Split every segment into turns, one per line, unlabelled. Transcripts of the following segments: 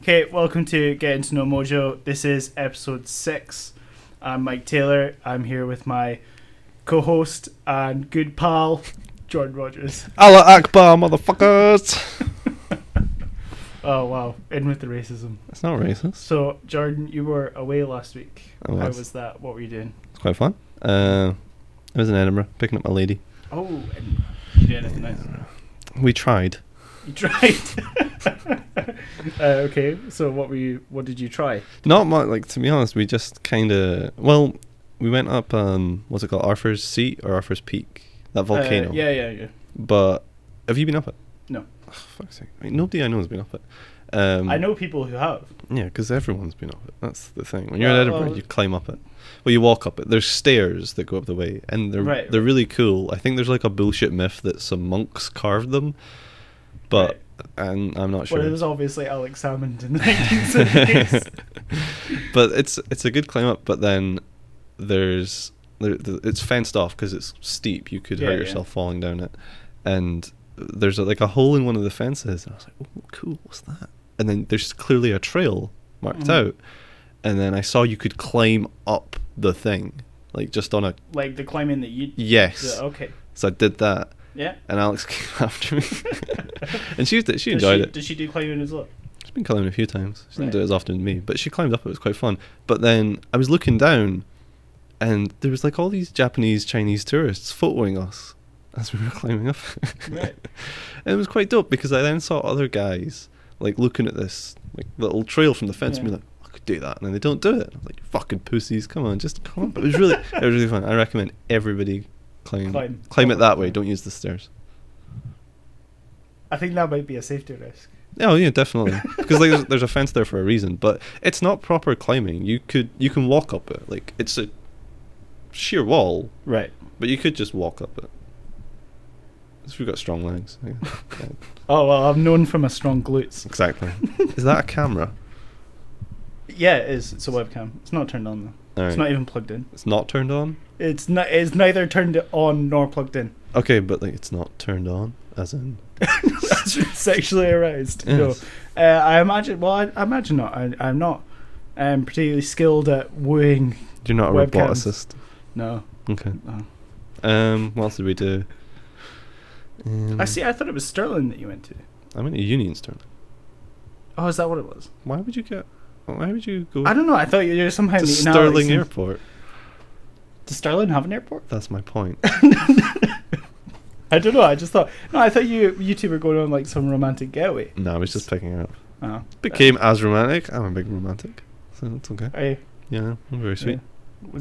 Okay, welcome to Getting to Know Mojo. This is episode 6. I'm Mike Taylor. I'm here with my co-host and good pal, Jordan Rogers.
Allah Akbar, motherfuckers!
Oh, wow. In with the racism.
It's not racist.
So, Jordan, you were away last week.
I was.
How was that? What were you doing?
It's quite fun. I was in Edinburgh, picking up my lady.
Oh, and you did anything nice?
We tried.
You tried? Okay, so what did you try?
Not much, like, to be honest, we just kind of, well, we went up, what's it called, Arthur's Seat or Arthur's Peak? That volcano.
Yeah.
But, have you been up it?
No.
Oh, fuck's sake. I mean, nobody I know has been up it.
I know people who have.
Yeah, because everyone's been up it. That's the thing. When you're in Edinburgh, you climb up it. Well, you walk up it. There's stairs that go up the way, and they're really cool. I think there's like a bullshit myth that some monks carved them, but and I'm not sure.
Well, it was obviously Alex Salmond in the 1970s.
But it's a good climb up. But then it's fenced off because it's steep. You could hurt yourself falling down it, and there's like a hole in one of the fences. And I was like, oh, cool, what's that? And then there's clearly a trail marked out. And then I saw you could climb up the thing, like just on a...
Like the climbing that you...
Yes.
Okay.
So I did that.
Yeah.
And Alex came after me. And she enjoyed it.
Did she do climbing as well?
She's been climbing a few times. She didn't do it as often as me. But she climbed up, it was quite fun. But then I was looking down, and there was like all these Japanese, Chinese tourists photoing us as we were climbing up.
Right.
And it was quite dope, because I then saw other guys like looking at this like little trail from the fence and be like, do that, and then they don't do it. I was like, fucking pussies, come on, just come on. But it was really fun. I recommend everybody climb it that way. Don't use the stairs.
I think that might be a safety risk.
Oh yeah, definitely. Because like there's a fence there for a reason, but it's not proper climbing. You can walk up it. Like, it's a sheer wall,
right?
But you could just walk up it. Because we've got strong legs. Yeah.
Oh well, I'm known for my strong glutes.
Exactly. Is that a camera?
Yeah, it is. It's a webcam. It's not turned on though. Right. It's not even plugged in.
It's not turned on?
It's not. It's neither turned on nor plugged in.
Okay, but like it's not turned on, as in
sexually aroused. Yes. No, I imagine. Well, I imagine not. I'm not particularly skilled at wooing.
You're not a
webcams.
roboticist.
No.
Okay.
No.
What else did we do?
I see. I thought it was Stirling that you went to.
I went to uni in Stirling.
Oh, is that what it was?
Why would you go?
I don't know. I thought you were somehow
to Stirling Airport.
Does Stirling have an airport?
That's my point.
I don't know. I just thought. No, I thought you two were going on like some romantic getaway.
No, I was just picking her up.
Oh.
Became as romantic. I'm a big romantic, so that's okay.
Are you?
Yeah, I'm very sweet.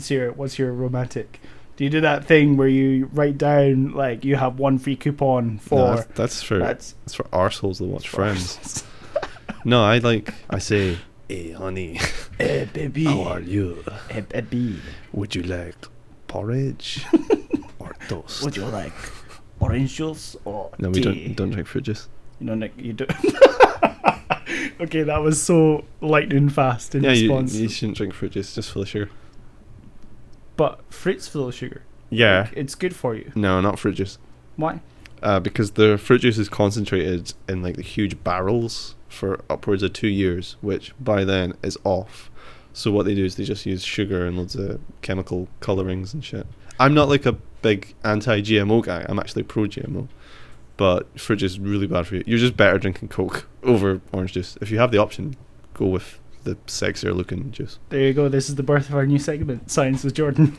Yeah. What's your romantic? Do you do that thing where you write down like you have one free coupon for?
No, that's for arseholes that watch Friends. No, I say, hey honey,
hey baby,
how are you?
Hey baby,
would you like porridge or toast?
Would you like orange juice or
no?
tea?
We don't drink fruit juice.
You know, Nick, you do. Okay, that was so lightning fast in response.
You shouldn't drink fruit juice. It's just full of sugar.
But fruit's full of sugar.
Yeah.
Like, it's good for you.
No, not fruit juice.
Why?
Because the fruit juice is concentrated in like the huge barrels for upwards of 2 years, which by then is off. So what they do is they just use sugar and loads of chemical colorings and shit. I'm not like a big anti-GMO guy. I'm actually pro-GMO. But fruit juice is really bad for you. You're just better drinking Coke over orange juice. If you have the option, go with the sexier looking juice.
There you go. This is the birth of our new segment, Science with Jordan.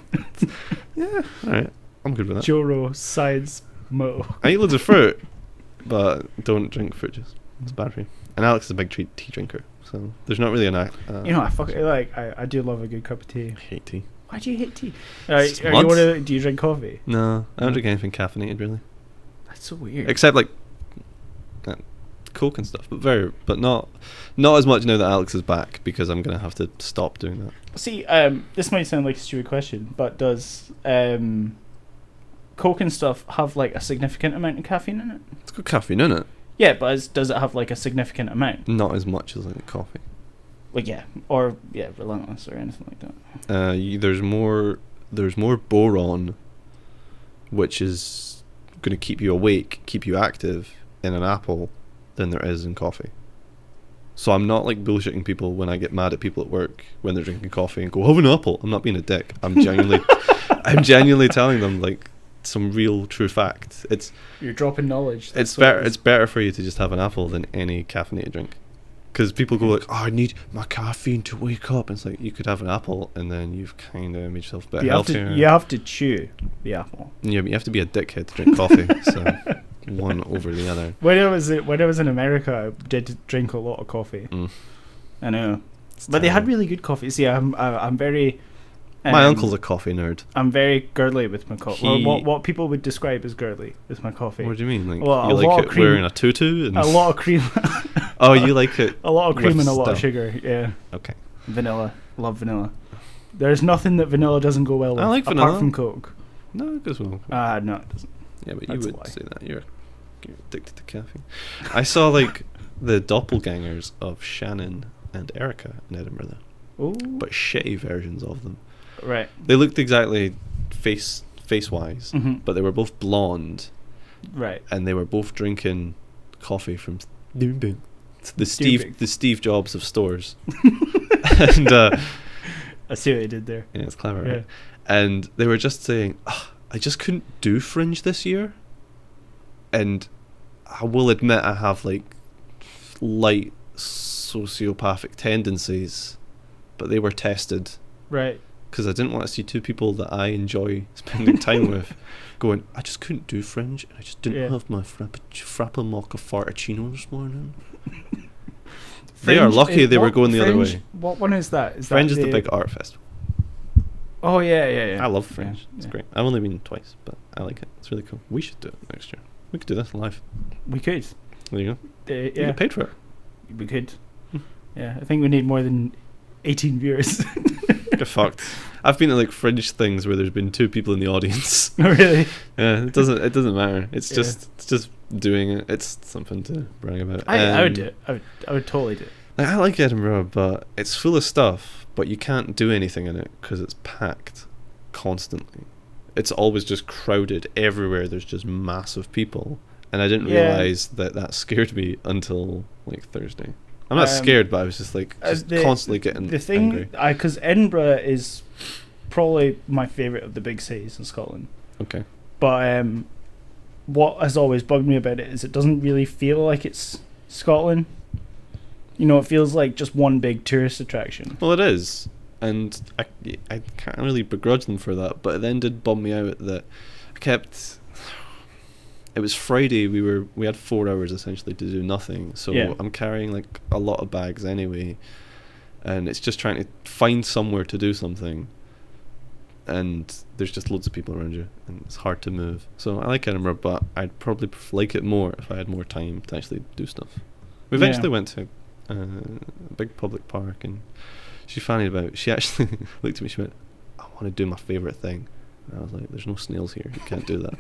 Yeah, alright. I'm good with that.
Joro, Science, Mo.
I eat loads of fruit, but don't drink fruit juice. It's bad for you. And Alex is a big tea drinker, so there's not really an...
you know, I do love a good cup of tea.
I hate tea.
Why do you hate tea? Do you drink coffee?
No, I don't drink anything caffeinated, really.
That's so weird.
Except like Coke and stuff, but not as much now that Alex is back, because I'm gonna have to stop doing that.
See, this might sound like a stupid question, but does Coke and stuff have like a significant amount of caffeine in it?
It's got caffeine in it.
Yeah, but does it have like a significant amount?
Not as much as like coffee.
Like Relentless or anything like that.
There's more boron, which is going to keep you awake, keep you active in an apple than there is in coffee. So I'm not like bullshitting people when I get mad at people at work when they're drinking coffee and go, have an apple. I'm not being a dick. I'm genuinely telling them like some real true fact.
You're dropping knowledge.
It's better. It's better for you to just have an apple than any caffeinated drink. Because people go like, oh, I need my caffeine to wake up. And it's like, you could have an apple and then you've kind of made yourself a bit healthier.
You have to chew the apple.
Yeah, but you have to be a dickhead to drink coffee. So one over the other.
When I was in America, I did drink a lot of coffee. I know, but they had really good coffee. See, I'm very.
My uncle's a coffee nerd.
I'm very girly with my coffee. What people would describe as girly with my coffee.
What do you mean? Like,
well,
you like it wearing a tutu? And
a lot of cream.
Oh, you like it?
A lot of cream and a lot
stuff.
of sugar. Yeah.
Okay.
Vanilla. Love vanilla. There's nothing that vanilla doesn't go well with.
I like vanilla.
Apart from Coke.
No, it goes well.
No, it doesn't.
Yeah, but
That's
you
a lie.
would say that. You're addicted to caffeine. I saw like the doppelgangers of Shannon and Erica in Edinburgh,
Ooh.
but shitty versions of them.
Right.
They looked exactly face-wise,
Mm-hmm.
but they were both blonde,
Right.
and they were both drinking coffee from the Steve Jobs of stores. And
I see what you did there.
yeah, it's clever.
Yeah.
Right? And they were just saying, I just couldn't do Fringe this year, and I will admit I have like light sociopathic tendencies, but they were tested.
Right.
Because I didn't want to see two people that I enjoy spending time with going, I just couldn't do Fringe, and I just didn't have my Frappa Mocha Fartachino this morning. They are lucky they were going the other way.
What one is that?
Fringe is the big art festival.
Oh, yeah.
I love Fringe.
Yeah,
It's
yeah.
great. I've only been twice, but I like it. It's really cool. We should do it next year. We could do this live.
We could.
There you go. You
Yeah.
get paid for it.
We could. Yeah, I think we need more than 18 viewers.
Get fucked. I've been to like Fringe things where there's been two people in the audience.
Oh, really?
Yeah, it doesn't matter. It's
Yeah.
just doing it. It's something to brag about.
I would do it. I would totally do it.
Like, I like Edinburgh, but it's full of stuff, but you can't do anything in it because it's packed constantly. It's always just crowded everywhere. There's just massive people, and I didn't realize that scared me until like Thursday. I'm not scared, but I was just like constantly getting
the thing.
angry.
Because Edinburgh is probably my favourite of the big cities in Scotland.
Okay.
But what has always bugged me about it is it doesn't really feel like it's Scotland. You know, it feels like just one big tourist attraction.
Well, it is, and I can't really begrudge them for that. But it then did bum me out that I kept. It was Friday. We had 4 hours essentially to do nothing. So
Yeah.
I'm carrying like a lot of bags anyway, and it's just trying to find somewhere to do something. And there's just loads of people around you, and it's hard to move. So I like Edinburgh, but I'd probably like it more if I had more time to actually do stuff. We eventually went to a big public park, and she fannied about. She actually looked at me. She went, "I want to do my favourite thing," and I was like, "There's no snails here. You can't do that."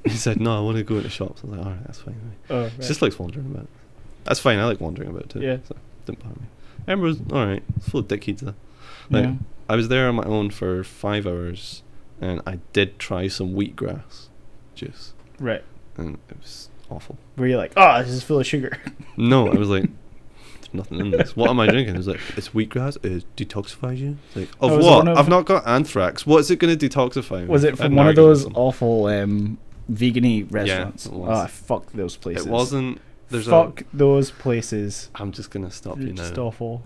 He said, "No, I want to go into shops." I was like, "All right, that's fine."
Oh,
She just likes wandering about. That's fine. I like wandering about too.
Yeah.
So it didn't bother me. Edinburgh's all right. It's full of dickheads though. Like,
yeah.
I was there on my own for 5 hours, and I did try some wheatgrass juice,
Right.
and it was awful.
Where you're like, oh, this is full of sugar.
No, I was like, there's nothing in this. What am I drinking? It was like, it's wheatgrass. It detoxifies you. It's like, of
was it
what?
one of-
I've not got anthrax. What's it going to detoxify me?
Was
I
it
had
from
an
one of
argument
those
with them.
awful vegan-y restaurants?
it was.
Oh, fuck those places.
It wasn't.
Fuck those places.
I'm just going to stop
They're
you now.
just awful.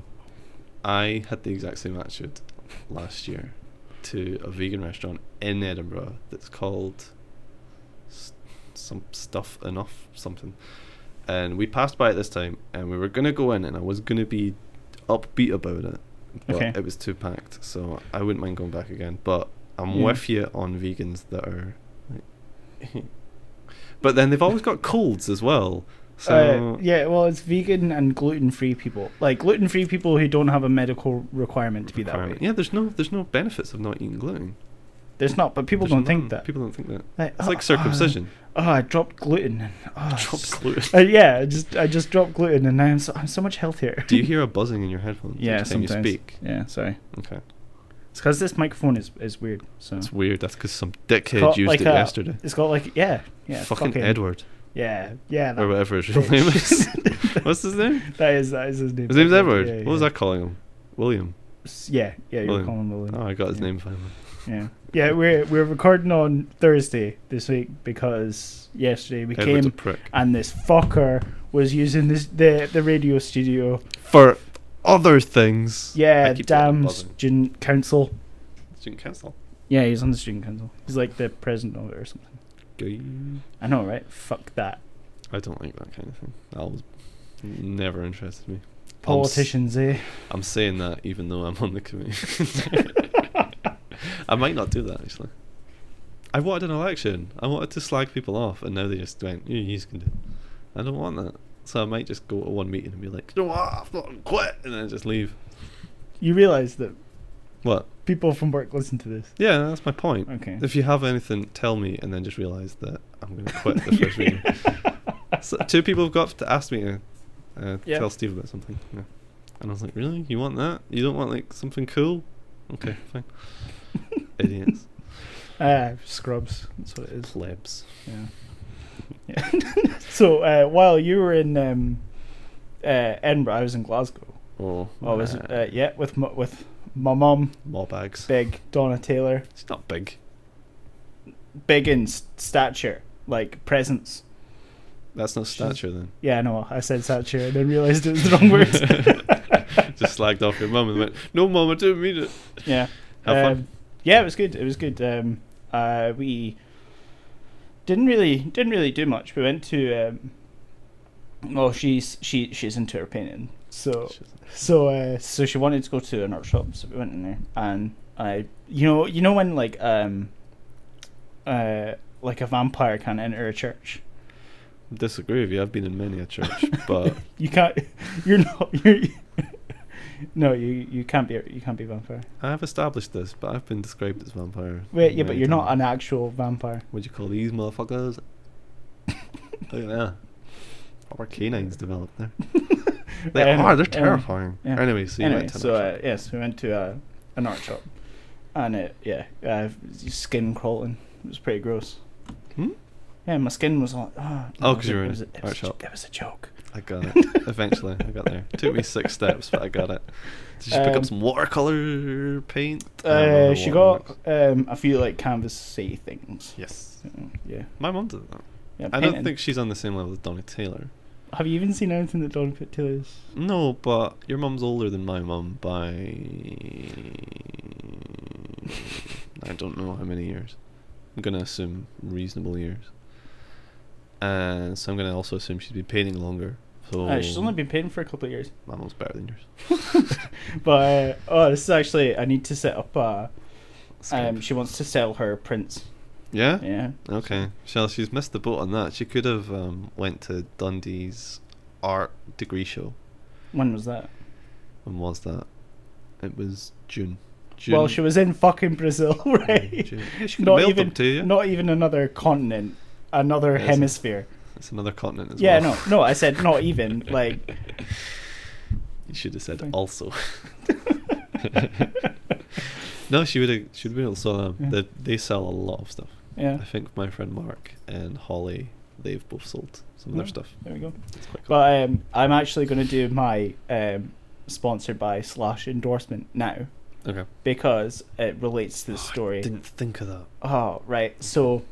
I had the exact same attitude last year to a vegan restaurant in Edinburgh that's called some stuff enough something, and we passed by it this time, and we were gonna go in, and I was gonna be upbeat about it, but
Okay.
it was too packed, so I wouldn't mind going back again. But I'm
Yeah.
with you on vegans that are like but then they've always got colds as well. So
Yeah, well, it's vegan and gluten-free people. Like, gluten-free people who don't have a medical requirement to be that way.
yeah, there's no benefits of not eating gluten.
There's not, but people
There's
don't
none.
think that.
People don't think that.
Like,
It's like circumcision.
I dropped gluten. And,
Dropped gluten.
yeah, I just dropped gluten, and now I'm so much healthier.
Do you hear a buzzing in your headphones
Yeah,
each time
sometimes.
you speak?
Yeah, sorry.
Okay.
It's because this microphone is weird. So
That's weird. That's because some
It's
dickhead
got
used
like
it
a-
yesterday.
It's got like yeah.
Fucking Edward.
Yeah. That
Or whatever his real name is. What's his name?
That is his name.
His name's Edward.
Yeah,
What was I calling him? William.
Yeah, you were
William.
calling him William.
Oh, I got his name finally.
Yeah. We're recording on Thursday this week because yesterday we
Edward's a
came
prick.
and this fucker was using the radio studio.
For other things.
Yeah,
I keep
damn
buzzing.
student council.
Student council.
Yeah, he's on the student council. He's like the president of it or something.
Gay.
I know, right? Fuck that.
I don't like that kind of thing. That was never interested me.
Politicians, eh?
I'm saying that even though I'm on the committee. I might not do that actually. I wanted an election. I wanted to slag people off, and now they just went, you can do it. I don't want that. So I might just go to one meeting and be like, you know what, I've fucking quit, and then just leave.
You realise that
What?
people from work listen to this?
Yeah, that's my point.
Okay.
If you have anything, tell me, and then just realise that I'm going to quit the first meeting. So 2 people have got to ask me to tell Steve about something. Yeah. And I was like, really? You want that? You don't want like something cool? Okay, fine. Idiots.
Scrubs. That's what it is.
Plebs.
Yeah. So while you were in Edinburgh, I was in Glasgow.
Oh,
Was it? With my mum,
more bags.
big Donna Taylor,
It's not big.
big in stature, like presence.
That's not stature then.
Yeah, no, I said stature and then realised it was the wrong word.
Just slagged off your mum and went, no mum, I didn't mean it.
Yeah.
Have fun.
Yeah, it was good. It was good. We didn't really do much. We went to well, she's into her painting, so she wanted to go to an art shop, so we went in there, and you know when like a vampire can enter a church.
Disagree with you. I've been in many a church, but
You can't. You're not. No, you can't be. You can't be a vampire.
I have established this. But I've been described as vampire.
Wait, yeah, but
many
you're not
times.
an actual vampire.
What'd you call these motherfuckers? Look at that. Proper canines developed there. They are. They're terrifying.
Yeah.
Anyway, so you went to an art shop.
Yes, we went to an art shop, and skin crawling. It was pretty gross.
Hmm?
Yeah, my skin was like,
because you were in an art shop.
It was a joke.
I got it. Eventually, I got there. Took me 6 steps, but I got it. Did you pick up some watercolor paint?
She got a few like canvas-y things.
Yes.
Yeah.
My mum did that.
Yeah,
I
painting.
don't think she's on the same level as Donnie Taylor.
Have you even seen anything that Donna Taylor is?
No, but your mum's older than my mum by I don't know how many years. I'm gonna assume reasonable years. And so I'm gonna also assume she's been painting longer. So
She's only been painting for a couple of years.
my mum's better than yours.
But this is actually, I need to set up
Skype.
she wants to sell her prints.
Yeah?
Yeah.
Okay. Shell, she's missed the boat on that. She could have went to Dundee's art degree show.
When was that?
When was that? It was June.
Well, she was in fucking Brazil, right?
June. Yeah, she could have mailed them to you.
Not even another continent, another
Yeah,
hemisphere.
It's another continent as
Yeah,
well.
no, I said not even, like...
You should have said
Fine.
also. No, she would have been able to sell them.
Yeah.
They sell a lot of stuff.
Yeah.
I think my friend Mark and Holly, they've both sold some of their stuff.
There we go.
It's quite cool.
But I'm actually going to do my sponsored by / endorsement now,
Okay.
because it relates to the story.
I didn't think of that.
Oh, right. So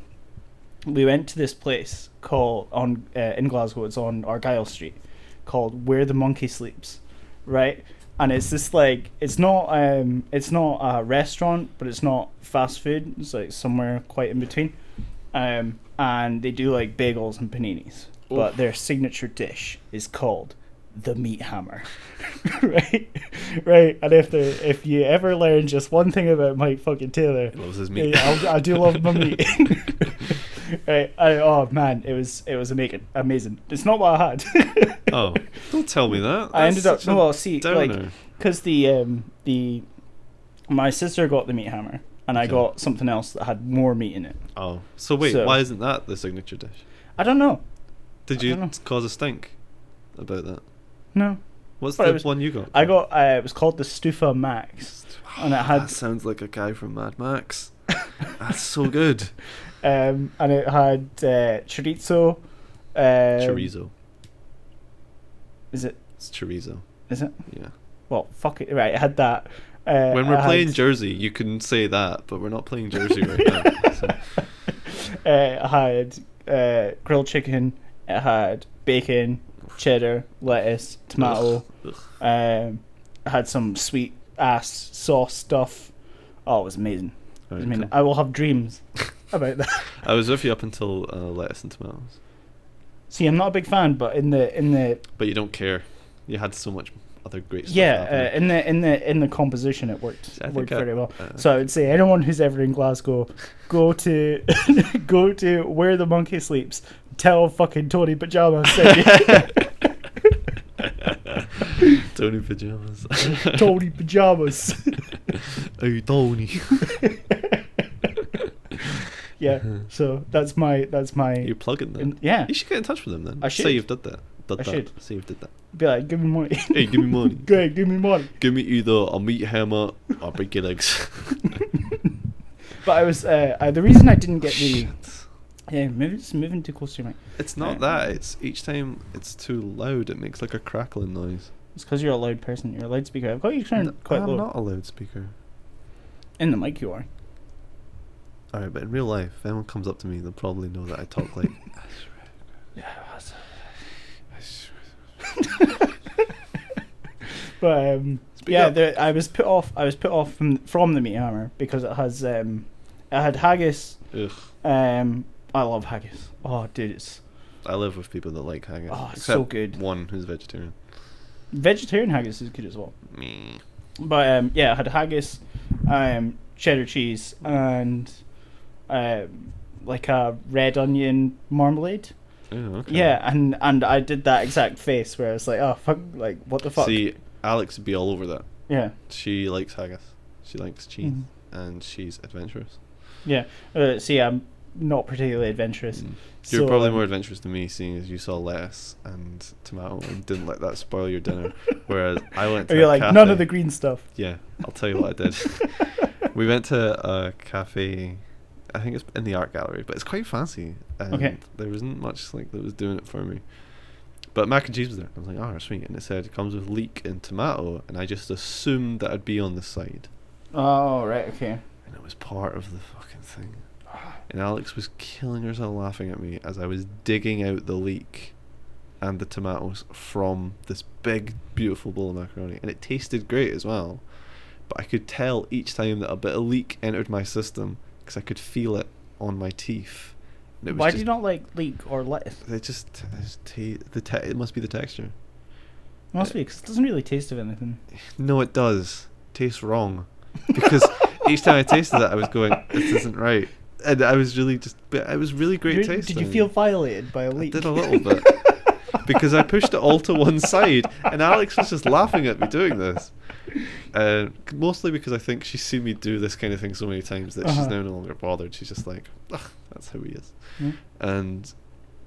we went to this place called in Glasgow. It's on Argyle Street, called Where the Monkey Sleeps, right? And it's this like it's not a restaurant, but it's not fast food. It's like somewhere quite in between. And they do like bagels and paninis, but their signature dish is called the meat hammer. right. And if you ever learn just one thing about Mike fucking Taylor,
He loves his meat.
I do love my meat. Right. Oh man, it was amazing. It's not what I had.
Oh, don't tell me that.
I ended up
That's such a downer.
like because my sister got the meat hammer and I
Okay.
got something else that had more meat in it.
Oh, so wait,
So-
why isn't that the signature dish?
I don't know.
Did
I
you
don't know.
cause a stink about that?
No,
What's
But
the
it was-
one you got?
I got it was called the Stufa Max, and it had
That sounds like a guy from Mad Max. That's so good.
and it had chorizo.
Chorizo.
Is it?
It's chorizo.
Is it?
Yeah.
Well, fuck it. Right, I had that.
When we're
I
playing
had,
Jersey, you can say that, but we're not playing Jersey right now. So.
I had grilled chicken. It had bacon, cheddar, lettuce, tomato.
Ugh.
I had some sweet ass sauce stuff. Oh, it was amazing.
Right,
I mean,
cool.
I will have dreams about that.
I was with you up until lettuce and tomatoes.
See, I'm not a big fan, but in the
But you don't care. You had so much other great stuff. happening.
in the composition, it worked.
I
It
think
worked very well.
uh,
So I would say anyone who's ever in Glasgow, go to go to Where the Monkey Sleeps. Tell fucking Tony Pajamas.
Tony pajamas.
Tony Pajamas.
Hey Tony.
Yeah. So that's my.
You're plugging that.
Yeah.
You should get in touch with them then.
I should.
Say you've did that.
I should.
Say you've did that.
Be like, give me money.
Hey, give me money.
Go ahead, give me money.
Give me either a meat hammer or break your legs.
But I was the reason I didn't get the. Yeah, moving too close to your mic.
It's not that. It's each time it's too loud. It makes like a crackling noise.
It's because you're a loud person. You're a loudspeaker. I've got you turned quite
I'm
low.
not a loudspeaker.
In the mic, you are.
Alright, but in real life, if anyone comes up to me, they'll probably know that I talk like.
But
Speak up.
I was put off. From the meat hammer because it has it had haggis.
Ugh.
I love haggis. Oh, dude, it's
I live with people that like haggis.
Oh, it's
except
so good.
One who's vegetarian.
Vegetarian haggis is good as well.
Me.
But yeah, it had haggis, cheddar cheese, and like a red onion marmalade.
Oh, okay.
Yeah, and I did that exact face where I was like, oh fuck, like what the fuck?
See, Alex would be all over that.
Yeah.
She likes haggis. She likes cheese,
Mhm.
and she's adventurous.
Yeah. See, I'm not particularly adventurous.
You're
So,
probably more adventurous than me, seeing as you saw lettuce and tomato and didn't let that spoil your dinner. Whereas I went to
Or you're
a
like
cafe.
none of the green stuff.
Yeah, I'll tell you what I did. We went to a cafe. I think it's in the art gallery, but it's quite fancy. And
Okay.
there wasn't much like that was doing it for me. But mac and cheese was there. I was like, oh, sweet. And it said it comes with leek and tomato, and I just assumed that I'd be on the side.
Oh right, okay.
And it was part of the fucking thing. And Alex was killing herself laughing at me as I was digging out the leek and the tomatoes from this big, beautiful bowl of macaroni. And it tasted great as well. But I could tell each time that a bit of leek entered my system because I could feel it on my teeth. And it was
Why
just,
do you not like leek or lettuce?
it must be the texture.
It must be, because it doesn't really taste of anything.
No, it does. Tastes wrong. Because each time I tasted it, I was going, this isn't right. And I was really it was really great tasting.
Did you feel violated by a
I
leek?
did a little bit. Because I pushed it all to one side, and Alex was just laughing at me doing this. Mostly because I think she's seen me do this kind of thing so many times that she's now no longer bothered. She's just like, ugh, that's how he is.
Yeah.
And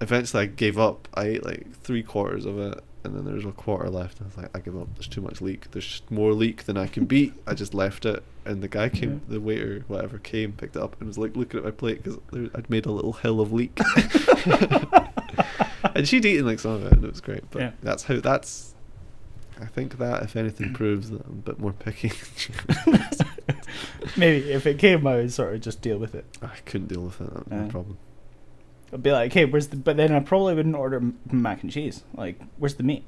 eventually I gave up. I ate like 3/4 of it, and then there was a quarter left. And I was like, I give up. There's too much leek. There's more leek than I can beat. I just left it, and the guy came, the waiter, whatever, came, picked it up, and was like looking at my plate because I'd made a little hill of leek. And she'd eaten like some of it, and it was great. But that's. I think that, if anything, proves that I'm a bit more picky.
Maybe if it came, I would sort of just deal with it.
I couldn't deal with it. That was my problem.
I'd be like, hey, but then I probably wouldn't order mac and cheese. Like, where's the meat?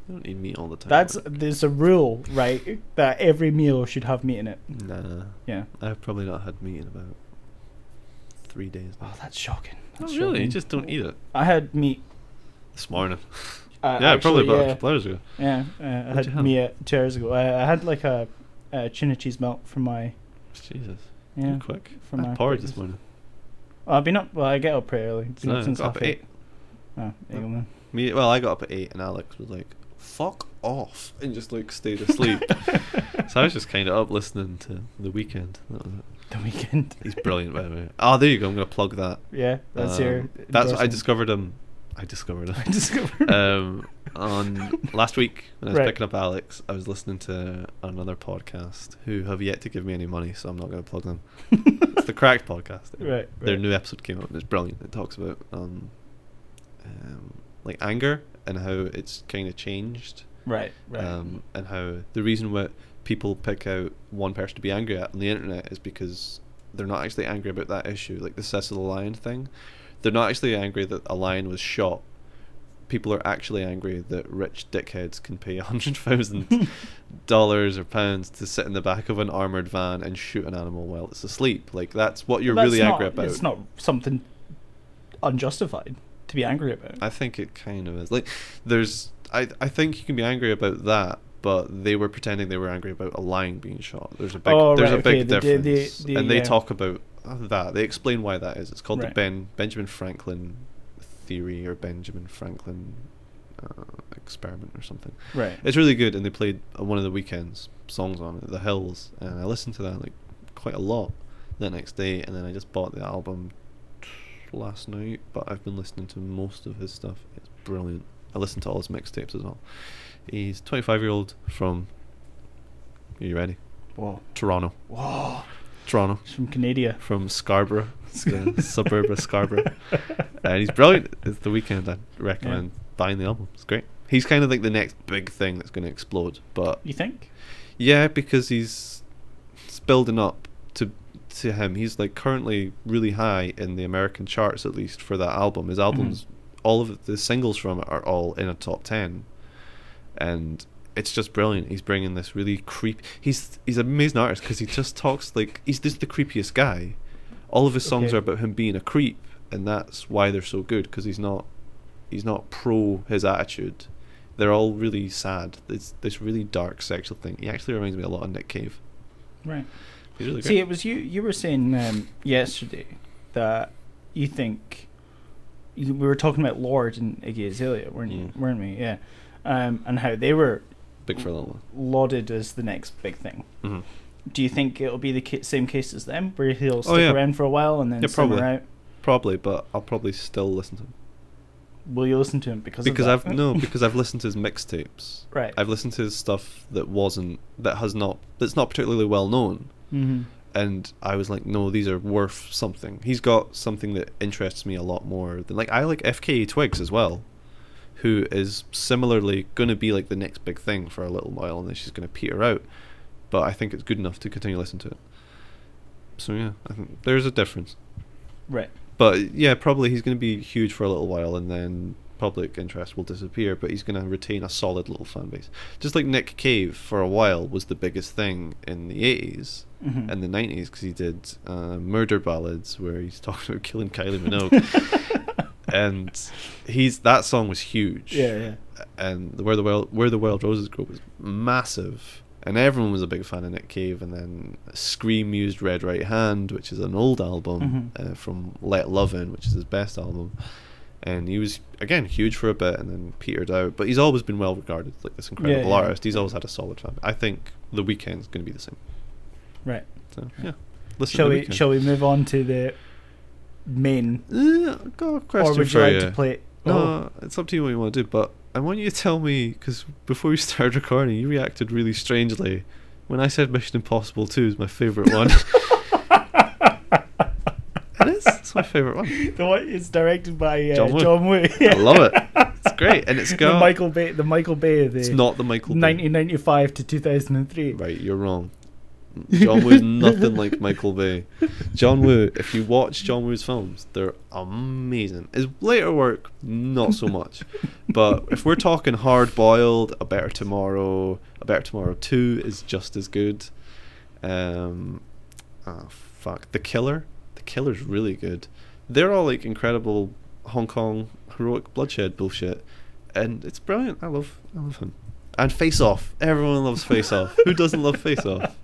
You don't eat meat all the time.
There's a rule, right, that every meal should have meat in it.
Nah.
Yeah.
I've probably not had meat in about 3 days now.
Oh, that's shocking. That's
really?
shocking.
You just don't eat it?
I had meat.
This morning.
Actually,
probably about a couple hours ago.
Yeah, I
What'd you
had
have?
meat 2 hours ago. I had like a tuna cheese melt from my.
Jesus.
Yeah.
You're quick.
From
I
my
porridge this
breakfast.
morning.
I've been up. Well, I get up pretty early. Been
So
up since
got up
half
at
8.
8.
Oh, there you go, man.
Well, I got up at 8 and Alex was like, fuck off, and just like stayed asleep. So I was just kind of up listening to The Weekend. That was it.
The Weekend.
He's brilliant, by the way. Oh, there you go. I'm going to plug that.
Yeah, that's your.
That's I
endorsement.
discovered him. I discovered him.
I discovered.
On last week when I was
Right.
picking up Alex, I was listening to another podcast who have yet to give me any money, so I'm not going to plug them. It's the Cracked podcast.
Right.
Their new episode came out and it's brilliant. It talks about like anger and how it's kind of changed.
Right.
And how the reason why people pick out one person to be angry at on the internet is because they're not actually angry about that issue, like the Cecil the Lion thing. They're not actually angry that a lion was shot. People are actually angry that rich dickheads can pay $100,000 or pounds to sit in the back of an armored van and shoot an animal while it's asleep. Like, that's what you're really angry about.
It's not something unjustified to be angry about.
I think it kind of is. Like, I think you can be angry about that, but they were pretending they were angry about a lion being shot. There's a big difference, and they talk about that. They explain why that is. It's called the Benjamin Franklin theory, or Benjamin Franklin experiment or something.
Right.
It's really good, and they played one of the weekends songs on it, The Hills, and I listened to that like quite a lot the next day, and then I just bought the album last night, but I've been listening to most of his stuff. It's brilliant. I listened to all his mixtapes as well. He's 25-year-old from, are you ready?
Whoa.
Toronto.
Whoa.
Toronto.
He's from Canada.
From Scarborough, the suburb of Scarborough. And he's brilliant. It's the weekend. I recommend buying the album. It's great. He's kind of like the next big thing that's going to explode. But
you think?
Yeah, because it's building up to him. He's like currently really high in the American charts, at least for that album. His albums, all of the singles from it are all in a top 10, and it's just brilliant. He's bringing this really he's an amazing artist because he just talks like he's just the creepiest guy. All of his songs are about him being a creep, and that's why they're so good, because he's not pro his attitude. They're all really sad. It's this really dark sexual thing. He actually reminds me a lot of Nick Cave.
Right.
He's really great.
See, it was you were saying yesterday that you think we were talking about Lord and Iggy Azalea, weren't we? Yeah. And how they were
big for a little while,
lauded as the next big thing.
Mm-hmm.
Do you think it'll be the same case as them, where he'll stick around for a while and then simmer out?
Probably, but I'll probably still listen to him.
Will you listen to him because
I've listened to his mixtapes.
Right.
I've listened to his stuff that's not particularly well known.
Mm-hmm.
And I was like, no, these are worth something. He's got something that interests me a lot more than, like, I like FKA Twigs as well, who is similarly going to be like the next big thing for a little while, and then she's going to peter out. But I think it's good enough to continue to listen to it. So yeah, I think there's a difference.
Right.
But yeah, probably he's going to be huge for a little while, and then public interest will disappear, but he's going to retain a solid little fan base. Just like Nick Cave for a while was the biggest thing in the 80s and the 90s, because he did Murder Ballads, where he's talking about killing Kylie Minogue. And that song was huge.
Yeah.
And Where the Wild Roses Grow was massive, and everyone was a big fan of Nick Cave. And then Scream used Red Right Hand, which is an old album from Let Love In, which is his best album. And he was, again, huge for a bit and then petered out. But he's always been well regarded, like this incredible artist. He's always had a solid fan. I think The Weeknd's going to be the same.
Right.
So, yeah.
Shall we move on to the main?
I've got a question
or would
for
you like to play?
No, it's up to you what you want to do. But I want you to tell me, because before we started recording, you reacted really strangely when I said Mission Impossible 2 is my favourite one. It is. It's my favourite one.
The one it's directed by John Woo.
I love it. It's great, and it's got
the Michael Bay.
It's not the Michael Bay.
1995 to 2003.
Right, you're wrong. John Woo's nothing like Michael Bay. John Woo, if you watch John Woo's films, they're amazing. His later work, not so much. But if we're talking Hard Boiled, A Better Tomorrow 2 is just as good. The Killer. The Killer's really good. They're all like incredible Hong Kong heroic bloodshed bullshit, and it's brilliant. I love him. And Face Off. Everyone loves Face Off. Who doesn't love Face Off?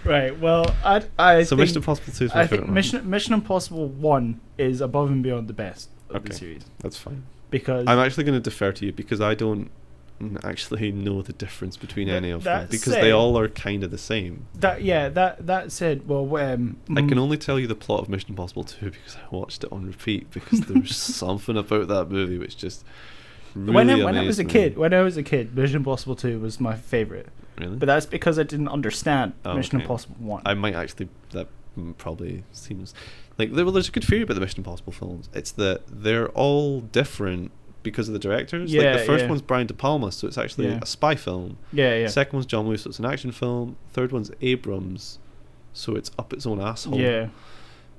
Right. Well, I
so
think,
Mission Impossible 2 is my favorite.
Mission Impossible 1 is above and beyond the best of the series.
That's fine.
Because
I'm actually going to defer to you, because I don't actually know the difference between any of them, because they all are kind of the same.
That said, well, I
can only tell you the plot of Mission Impossible 2 because I watched it on repeat, because there's something about that movie which just really
when I was a kid, Mission Impossible 2 was my favorite.
Really?
But that's because I didn't understand Mission Impossible 1.
I might actually, that probably seems like there's a good theory about the Mission Impossible films. It's that they're all different, because of the directors.
Yeah,
like the first
yeah.
one's Brian De Palma, so it's actually
Yeah.
a spy film.
Yeah,
Second one's John Woo, so it's an action film. Third one's Abrams, so it's up its own asshole.
yeah.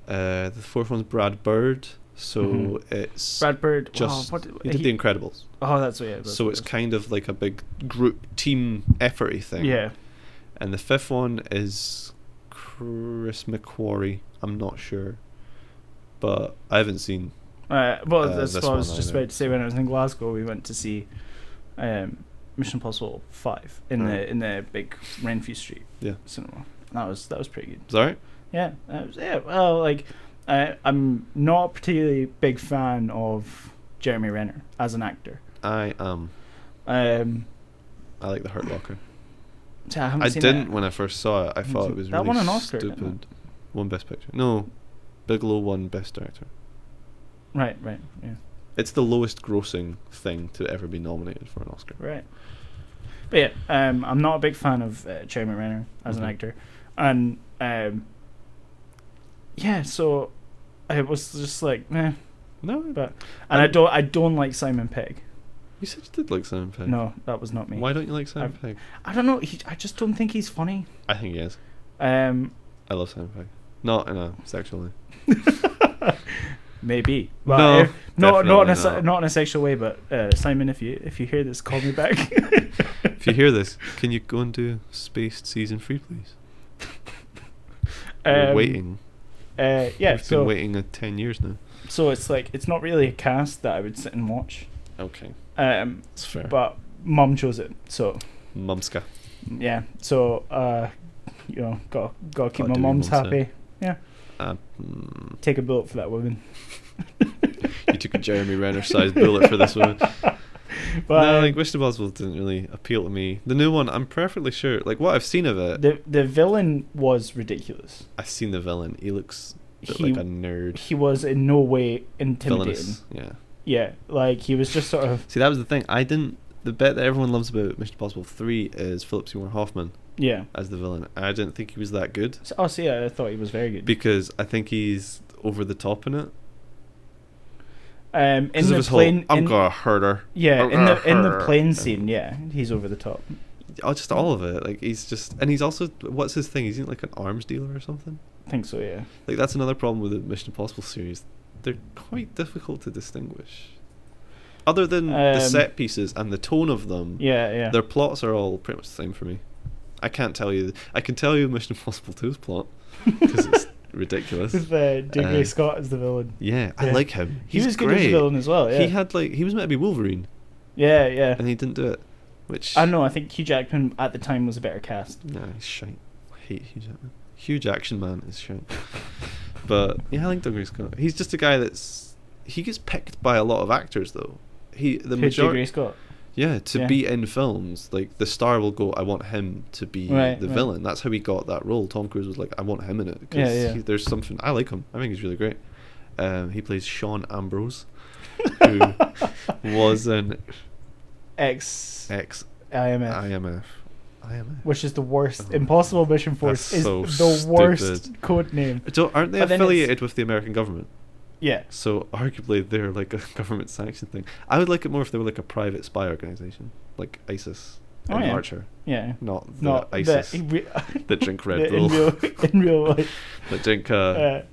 The fourth one's Brad Bird, so
Mhm.
it's
Brad Bird.
just
wow,
he did The Incredibles.
Oh, that's what. Yeah, that's
So
what
it's
it is.
kind of like a big group team efforty thing.
Yeah.
And the fifth one is Chris McQuarrie. I'm not sure, but I haven't seen.
Well, that's
this
what I was
one
just
either.
about to say. When I was in Glasgow, we went to see Mission Impossible 5 in
Right.
the big Renfrew Street
Yeah.
cinema. That was pretty good.
Is that right?
Yeah, well, like I'm not a particularly big fan of Jeremy Renner as an actor.
I am.
Um,
I like The Hurt Locker.
so I haven't
I
seen
didn't
it.
when I first saw it. I thought it was
That
really
won an Oscar, didn't
stupid. Won Best Picture. No, Bigelow won Best Director.
Right, yeah,
It's the lowest grossing thing to ever be nominated for an Oscar.
right. But yeah, I'm not a big fan of Jeremy Renner as an
Mhm.
actor, and yeah, so I was just like, meh.
No,
But and I don't like Simon Pegg.
you said you did like Simon Pegg.
No, that was not me.
Why don't you like Simon Pegg?
I don't know. I just don't think he's funny.
I think he is.
Um,
I love Simon Pegg. Not in a sexual way.
maybe.
No,
Well, not
definitely
not in a sexual way. But Simon, if you hear this, call me back.
If you hear this, can you go and do Spaced Season 3, please? We're waiting.
Yeah.
We've been
So
waiting 10 years now.
so it's like it's not really a cast that I would sit and watch.
Okay,
Um,
that's fair.
but Mum chose it, so
Mumska.
yeah. So you know, got keep
Gotta
my
do
mums
mum's
happy. Yeah.
Mm,
Take a bullet for that woman.
you took a Jeremy Renner sized bullet for this one.
But
No, like Mission Impossible didn't really appeal to me. The new one, I'm perfectly sure. Like what I've seen of it,
the villain was ridiculous.
I've seen the villain. He looks a bit
He-
like a nerd.
He was in no way intimidating.
Villainous. Yeah.
Yeah, like he was just sort of
See, that was the thing. I didn't. The bit that everyone loves about Mission Impossible 3 is Philip Seymour Hoffman
yeah.
as the villain. I didn't think he was that good
So yeah, I thought he was very good.
because I think he's over the top in it.
In
'Cause of
the
his
plane,
whole, I'm gonna hurt her.
yeah,
I'm
in the
gonna
plane
hurt."
scene, yeah, he's over the top.
Oh, just all of it. Like he's just, and he's also, what's his thing? He's like an arms dealer or something.
I think so, yeah.
Like that's another problem with the Mission Impossible series. They're quite difficult to distinguish. Other than the set pieces and the tone of them,
Yeah.
their plots are all pretty much the same for me. I can't tell you. I can tell you Mission Impossible 2's plot because it's ridiculous.
With Dougray Scott as the villain.
Yeah, I
Yeah.
like him.
He
He's
was good
great.
as the villain as well. Yeah.
He was meant to be Wolverine,
yeah.
and he didn't do it. Which
I don't know. I think Hugh Jackman at the time was a better cast.
Nah, he's shite. I hate Hugh Jackman. Huge Action Man is shite. But yeah, I like Dougray Scott. He's just a guy he gets picked by a lot of actors though. The
Who's
majority.
Dougray Scott?
Yeah, to
Yeah.
be in films, like the star will go, I want him to be
Right,
the
right.
villain. That's how he got that role. Tom Cruise was like, I want him in it because
Yeah.
there's something. I like him. I think he's really great. He plays Sean Ambrose, who was an
Ex
ex
IMF,
IMF.
which is the worst.
Oh,
Impossible Mission Force
that's
is
so
the worst
stupid.
code name.
So aren't they
But then it's-
affiliated with the American government?
Yeah.
So arguably they're like a government sanctioned thing. I would like it more if they were like a private spy organization, like ISIS
Oh,
and
yeah.
Archer,
Yeah.
not the
Not
ISIS
the,
that drink Red
the-
Bull.
in real life.
That drink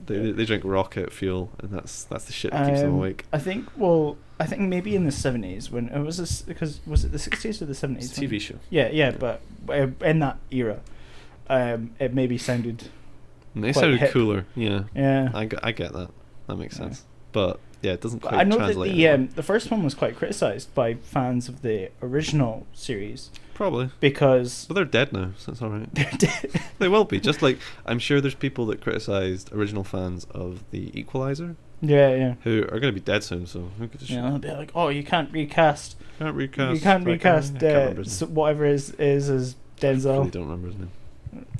they drink rocket fuel, and that's the shit that keeps them awake.
I think maybe in the 70s when it was because was it the 60s or the 70s?
It's a TV show.
Yeah, but in that era, it maybe sounded.
And they
quite
sounded
hip.
cooler. Yeah,
Yeah.
I get that. That makes
Yeah.
sense. But yeah, it doesn't
But
quite
I know that
translate.
the first one was quite criticized by fans of the original series
Probably.
because
But they're dead now, so it's alright.
they're dead.
They will be. Just like I'm sure there's people that criticised original fans of the Equalizer
Yeah.
who are going to be dead soon. So who could just
Yeah, they'll be like, oh, you can't recast.
can't recast.
You can't
that guy.
recast
I can't remember his name.
whatever is as
I really
Denzel,
don't remember his name.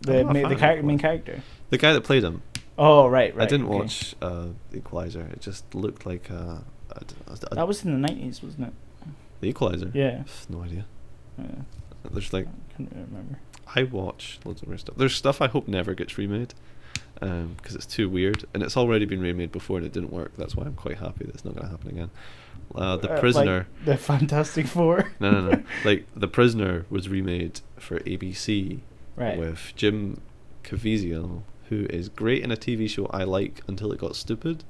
the
I'm not a fan of
main
Equalizer.
character.
The guy that played him.
Oh right.
I didn't
okay.
watch Equalizer. It just looked like
That was in the 90s, wasn't it?
the Equalizer.
Yeah.
No idea.
Yeah.
There's like
I can't remember.
I watch loads of weird stuff. There's stuff I hope never gets remade. because it's too weird, and it's already been remade before and it didn't work. That's why I'm quite happy that it's not going to happen again. The Prisoner,
like the Fantastic Four.
no. Like The Prisoner was remade for ABC,
Right.
with Jim Caviezel, who is great in a TV show I like until it got stupid,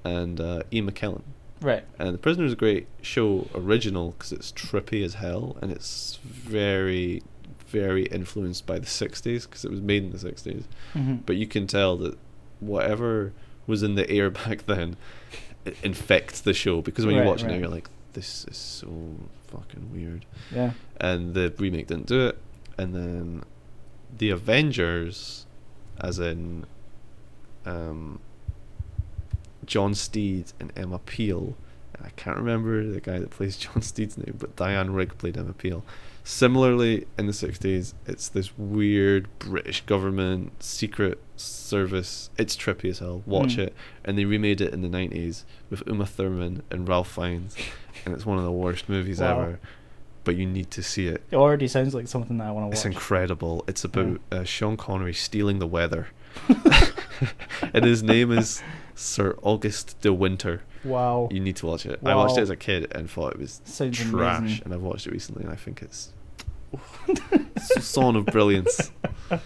and Ian McKellen.
Right.
And The Prisoner is a great show original because it's trippy as hell, and it's very, very influenced by the 60s because it was made in the 60s.
Mm-hmm.
But you can tell that whatever was in the air back then it infects the show, because when you watch it now you're like, this is so fucking weird.
Yeah.
And the remake didn't do it. And then the Avengers, as in John Steed and Emma Peel. I can't remember the guy that plays John Steed's name, but Diane Rigg played Emma Peel. Similarly, in the 60s, it's this weird British government secret service. It's trippy as hell. Watch it. And they remade it in the 90s with Uma Thurman and Ralph Fiennes, and it's one of the worst movies ever. But you need to see it.
It already sounds like something that I want to watch.
It's incredible. It's about Sean Connery stealing the weather. And his name is Sir August de Winter.
Wow.
You need to watch it.
Wow.
I watched it as a kid and thought it was
Sounds
trash,
amazing.
and I've watched it recently and I think it's son of brilliance. I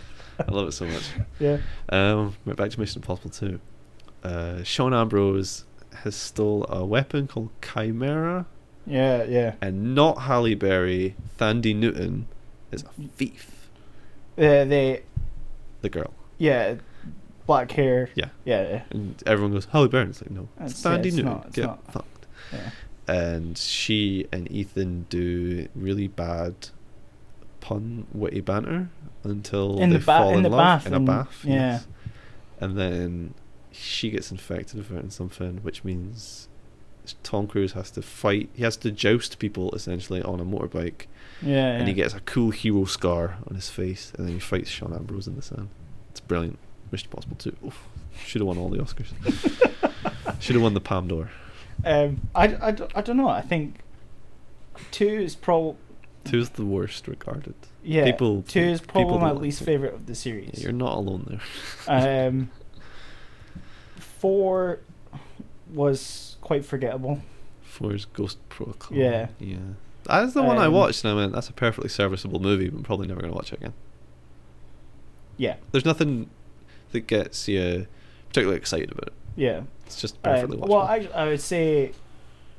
love it so much.
Yeah.
Right, back to Mission Impossible 2. Sean Ambrose has stole a weapon called Chimera.
Yeah.
And not Halle Berry. Thandie Newton is a thief.
The
girl.
Yeah. Black hair.
Yeah.
Yeah.
And everyone goes, Halle Berry. It's like, no, it's Thandie
it's
Newton.
not, it's
Get
not.
fucked.
Yeah.
And she and Ethan do really bad witty banter until they fall in love in a bath.
Yeah.
Yes. And then she gets infected with it and something, which means Tom Cruise has to fight. He has to joust people essentially on a motorbike.
Yeah.
And he gets a cool hero scar on his face, and then he fights Sean Ambrose in the sand. It's brilliant. Mission Impossible 2. Should have won all the Oscars. Should have won the Palme d'Or.
I don't know. I think 2 is probably...
2 is the worst regarded.
Yeah,
people,
2 is probably my
don't
least
like
favourite of the series.
Yeah, you're not alone there.
4 was quite forgettable.
4 is Ghost Protocol.
Yeah.
That's the one I watched, and I went, that's a perfectly serviceable movie, but I'm probably never going to watch it again.
Yeah.
There's nothing that gets you particularly excited about it.
Yeah.
It's just perfectly watchable.
Well, I would say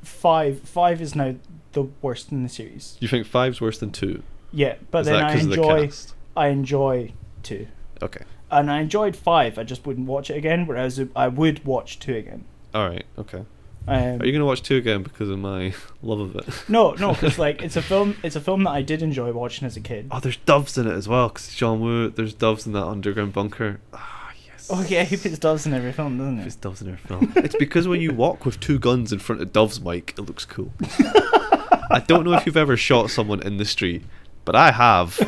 5 is now the worst in the series.
You think 5's worse than 2?
Yeah, but
Is
then
that 'cause of the cast?
I enjoy 2.
Okay.
And I enjoyed 5. I just wouldn't watch it again, whereas I would watch 2 again.
All right. Okay.
Are
you going to watch 2 again because of my love of it?
No, because like it's a film that I did enjoy watching as a kid.
Oh, there's doves in it as well. Because John Woo, there's doves in that underground bunker. Ah, yes.
Oh yeah, he puts doves in every film, doesn't he?
There's doves in every film. It's because when you walk with 2 guns in front of doves, Mike, it looks cool. I don't know if you've ever shot someone in the street, but I have,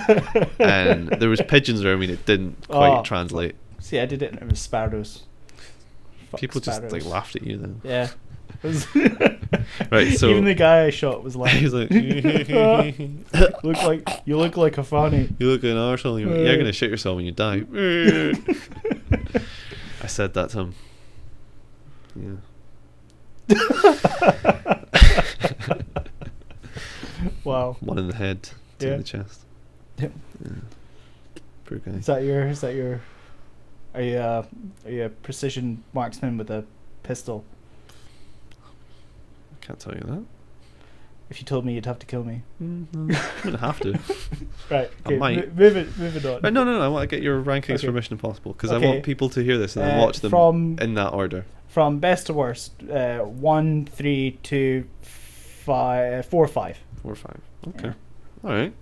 and there was pigeons around me, and it didn't quite translate.
See, I did it, and it was sparrows. Fuck
People
sparrows.
just like laughed at you then.
Yeah.
Right, so
even the guy I shot was like,
he's like,
you look like a fanny.
You look like an arsehole. You're gonna shit yourself when you die. I said that to him. Yeah.
Wow.
One in the head, 2 in
Yeah.
the chest.
Yeah.
Poor guy.
Is that your? Are you a precision marksman with a pistol?
Can't tell you that.
If you told me, you'd have to kill me.
No, I'm gonna have to.
Right.
I
Okay.
might.
Move it on.
But no. I want to get your rankings
Okay.
for Mission Impossible because I
Okay.
want people to hear this and then watch them
from
in that order.
From best to worst, 1, 3, 2, 5, 4, 5.
4 or 5. Okay.
Yeah.
All right.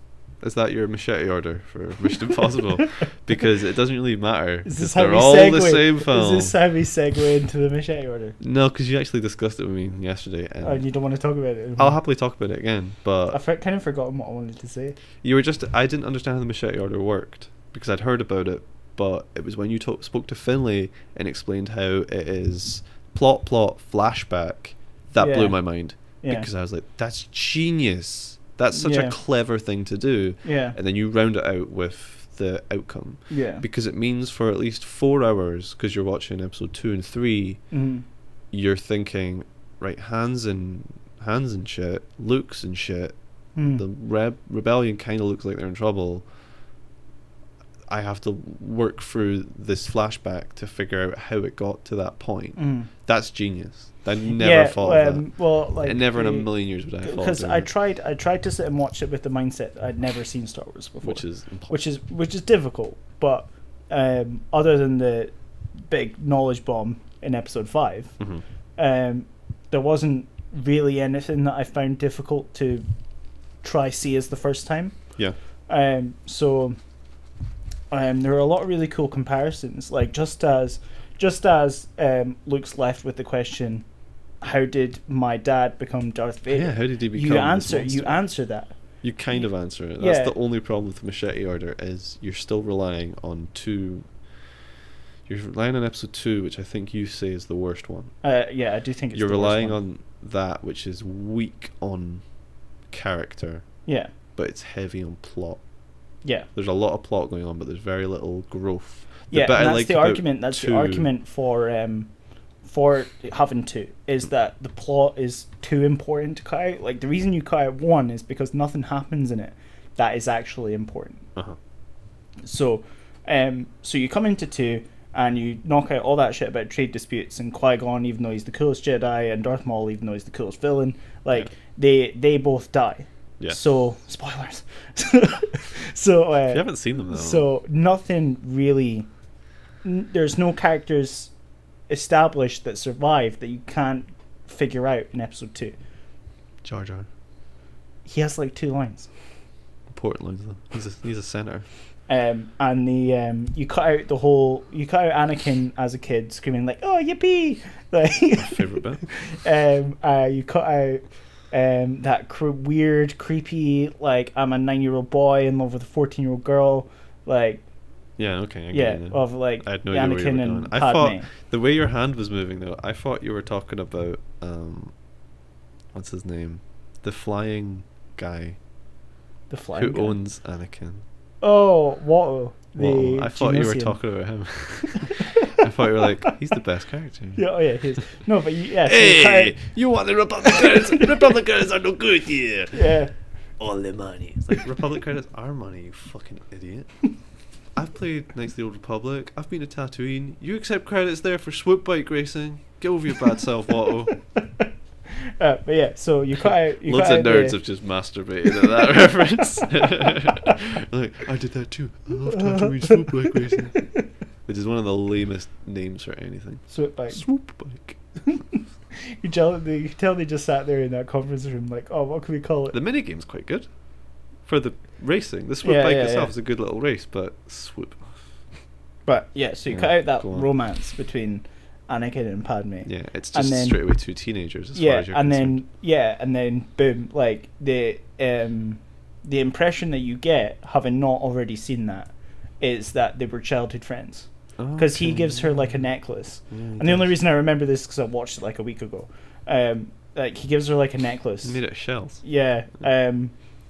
Is that your machete order for Mission Impossible? Because it doesn't really matter.
Is this
Because
how
they're
we
all
segue?
the same film.
Is this how we segue into the machete order?
No, because you actually discussed it with me yesterday. And
Oh, you don't want to talk about it anymore?
I'll happily talk about it again. But
Kind of forgotten what I wanted to say.
you were just... I didn't understand how the machete order worked because I'd heard about it. But it was when you spoke to Finlay and explained how it is plot, flashback. That
Yeah.
blew my mind.
Yeah.
Because I was like, that's genius. That's such
Yeah.
a clever thing to do.
Yeah.
And then you round it out with the outcome.
Yeah.
Because it means for at least 4 hours, because you're watching episode 2 and 3, you're thinking, right, hands and shit, Luke's and shit. The rebellion kind of looks like they're in trouble. I have to work through this flashback to figure out how it got to that point. That's genius. I never thought of that.
Well, like,
and never in a million years would I have thought.
Because I tried to sit and watch it with the mindset that I'd never seen Star Wars before, which is difficult. But other than the big knowledge bomb in episode 5, there wasn't really anything that I found difficult to try see as the first time.
Yeah.
So there are a lot of really cool comparisons. Like just as Luke's left with the question, how did my dad become Darth Vader?
Yeah, how did he become?
You answer that.
You kind of answer it. That's the only problem with the Machete Order is you're still relying on two. You're relying on episode 2, which I think you say is the worst one.
Yeah, I do think it's
you're
the
relying
worst one.
on that, which is weak on character.
Yeah.
But it's heavy on plot.
Yeah.
There's a lot of plot going on, but there's very little growth.
And that's the argument. That's the argument for having 2 is that the plot is too important to cut out. Like the reason you cut out 1 is because nothing happens in it that is actually important. So you come into 2 and you knock out all that shit about trade disputes and Qui-Gon, even though he's the coolest Jedi, and Darth Maul, even though he's the coolest villain. Like they both die.
Yeah.
So spoilers. So
you haven't seen them though.
So nothing really. There's no characters established that survive that you can't figure out in episode 2.
Jar Jar.
He has like 2 lines.
Important lines though. He's a senator.
And you cut out Anakin as a kid screaming like, "Oh, yippee!" Like,
my favorite bit.
You cut out that weird, creepy, like, I'm a 9-year-old boy in love with a 14-year-old girl, like.
Yeah, okay.
Of like
I had no idea
Anakin
where
and
I
Padme.
thought the way your hand was moving though, I thought you were talking about what's his name, the flying guy,
who
owns Anakin.
Oh, Watto.
I thought you were talking about him. I thought you were like, he's the best character.
Yeah, oh yeah, he is. No, but yeah. So
hey, you want the Republicans? Republicans are no good here.
Yeah.
All the money. It's like, Republic credits are money, you fucking idiot. I've played Knights of the Old Republic. I've been to Tatooine. You accept credits there for swoop bike racing. Get over your bad self, Watto.
But yeah, so you cut out.
Loads of nerds have just masturbated at that reference. Like, I did that too. I love Tatooine swoop bike racing. Which is one of the lamest names for anything.
Swoop bike.
Swoop bike.
You tell they just sat there in that conference room like, oh, what can we call it?
The minigame's quite good. For the racing. The swoop bike itself is a good little race, but swoop.
But yeah, so you cut out that romance between Anakin and Padme.
Yeah, it's just straight away 2 teenagers as far as you're concerned.
And then boom, like the impression that you get, having not already seen that, is that they were childhood friends. Because he gives her like a necklace, and the only reason I remember this is because I watched it like a week ago. Like he gives her like a necklace.
He made it of shells.
Yeah.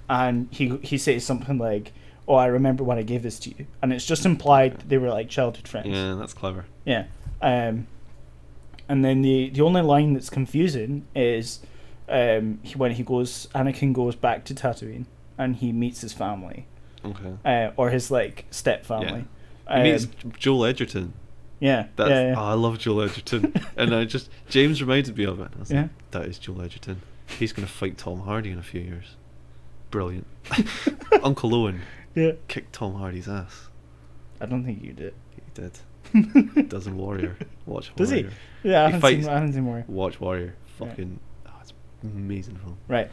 And he says something like, "Oh, I remember when I gave this to you," and it's just implied that they were like childhood friends.
Yeah, that's clever.
Yeah. And then the only line that's confusing is when Anakin goes back to Tatooine and he meets his family.
Okay.
Or his like step family.
Yeah. He meets Joel Edgerton.
Yeah.
Oh, I love Joel Edgerton. And James reminded me of it. I was like, that is Joel Edgerton. He's going to fight Tom Hardy in a few years. Brilliant. Uncle Owen kicked Tom Hardy's ass.
I don't think you did.
He did. Does in Warrior. Watch Warrior.
Does he? Yeah, I haven't seen Warrior.
Watch Warrior. Fucking... it's amazing film.
Right.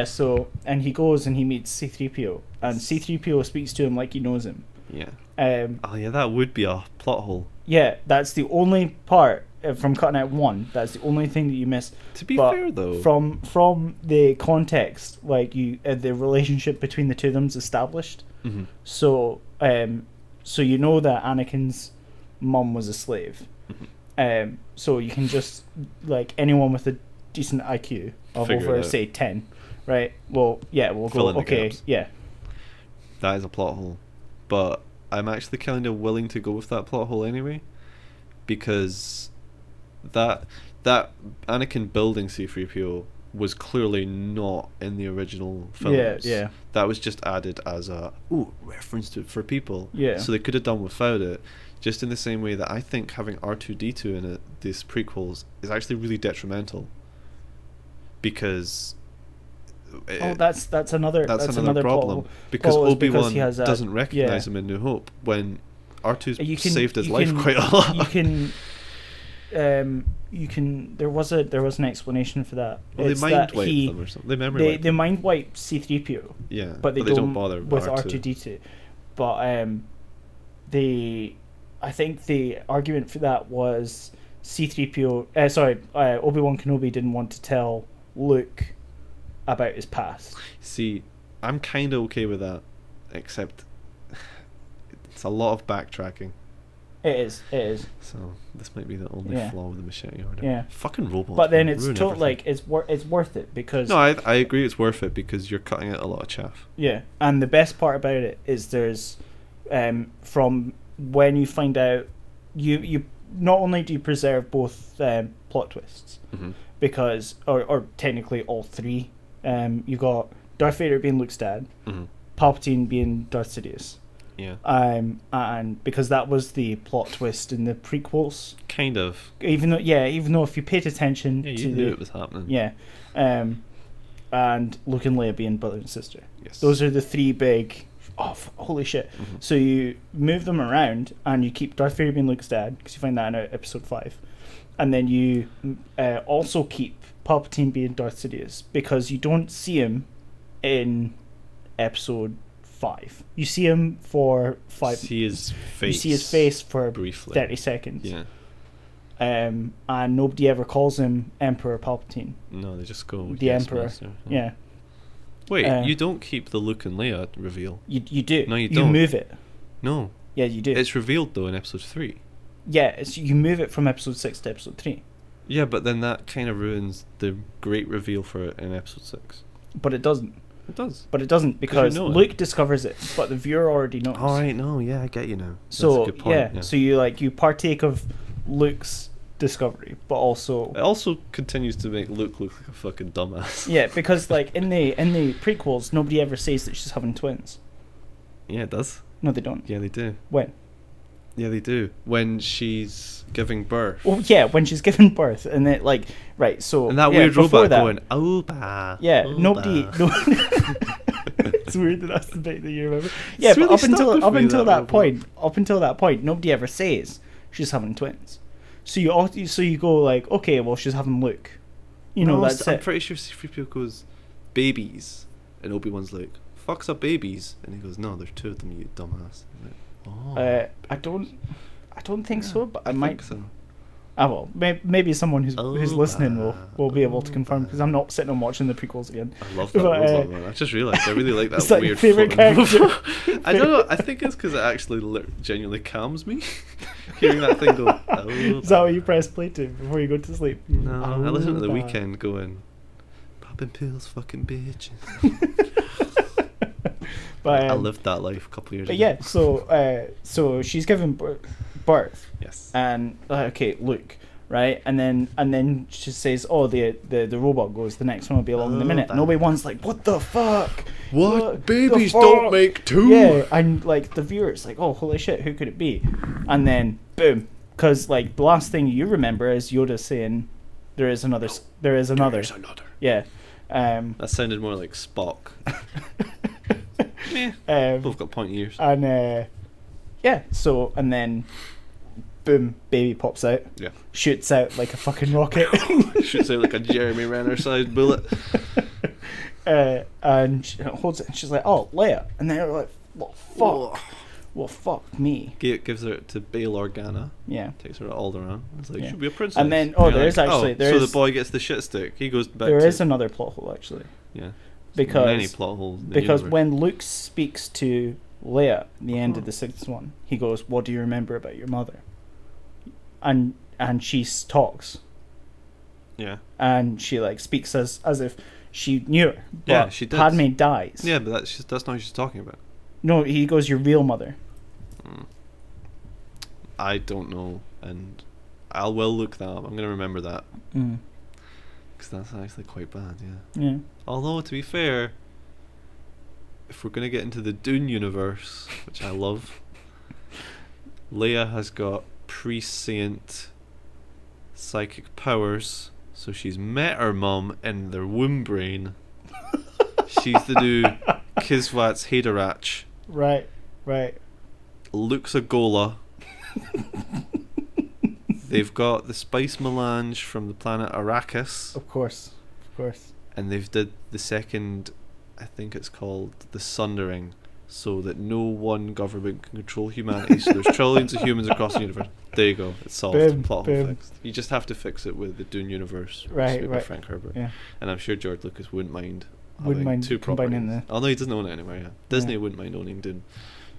So... And he goes and he meets C-3PO. And C-3PO speaks to him like he knows him.
Yeah. That would be a plot hole.
Yeah, that's the only part from cutting out 1. That's the only thing that you miss.
To be fair, though,
from the context, like the relationship between the two of them is established.
Mm-hmm.
So you know that Anakin's mum was a slave.
Mm-hmm.
So you can just, like, anyone with a decent IQ of
figure
over say 10, right? Well, yeah, we'll
Fill
go.
in the
Okay,
gaps.
yeah.
That is a plot hole. but I'm actually kind of willing to go with that plot hole anyway, because that Anakin building C-3PO was clearly not in the original films.
Yeah.
That was just added as a reference to for people.
Yeah.
So they could have done without it. Just in the same way that I think having R2-D2 in it, these prequels, is actually really detrimental. Because
that's another
problem. Because Obi-Wan doesn't recognize him in New Hope when R2's saved his life quite a lot.
You can. There was an explanation for that.
Well, they mind wipe them or something.
They mind wipe C-3PO.
Yeah,
but they
don't bother
with
R2.
R2-D2. But I think the argument for that was C-3PO. Obi-Wan Kenobi didn't want to tell Luke about his past.
See, I'm kind of okay with that, except it's a lot of backtracking.
It is.
So this might be the only flaw with the Machete Order.
Yeah.
Fucking robots.
But then it's it's worth it because.
No, I agree it's worth it because you're cutting out a lot of chaff.
Yeah, and the best part about it is there's, from when you find out, you not only do you preserve both plot twists, because or technically all three. You got Darth Vader being Luke's dad, Palpatine being Darth Sidious.
Yeah.
And because that was the plot twist in the prequels.
Kind of.
Even though if you paid attention to
you knew it was happening.
Yeah. And Luke and Leia being brother and sister.
Yes.
Those are the three big. Oh, holy shit! So you move them around, and you keep Darth Vader being Luke's dad because you find that in Episode 5, and then you also keep Palpatine being Darth Sidious because you don't see him in Episode 5. You see him for 5.
You see his face
for
briefly.
30 seconds.
Yeah.
And nobody ever calls him Emperor Palpatine.
No, they just go
the Emperor.
Master.
Yeah.
Wait, you don't keep the Luke and Leia reveal.
You do.
No, you don't.
You move it.
No.
Yeah, you do.
It's revealed though in Episode 3.
Yeah, you move it from Episode 6 to Episode 3.
Yeah, but then that kind of ruins the great reveal for it in Episode 6.
But it doesn't.
It does.
But it doesn't because Luke discovers it, but the viewer already knows.
All right, no, yeah, I get you now. That's
so
a good point.
Yeah, so you partake of Luke's discovery, but also
it also continues to make Luke look like a fucking dumbass.
Yeah, because like in the prequels, nobody ever says that she's having twins.
Yeah, it does.
No, they don't.
Yeah, they do.
When?
Yeah, they do. When she's giving birth.
Well, yeah, when she's giving birth, and it like right. So
and that weird robot
that,
going, "Opa."
Yeah,
Opa.
nobody. It's weird that that's the bit that you remember. Yeah, but up until that point, nobody ever says she's having twins. So you go like, okay, well, she's having Luke. That's
I'm
it.
pretty sure C-3PO goes, babies, and Obi-Wan's like, fucks up babies, and he goes, no, there's 2 of them, you dumbass. Like,
I don't think so, but I might.
Think so.
I will. Maybe someone who's listening will be able to confirm because I'm not sitting and watching the prequels again.
I love that robot, man. I just realised I really like that
it's like
weird
favorite character.
I don't know. I think it's because it actually genuinely calms me. Hearing that thing go.
Is that what you press play to before you go to sleep?
No, I listen to The Weeknd going, popping pills, fucking bitches.
But
I lived that life a couple of years ago.
Yeah, so she's given birth.
Yes.
And okay, Luke, right? And then she says, "Oh, the robot goes. The next one will be along in a minute." And Obi-Wan's like, "What the fuck?
What? Babies don't make 2."
Yeah, and like the viewer's like, "Oh, holy shit, who could it be?" And then boom, because like the last thing you remember is Yoda saying, "There is another." There is another. Yeah.
That sounded more like Spock. Both got pointy ears.
And yeah, so and then boom, baby pops out.
Yeah.
Shoots out like a fucking rocket.
Shoots out like a Jeremy Renner-sized bullet.
And she holds it, and she's like, "Oh, Leia," and then they're like, "Well, fuck." Whoa. Well, fuck me.
Gives her to Bail Organa.
Yeah.
Takes her to Alderaan. It's like, should be a princess.
And then,
so the boy gets the shit stick. He goes back.
There is another plot hole actually.
Yeah.
Because
many plot holes.
Because when Luke speaks to Leia at the end of the 6th one, he goes, "What do you remember about your mother?" And she talks.
Yeah.
And she like speaks as if she knew her. But
yeah, she does.
Padme dies.
Yeah, but that's not what she's talking about.
No, he goes, your real mother.
I don't know, and I will look that up. I'm gonna remember that because that's actually quite bad. Yeah.
Yeah.
Although to be fair, if we're gonna get into the Dune universe, which I love, Leia has got prescient psychic powers, so she's met her mum in their womb brain. She's the new Kiswat's Haderach.
Right.
Luke's a Gola. They've got the spice melange from the planet Arrakis.
Of course.
And they've did the second, I think it's called the Sundering, so that no one government can control humanity. So there's trillions of humans across the universe. There you go. It's solved.
Boom,
Plot hole
boom.
fixed. You just have to fix it with the Dune universe.
Right.
By Frank Herbert.
Yeah.
And I'm sure George Lucas wouldn't mind
Wouldn't
having
mind
two
combining
properties.
the-
Although he doesn't own it anymore. Yeah. Disney
Yeah.
wouldn't mind owning Dune.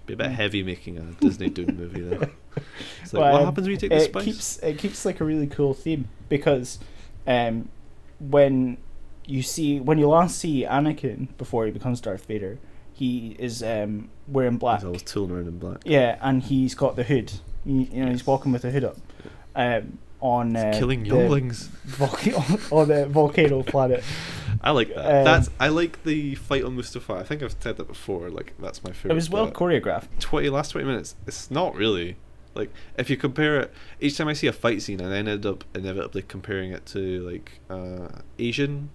Be a bit
Yeah.
heavy making a Disney Dune movie there. It's like,
Well,
what happens when you take the
it
spice?
keeps like a really cool theme because when you last see Anakin before he becomes Darth Vader, he is wearing black.
He's always tooling around in black.
Yeah, and he's got the hood. He's walking with the hood up. On
Killing
the
younglings.
on the volcano planet.
I like that. I like the fight on Mustafar. I think I've said that before. Like, that's my favorite.
It was well
bit.
choreographed.
Last 20 minutes. It's not really. Like, if you compare it, each time I see a fight scene, I ended up inevitably comparing it to like Asian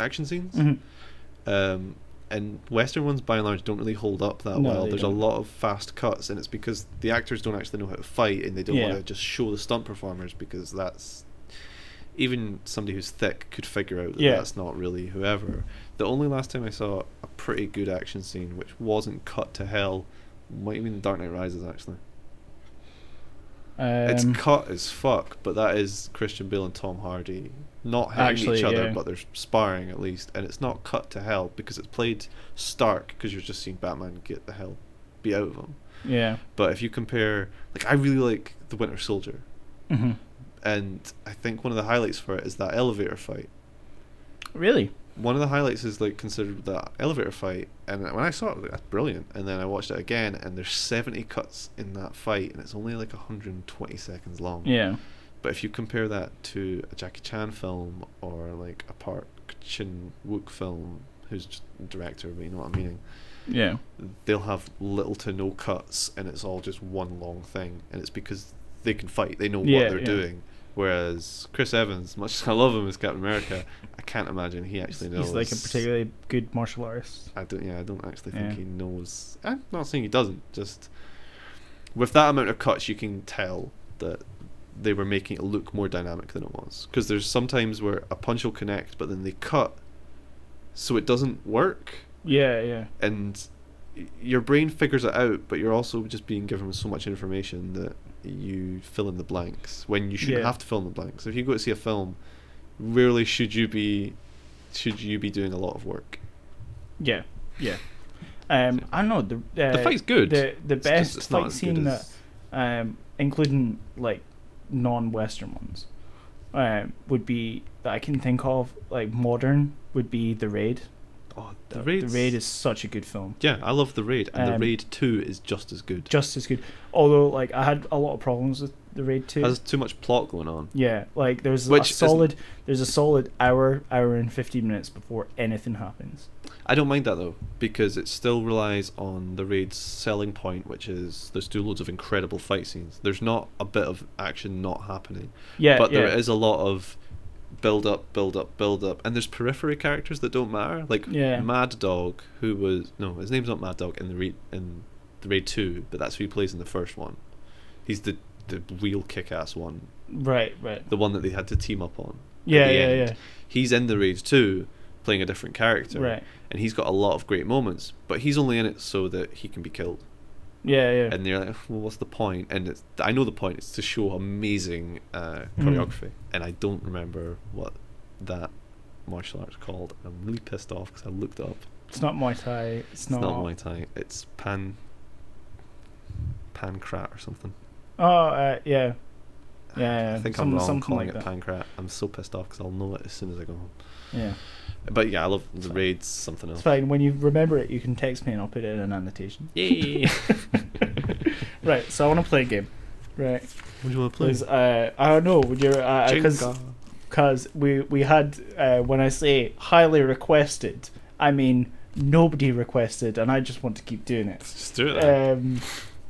action scenes.
Mm-hmm.
And Western ones, by and large, don't really hold up that
No,
well.
they
There's
don't.
a lot of fast cuts, and it's because the actors don't actually know how to fight, and they don't
Yeah.
want to just show the stunt performers, because that's... Even somebody who's thick could figure out that that's not really whoever. The only last time I saw a pretty good action scene, which wasn't cut to hell, might have been The Dark Knight Rises, actually. It's cut as fuck, but that is Christian Bale and Tom Hardy not hitting each other, but they're sparring at least, and it's not cut to hell because it's played stark, because you're just seeing Batman get the hell beat out of him.
Yeah.
But if you compare, like, I really like The Winter Soldier,
Mm-hmm.
and I think one of the highlights for it is that elevator fight.
Really?
One of the highlights is like considered that elevator fight, and when I saw it, I was like, that's brilliant. And then I watched it again, and there's 70 cuts in that fight, and it's only like 120 seconds long.
Yeah.
But if you compare that to a Jackie Chan film, or like a Park Chan-wook film, who's just a director, but you know what I'm meaning,
Yeah.
they'll have little to no cuts, and it's all just one long thing, and it's because they can fight, they know what they're doing. Whereas Chris Evans, much as I love him as Captain America, I can't imagine he actually knows.
He's like a particularly good martial artist.
I don't actually think he knows. I'm not saying he doesn't. Just with that amount of cuts, you can tell that they were making it look more dynamic than it was. Because there's sometimes where a punch will connect, but then they cut, so it doesn't work.
Yeah.
And your brain figures it out, but you're also just being given so much information that you fill in the blanks when you shouldn't have to fill in the blanks. If you go to see a film, rarely should you be doing a lot of work.
Yeah. I don't know,
the fight's good.
The best
it's not
fight
as
scene
good
that including like non-Western ones would be, that I can think of, like modern, would be The Raid.
Oh,
The Raid is such a good film.
Yeah, I love The Raid, and The Raid 2 is just as good.
Although, like, I had a lot of problems with The Raid 2.
It has too much plot going on.
Yeah, like there's a solid hour and 15 minutes before anything happens.
I don't mind that though, because it still relies on The Raid's selling point, which is there's still loads of incredible fight scenes. There's not a bit of action not happening.
Yeah,
but there is a lot of build up, and there's periphery characters that don't matter. Like Mad Dog, his name's not Mad Dog in the Raid 2, but that's who he plays in the first one. He's the real kick-ass one.
Right.
The one that they had to team up on.
Yeah.
He's in the Raid 2, playing a different character.
Right.
And he's got a lot of great moments, but he's only in it so that he can be killed.
Yeah.
And they're like, well, what's the point? And I know the point is to show amazing choreography, and I don't remember what that martial art's called. I'm really pissed off because I looked it up.
It's not Muay Thai. It's not
Muay Thai. It's Pankrat or something.
Oh, yeah. Yeah,
I think I'm wrong calling it pancrat. I'm so pissed off because I'll know it as soon as I go home.
Yeah.
But yeah, I love the raids. Something else.
It's fine. When you remember it, you can text me and I'll put it in an annotation.
Yay!
Right. So I want to play a game. Right.
What do you want to play?
Because I don't know. Would you? Because we had when I say highly requested, I mean nobody requested, and I just want to keep doing it.
Just do it.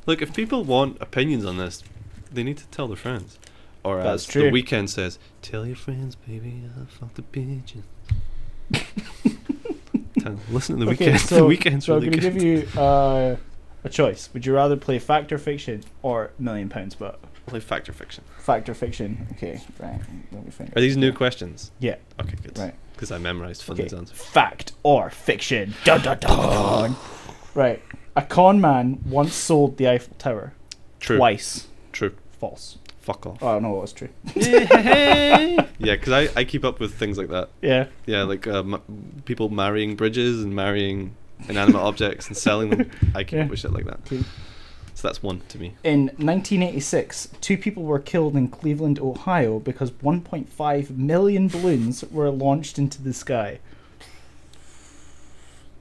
Look, if people want opinions on this, they need to tell their friends. Or
That's
as
true.
The Weeknd says, "Tell your friends, baby, I fucked a pigeon." Listen to The Weeknd.
So,
The Weeknd's
so
really
I'm going to
good.
give you a choice. Would you rather play Fact or Fiction or £1,000,000 Bet?
Play Fact or Fiction.
Fact or Fiction. Okay, right. Let me think.
Are these new questions?
Yeah.
Okay, good.
Right.
Because I memorized Funny's
Okay.
answer.
Fact or fiction? Dun, dun, dun. Right. A con man once sold the Eiffel Tower.
True.
Twice.
True.
False.
Fuck off.
Oh, no, it was true.
Yeah, because I keep up with things like that.
Yeah.
Yeah, like people marrying bridges and marrying inanimate objects and selling them. I keep up with shit like that.
Okay.
So that's one to me.
In 1986, 2 people were killed in Cleveland, Ohio because 1.5 million balloons were launched into the sky.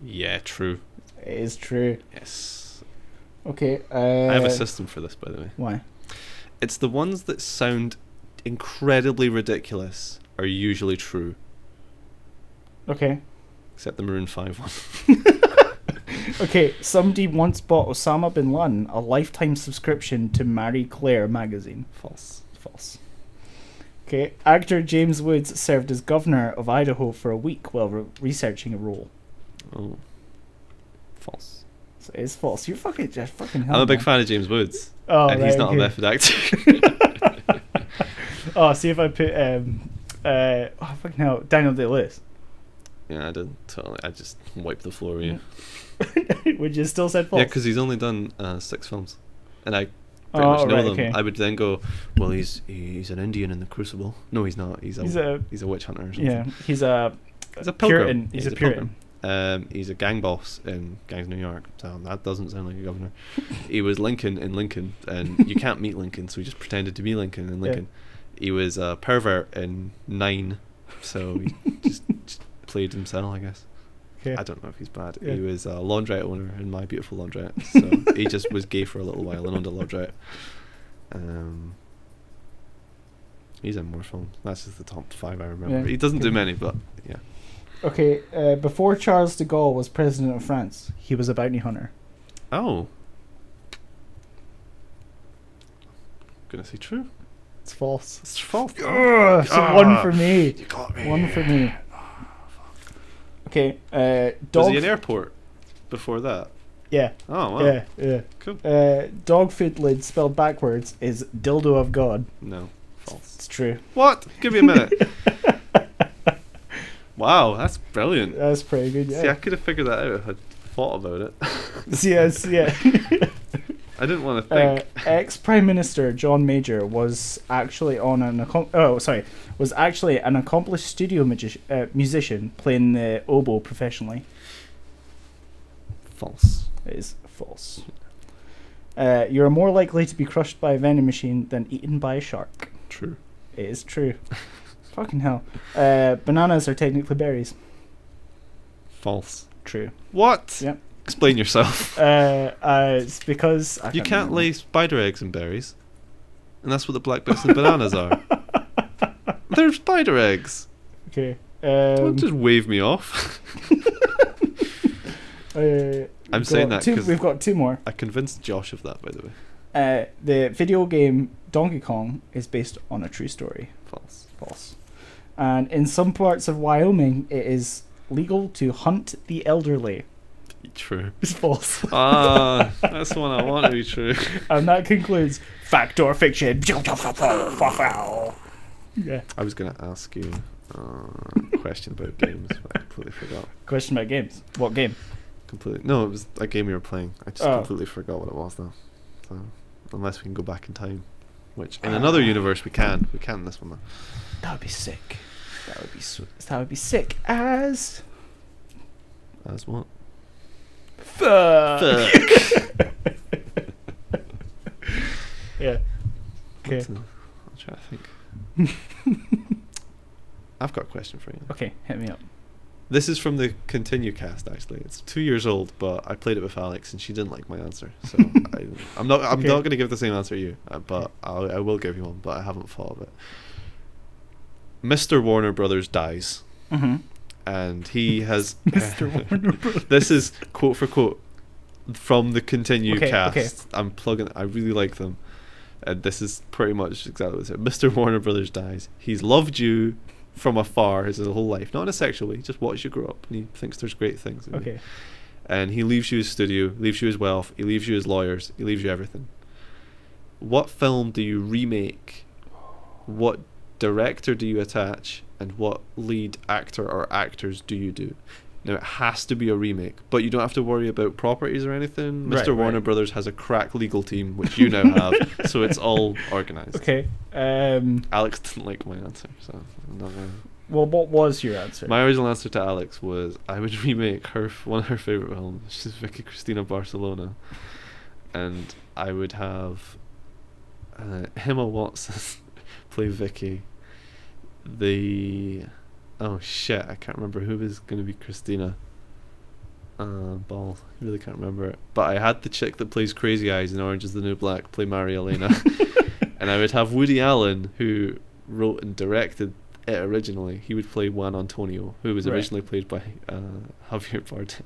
Yeah, true.
It is true.
Yes.
Okay.
I have a system for this, by the way.
Why?
It's the ones that sound incredibly ridiculous are usually true,
Okay.
except the Maroon 5 one.
Okay, somebody once bought Osama bin Laden a lifetime subscription to Marie Claire magazine.
False.
False. Okay, actor James Woods served as governor of Idaho for a week while researching a role.
Oh. False.
So it's false. You're fucking just fucking hell.
I'm a big
man.
fan of James Woods,
Oh,
and
right,
he's not
okay.
a method actor.
Oh, see if I put oh fucking hell, Daniel Day-Lewis.
Yeah, I did. Totally. I just wiped the floor with you.
Would you still said false?
Yeah, because he's only done 6 films, and I pretty
Oh,
much know
right,
them.
okay.
I would then go, well, he's an Indian in the Crucible. No, he's not. He's a witch hunter or something.
Yeah, he's a
He's a
Puritan.
pilgrim.
He's a Puritan.
He's a gang boss in Gangs of New York. So that doesn't sound like a governor. He was Lincoln in Lincoln, and you can't meet Lincoln, so he just pretended to be Lincoln in Lincoln. He was a pervert in 9, so he just played himself, I guess.
Okay.
I don't know if he's bad.
Yeah.
He was a laundrette owner in My Beautiful Laundrette, so he just was gay for a little while and owned a laundrette. He's in more films. That's just the top 5 I remember.
Yeah.
He doesn't do many, but yeah.
Okay, before Charles de Gaulle was president of France, he was a bounty hunter.
Oh. Gonna say true.
It's false.
It's false.
Ugh, so 1 for me.
You got me.
1 for me. Okay,
Was
dog.
he an airport before that?
Yeah,
Oh, wow.
yeah.
Cool.
Dog food lid spelled backwards is dildo of God.
No. False.
It's true.
What? Give me a minute. Wow, that's brilliant.
That's pretty good.
See, I
Yeah.
could have figured that out if I'd thought about it.
Yes. Yeah.
I didn't want to think.
Ex Prime Minister John Major was actually was actually an accomplished studio musician playing the oboe professionally.
False.
It is false. You're more likely to be crushed by a vending machine than eaten by a shark.
True.
It is true. Fucking hell. Bananas are technically berries.
False.
True.
What?
Yep.
Explain yourself.
It's because
You can't lay spider eggs in berries. And that's what the black bits in bananas are. They're spider eggs.
Okay.
Don't just wave me off. I'm saying that because
we've got 2 more.
I convinced Josh of that, by the way.
The video game Donkey Kong is based on a true story.
False.
False. And in some parts of Wyoming, it is legal to hunt the elderly.
True.
It's false.
That's the one I want to be true.
And that concludes Fact or Fiction. Yeah.
I was going to ask you a question about games, but I completely forgot.
Question about games. What game?
Completely. No, it was a game you were playing. I just
Oh.
completely forgot what it was now. So, unless we can go back in time, which in another universe we can. We can in this one though.
That would be sick. That would be sick as
As what?
fuck.
Fuck.
Yeah. Okay.
I'm trying trying to think. I've got a question for you.
Okay, hit me up.
This is from the Continue cast, actually. It's 2 years old, but I played it with Alex, and she didn't like my answer. So I'm not going to give the same answer to you, but I will give you one. But I haven't thought of it. Mr. Warner Brothers dies, and he has
Mr. Warner Brothers.
This is quote for quote from the Continue cast.
Okay.
I'm plugging. I really like them, and this is pretty much exactly what it said. Mr. Warner Brothers dies. He's loved you from afar his whole life, not in a sexual way. He just watched you grow up, and he thinks there's great things.
Okay.
And he leaves you his studio, leaves you his wealth, he leaves you his lawyers, he leaves you everything. What film do you remake? What director do you attach? And what lead actor or actors do you do? Now, it has to be a remake, but you don't have to worry about properties or anything.
Right,
Mr. Warner Brothers has a crack legal team, which you now have, so it's all organised.
Okay.
Alex didn't like my answer, so I'm not gonna...
Well, what was your answer?
My original answer to Alex was I would remake one of her favourite films. She's Vicky Cristina Barcelona, and I would have Emma Watson play Vicky. Oh shit, I can't remember who was going to be Christina. Balls, I really can't remember it. But I had the chick that plays Crazy Eyes in Orange is the New Black play Mary Elena. And I would have Woody Allen, who wrote and directed it originally. He would play Juan Antonio, who was originally played by Javier Bardem.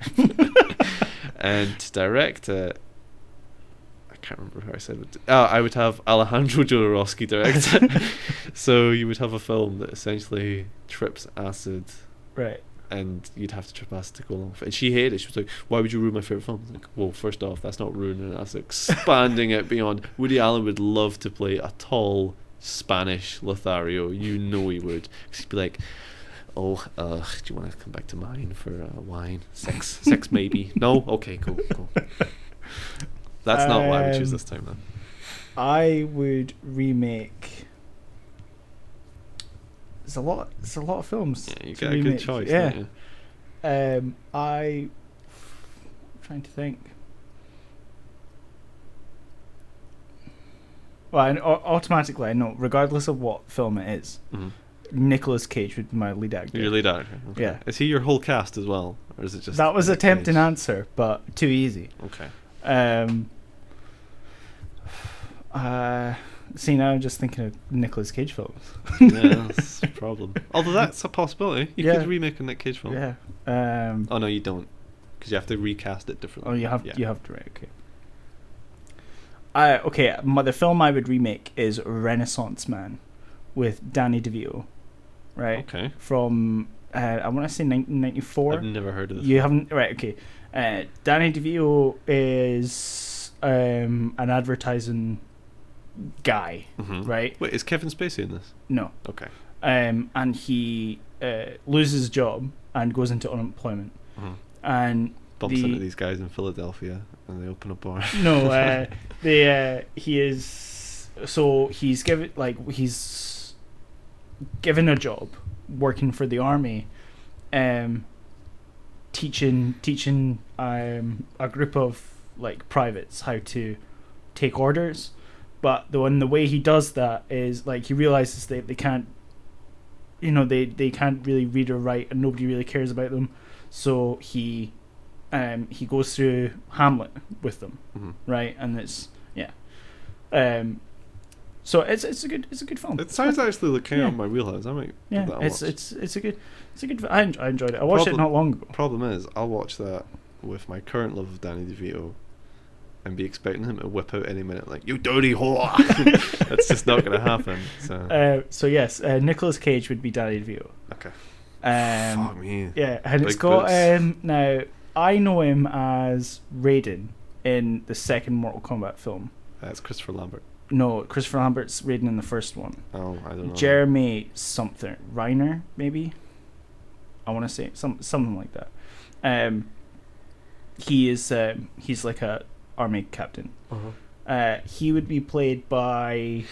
And to direct it, I can't remember who I said. I would have Alejandro Jodorowsky direct it. So you would have a film that essentially trips acid.
Right.
And you'd have to trip acid to go along with it. And she hated it. She was like, why would you ruin my favourite film? I was like, well, first off, that's not ruining it. That's expanding it beyond. Woody Allen would love to play a tall Spanish Lothario. You know he would. 'Cause he'd be like, do you want to come back to mine for wine? Sex maybe. No? Okay, cool. That's not what I would choose this time, then. I
would remake... It's a lot of films.
Yeah, you get a good choice,
yeah.
don't you?
I'm trying to think. Well, automatically I know, regardless of what film it is, Nicolas Cage would be my lead actor.
Your lead actor? Okay.
Yeah.
Is he your whole cast as well? Or is it just...
That was a tempting answer, but too easy.
Okay.
See, now I'm just thinking of Nicolas Cage films.
Yeah, that's a problem. Although that's a possibility. You could remake a Nick Cage film.
Yeah.
Oh no, you don't, because you have to recast it differently.
Oh, you have to, right? Okay. The film I would remake is Renaissance Man, with Danny DeVito. Right.
Okay.
From I want to say 1994.
I've never heard of this.
You haven't, right? Okay. Danny DeVito is an advertising guy, right?
Wait, is Kevin Spacey in this?
No.
Okay.
And he loses his job and goes into unemployment, and
bumps into these guys in Philadelphia, and they open a bar.
No, he's given a job working for the army, teaching a group of like privates how to take orders. But the way he does that is like he realizes that they can't, they can't really read or write, and nobody really cares about them. So he goes through Hamlet with them, right? And it's so it's a good film.
It sounds actually like kind of my wheelhouse. I might give that a watch.
It's a good. I enjoyed it. I watched it not long ago.
Problem is, I'll watch that with my current love of Danny DeVito and be expecting him to whip out any minute like, you dirty whore. That's just not going to happen. So
yes, Nicolas Cage would be Danny DeVito.
Okay.
Fuck
me.
Yeah, and
Big
it's got
boots.
now I know him as Raiden in the second Mortal Kombat film.
That's Christopher Lambert.
No, Christopher Lambert's Raiden in the first one.
Oh, I don't know.
Jeremy something Reiner, maybe. I want to say something like that. He's like a army captain. He would be played by...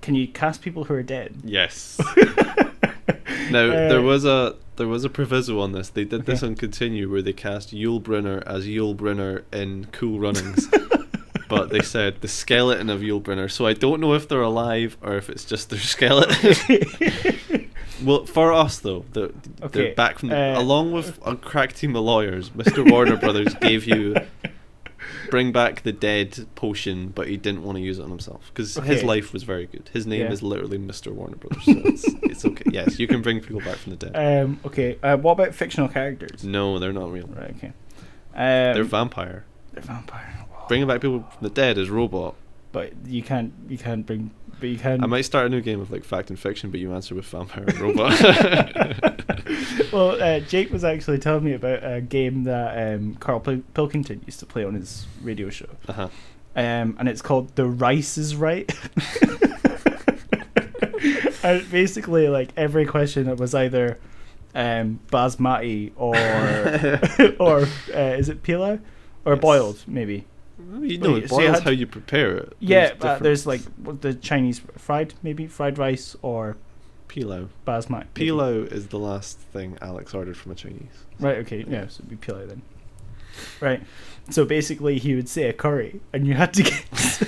Can you cast people who are dead?
Yes. Now there was a proviso on this. They did this on Continue, where they cast Yul Brynner as Yul Brynner in Cool Runnings. but they said the skeleton of Yulebrenner. So I don't know if they're alive or if it's just their skeleton. Well, for us though, they're back from along with a crack team of lawyers. Mr. Warner Brothers gave you bring back the dead potion, but he didn't want to use it on himself because his life was very good. His name is literally Mr. Warner Brothers, so it's okay. Yes, you can bring people back from the dead.
Okay. What about fictional characters?
No, they're not real.
Right. Okay.
They're vampire.
They're vampire. Wow.
Bringing back people from the dead is robot.
But you can't bring. But you can.
I might start a new game of like fact and fiction, but you answer with vampire and robot.
Well, Jake was actually telling me about a game that Carl Pilkington used to play on his radio show.
Uh-huh.
And it's called The Rice is Right. And basically, like every question it was either basmati or or is it pilau or boiled maybe.
You know, it boils how you prepare it.
Yeah, there's like the Chinese fried rice or
pilau.
Basmati.
Pilau is the last thing Alex ordered from a Chinese.
Right. Okay. Yeah. So it'd be pilau then. Right. So basically, he would say a curry, and you had to guess.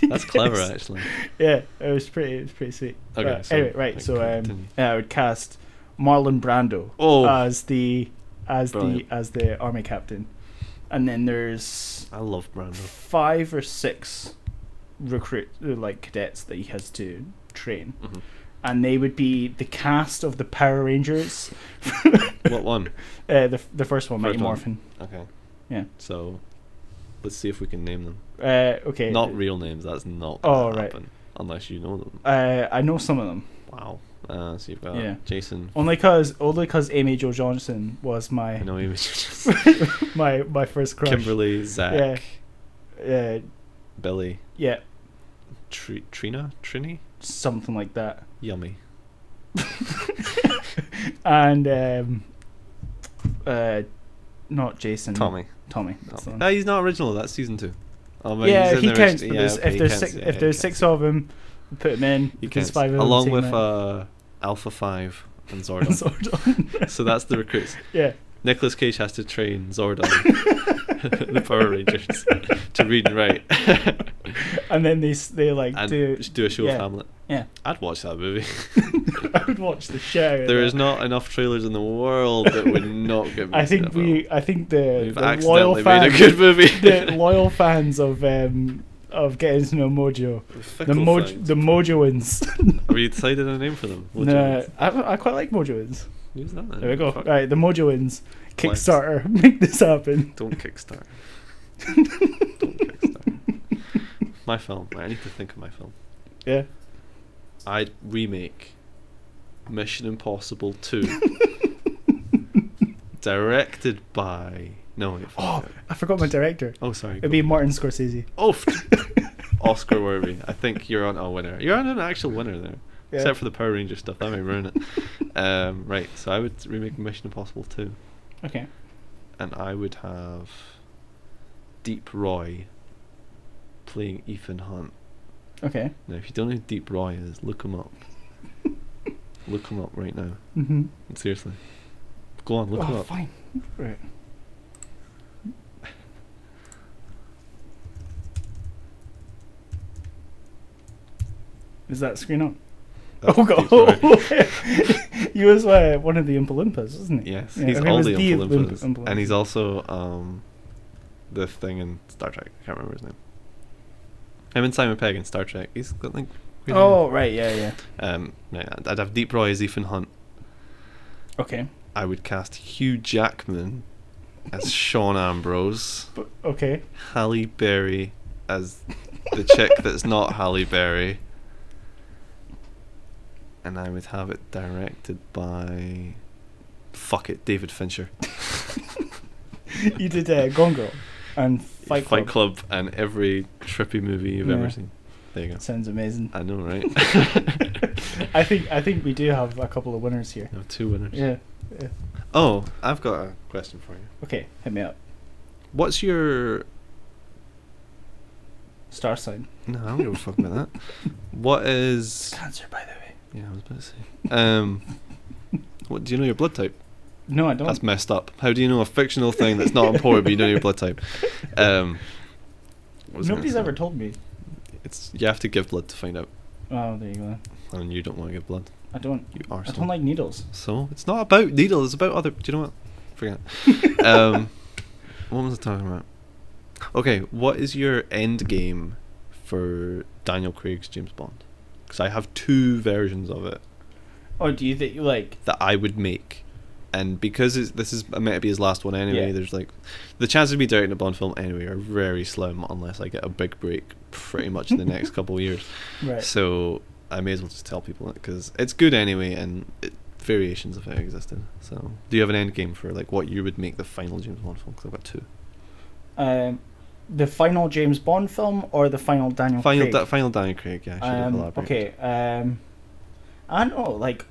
That's clever, actually.
Yeah, it was pretty sweet.
Okay.
Anyway, right. So I would cast Marlon Brando as the army captain, and then there's
I love Brando.
5 or 6 cadets that he has to train. Mm-hmm. And they would be the cast of the Power Rangers.
What one?
The first one, Mighty Morphin.
Okay.
Yeah.
So, let's see if we can name them.
Okay.
Not real names. That's not going to happen unless you know them.
I know some of them.
Wow. So you've got Jason.
Only because Amy Jo Johnson was my.
I know Amy Jo Johnson.
my first crush.
Kimberly, Zach.
Yeah.
Billy.
Yeah.
Trini.
Something like that.
Yummy.
And not Jason.
Tommy.
That's the one.
No, he's not original. That's season 2.
Oh, yeah, he counts. But if there's 6 of him, put him in.
He counts.
5 of them
along with Alpha 5 and Zordon. So that's the recruits.
Yeah.
Nicolas Cage has to train Zordon, the Power Rangers, to read and write. And
then they
do a show of Hamlet.
Yeah,
I'd watch that movie.
I would watch the show.
There is not enough trailers in the world that would not get me.
I think the
loyal
fans
made a good movie.
The loyal fans of getting to know Mojo, the Mojoans.
Have you decided a name for them?
No, I quite like Mojoans.
Who's that?
There we go. Right, the Mojoans. Kickstarter, make this happen.
Don't Kickstarter. Don't Kickstarter. My film. I need to think of my film.
Yeah.
I'd remake Mission Impossible 2. Directed by... No, wait.
I forgot my director.
Oh, sorry.
It'd be Martin Scorsese.
Oh, Oscar worthy. I think you're on a winner. You're on an actual winner there. Yeah. Except for the Power Ranger stuff. That may ruin it. Right, so I would remake Mission Impossible 2.
Okay.
And I would have Deep Roy playing Ethan Hunt.
Okay.
Now, if you don't know who Deep Roy is, look him up. Look him up right now.
Mm-hmm.
Seriously. Go on, look him up.
Fine. Right. Is that screen on?
That's
God! He was one of the Oompa Loompas, wasn't he?
Yes, he's all the Oompa Loompas. And he's also the thing in Star Trek. I can't remember his name. Him and Simon Pegg in Star Trek. He's got like...
right, yeah.
I'd have Deep Roy as Ethan Hunt.
Okay.
I would cast Hugh Jackman as Sean Ambrose.
Okay.
Halle Berry as the chick that's not Halle Berry. And I would have it directed by... Fuck it, David Fincher.
You did Gone Girl and Fight
Club and every trippy movie you've ever seen. There you go.
Sounds amazing.
I know, right?
I think we do have a couple of winners here.
No, 2 winners.
Yeah.
Oh, I've got a question for you.
Okay, hit me up.
What's your...
star sign?
No, I don't give a fuck about that. What is...
Cancer, by the way.
Yeah, I was about to say. What do you know your blood type?
No, I don't.
That's messed up. How do you know a fictional thing that's not important but you know your blood type? was I
Nobody's
gonna say?
ever told me.
You have to give blood to find out,
Oh, there you go.
and you don't want to give blood.
I don't.
You are.
I don't like needles.
So it's not about needles. It's about other. Do you know what? Forget. What was I talking about? Okay, what is your end game for Daniel Craig's James Bond? Because I have 2 versions of it
Or do you think you like?
that I would make, and because this is meant to be his last one anyway,
Yeah.
there's like the chances of me directing a Bond film anyway are very slim unless I get a big break pretty much in the next couple of years.
Right.
So I may as well just tell people it because it's good anyway, and variations of it existed. So do you have an end game for like what you would make the final James Bond film? Because I've got 2.
The final James Bond film or the final Daniel Craig?
Final Daniel Craig. Yeah. I should have elaborated.
Okay. I don't know. Like,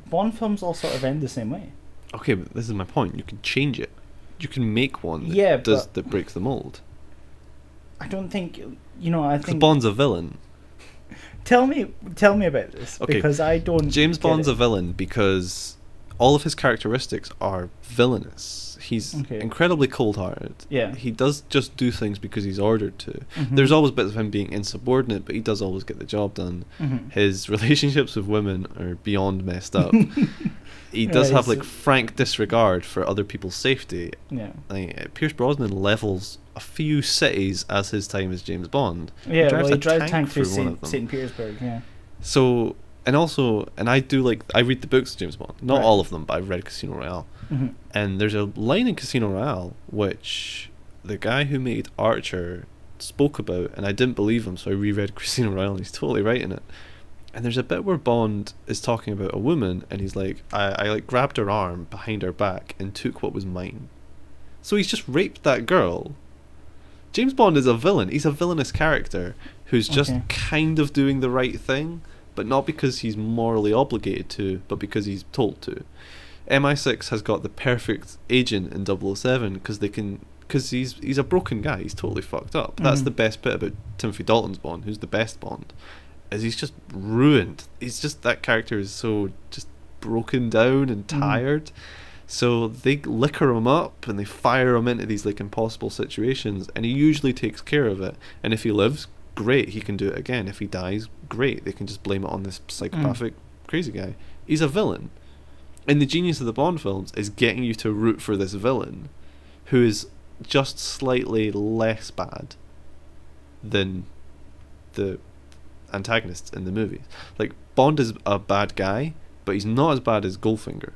Bond films all sort of end the same way.
Okay, but this is my point. You can change it. You can make one
Yeah,
that breaks the mold.
I don't think. I
Because
think.
Bond's a villain.
Tell me about this,
Okay,
because I don't.
James
get
Bond's
it.
a villain because all of his characteristics are villainous. He's incredibly cold-hearted.
Yeah.
He does just do things because he's ordered to.
Mhm.
There's always bits of him being insubordinate, but he does always get the job done.
Mhm.
His relationships with women are beyond messed up. He does
Yeah,
have
he's
like frank disregard for other people's safety.
Yeah.
Like, Pierce Brosnan levels a few cities as his time as James Bond.
Yeah. He
a
drives tank through
one of them.
St. Petersburg. Yeah.
So, and I read the books of James Bond. Not
Right.
all of them, but I've read Casino Royale.
Hmm.
And there's a line in Casino Royale which the guy who made Archer spoke about, and I didn't believe him, so I reread Casino Royale, and he's totally right in it. And there's a bit where Bond is talking about a woman, and he's like, I like grabbed her arm behind her back and took what was mine. So he's just raped that girl. James Bond is a villain. He's a villainous character who's just
Okay.
kind of doing the right thing, but not because he's morally obligated to, but because he's told to. MI6 has got the perfect agent in 007 because he's a broken guy. He's totally fucked up. That's
Mhm.
the best bit about Timothy Dalton's Bond, who's the best Bond, is he's just ruined. He's just, that character is so just broken down and tired. So they liquor him up and they fire him into these like impossible situations, and he usually takes care of it. And if he lives, great, he can do it again. If he dies, great, they can just blame it on this psychopathic crazy guy. He's a villain. And the genius of the Bond films is getting you to root for this villain who is just slightly less bad than the antagonists in the movies. Like, Bond is a bad guy, but he's not as bad as Goldfinger.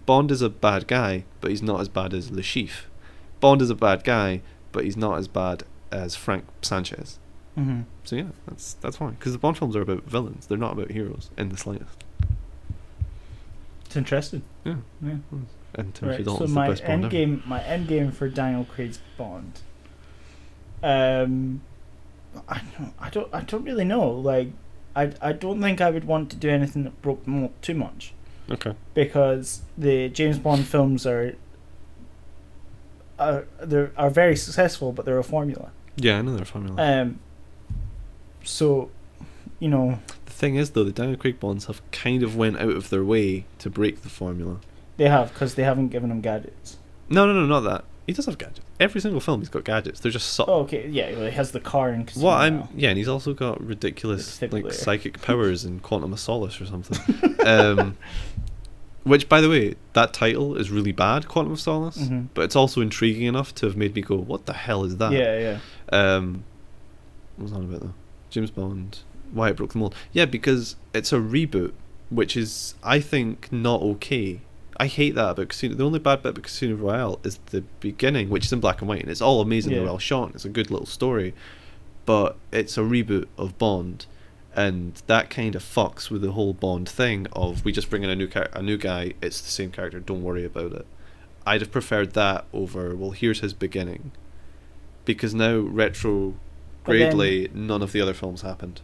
Bond is a bad guy, but he's not as bad as Le Chiffre. Bond is a bad guy, but he's not as bad as Frank Sanchez.
Mm-hmm.
So yeah, that's fine. Because the Bond films are about villains. They're not about heroes in the slightest.
It's interesting.
Yeah.
Yeah.
And Timothy
Right, so
Dalton's the best Bond ever.
my end game for Daniel Craig's Bond. I don't really know. Like, I don't think I would want to do anything that broke the mold too much,
Okay.
because the James Bond films are very successful, but they're a formula.
Yeah, I know their formula.
So, you know,
The thing is, though, the Daniel Craig Bonds have kind of went out of their way to break the formula.
they have, because they haven't given him gadgets.
No, not that. He does have gadgets. Every single film, he's got gadgets. They're just subtle.
Oh, okay, yeah, well, he has the car in Casino Royale.
And he's also got ridiculous
The
like
defibrillator.
psychic powers in Quantum of Solace or something. Which, by the way, that title is really bad, Quantum of Solace,
Mhm.
but it's also intriguing enough to have made me go, "What the hell is that?"
Yeah.
What was on about though? James Bond. Why it broke the mold? Yeah, because it's a reboot, which is, I think, not okay. I hate that about Casino. The only bad bit about Casino Royale is the beginning, which is in black and white, and it's all amazingly
Yeah.
well shot. It's a good little story, but it's a reboot of Bond, and that kind of fucks with the whole Bond thing of, we just bring in a new guy. It's the same character. Don't worry about it. I'd have preferred that over, well, here's his beginning, because now retrogradely none of the other films happened.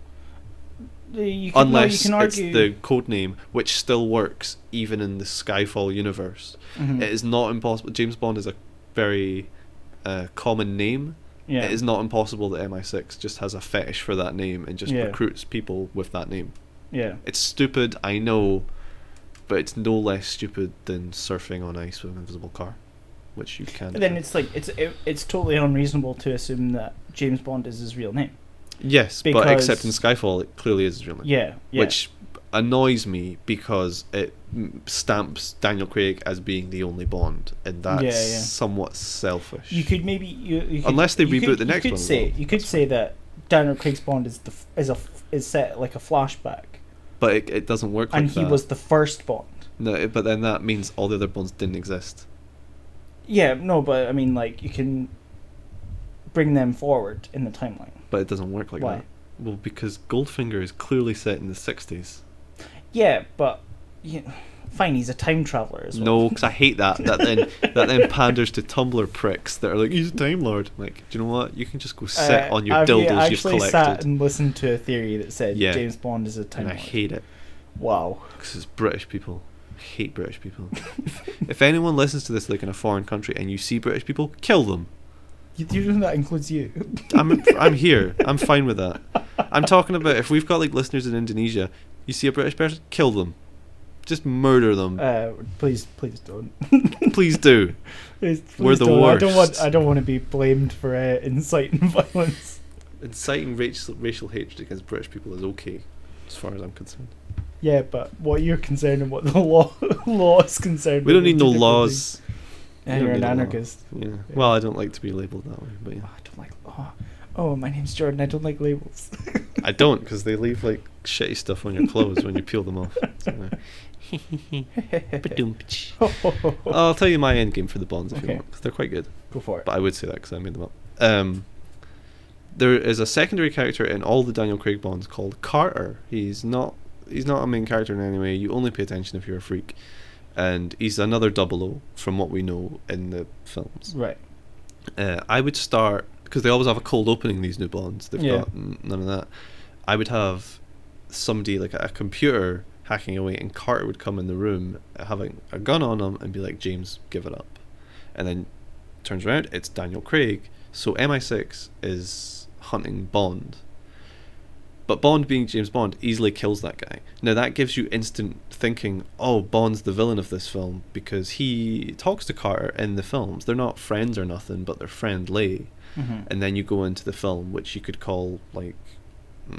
Unless
you can
it's
argue,
the code name, which still works even in the Skyfall universe.
Mhm.
It is not impossible. James Bond is a very common name.
Yeah.
It is not impossible that MI6 just has a fetish for that name and just
Yeah.
recruits people with that name.
Yeah.
It's stupid, I know, but it's no less stupid than surfing on ice with an invisible car, which you can.
But then it's like it's totally unreasonable to assume that James Bond is his real name.
Yes, but
Because-
except in Skyfall, it clearly is his real name.
Yeah.
Which annoys me because it stamps Daniel Craig as being the only Bond, and that's somewhat selfish.
You could maybe you could,
Unless they
you
reboot
could,
the next
you could
one as
say
well.
you could say that Daniel Craig's Bond is set like a flashback,
But it doesn't work like
and
that.
he was the first Bond.
No, but then that means all the other Bonds didn't exist.
Yeah, no, but I mean, like, you can bring them forward in the timeline.
But it doesn't work like
Why?
that. Well, because Goldfinger is clearly set in the 60s.
Yeah, but fine, he's a time traveler as well.
No, because I hate that. That then panders to Tumblr pricks that are like, he's a Time Lord. Like, do you know what? You can just go sit on your
Have you
dildos you've
actually
collected.
sat and listened to a theory that said
Yeah.
James Bond is a time
And I
lord?
hate it.
Wow.
Because it's British people. I hate British people. If anyone listens to this like in a foreign country and you see British people, kill them.
You know that includes you.
I'm here. I'm fine with that. I'm talking about if we've got like listeners in Indonesia, you see a British person, kill them. Just murder them.
Please don't.
Please do.
Please
We're the
don't.
worst.
I don't want to be blamed for inciting violence.
Inciting racial hatred against British people is okay, as far as I'm concerned.
Yeah, but what you're concerned and what the law is concerned.
We don't
with
need
are
no
two different
laws.
things.
We
And
don't
you're an
need a law.
anarchist.
Yeah. Well, I don't like to be labelled that way, but yeah.
Oh, I don't like. Oh, my name's Jordan. I don't like labels.
I don't, because they leave like shitty stuff on your clothes when you peel them off. So, Ba-dum-tsh. I'll tell you my end game for the Bonds if you
Okay.
want, because they're quite good.
Go for it.
But I would say that because I made them up. There is a secondary character in all the Daniel Craig Bonds called Carter. He's not a main character in any way. You only pay attention if you're a freak. And he's another 00 from what we know in the films.
Right.
I would start, because they always have a cold opening, these new Bonds. They've got none of that. I would have somebody like a computer hacking away, and Carter would come in the room having a gun on him and be like, James, give it up. And then turns around, it's Daniel Craig. So MI6 is hunting Bond. But Bond, being James Bond, easily kills that guy. Now that gives you instant thinking, oh, Bond's the villain of this film, because he talks to Carter in the films. They're not friends or nothing, but they're friendly.
Mm-hmm.
And then you go into the film, which you could call like, I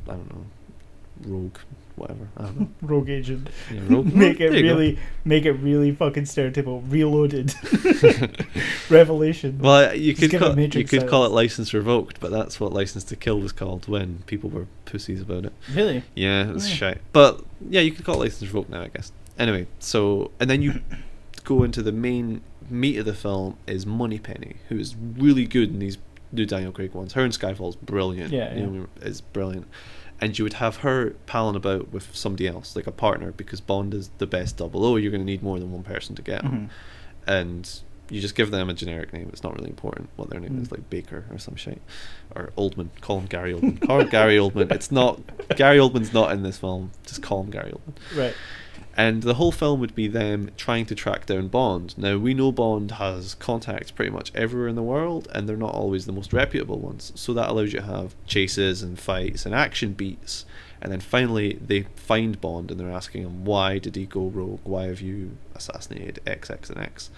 don't know, Rogue, whatever. I don't know.
Rogue agent.
Yeah, Rogue.
Make it
There you go.
make it really fucking stereotypical. Reloaded. Revelation.
Well, you
Just
could
give it
call,
Matrix
you could call it
styles.
License Revoked, but that's what License to Kill was called when people were pussies about it.
Really?
Yeah, it was
Yeah.
shite. But yeah, you could call it License Revoked now, I guess. Anyway, so and then you go into the main meat of the film is Moneypenny, who is really good in these new Daniel Craig ones. Her in Skyfall's brilliant.
Yeah, yeah.
Naomi is brilliant. And you would have her palling about with somebody else, like a partner, because Bond is the best 00. You're going to need more than one person to get him.
Mhm.
And you just give them a generic name. It's not really important what their name is,
Mm.
like Baker or some shit. Or Oldman. Call him Gary Oldman. Call him Gary Oldman. It's not... Gary Oldman's not in this film. Just call him Gary Oldman.
Right.
And the whole film would be them trying to track down Bond. Now, we know Bond has contacts pretty much everywhere in the world, and they're not always the most reputable ones. So that allows you to have chases and fights and action beats. And then finally, they find Bond, and they're asking him, why did he go rogue? Why have you assassinated X, X, and X?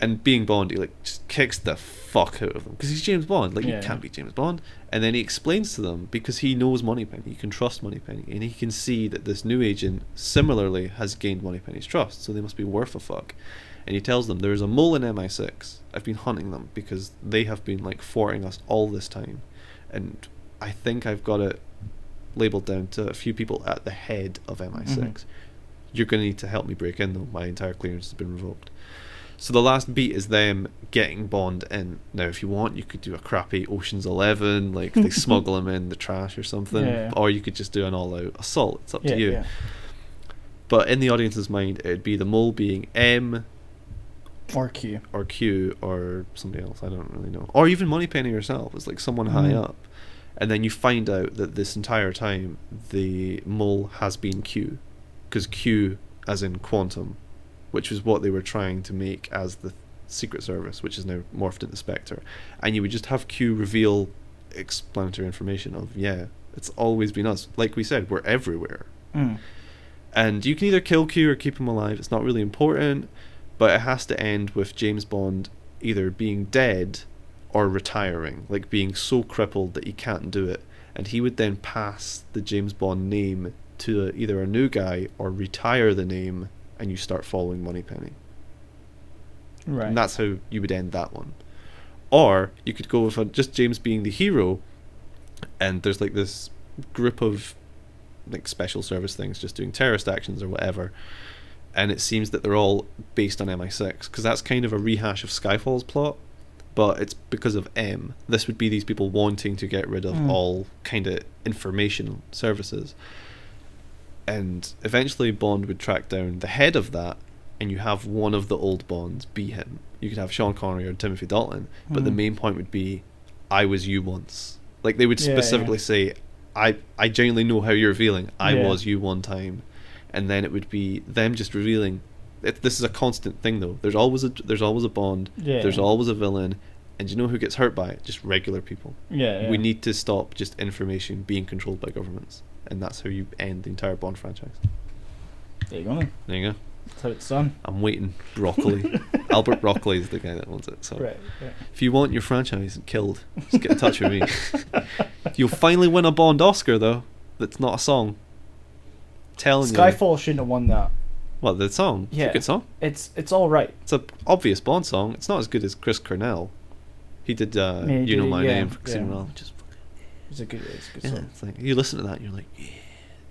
And being Bond, he like just kicks the fuck out of them, because he's James Bond. Like,
Yeah,
you can't
yeah.
be James Bond. And then he explains to them, because he knows Moneypenny, you can trust Moneypenny, and he can see that this new agent similarly has gained Moneypenny's trust, so they must be worth a fuck. And he tells them, there's a mole in MI6. I've been hunting them because they have been like thwarting us all this time, and I think I've got it labeled down to a few people at the head of MI6.
Mhm.
You're going to need to help me break in, though. My entire clearance has been revoked. So the last beat is them getting Bond in. Now, if you want, you could do a crappy Ocean's 11, like they smuggle him in the trash or something,
Yeah.
or you could just do an all-out assault. It's up
Yeah,
to you.
yeah.
But in the audience's mind, it would be the mole being M
Or Q.
or Q or somebody else. I don't really know. Or even Moneypenny herself. It's like someone high
Mhm.
up. And then you find out that this entire time, the mole has been Q. Because Q, as in Quantum, which was what they were trying to make as the Secret Service, which is now morphed into Spectre. And you would just have Q reveal explanatory information of, yeah, it's always been us. Like we said, we're everywhere.
Mm.
And you can either kill Q or keep him alive. It's not really important, but it has to end with James Bond either being dead or retiring, like being so crippled that he can't do it, and he would then pass the James Bond name to either a new guy or retire the name, and you start following Moneypenny.
Right.
And that's how you would end that one. Or you could go with just James being the hero, and there's like this group of like special service things just doing terrorist actions or whatever, and it seems that they're all based on MI6, because that's kind of a rehash of Skyfall's plot, but it's because of M. This would be these people wanting to get rid of all kind of information services, and eventually Bond would track down the head of that, and you have one of the old Bonds be him. You could have Sean Connery or Timothy Dalton, but the main point would be, I was you once. Like, they would specifically say, I genuinely know how you're feeling. I was you one time. And then it would be them just revealing. This is a constant thing, though. There's always a Bond. There's always a villain. And you know who gets hurt by it? Just regular people. We need to stop just information being controlled by governments. And that's how you end the entire Bond franchise.
There you go then.
There you go.
That's how it's done.
I'm waiting. Broccoli. Albert Broccoli is the guy that owns it. So
Right.
if you want your franchise killed, just get in touch with me. You'll finally win a Bond Oscar, though. That's not a song. Telling you.
Skyfall shouldn't have won that.
What, the song?
Yeah.
It's a good song.
It's all right.
It's an obvious Bond song. It's not as good as Chris Cornell. He did You Know My Name for Casino Royale, which is
It's a good
yeah,
song.
it's like, you listen to that and you're like, yeah.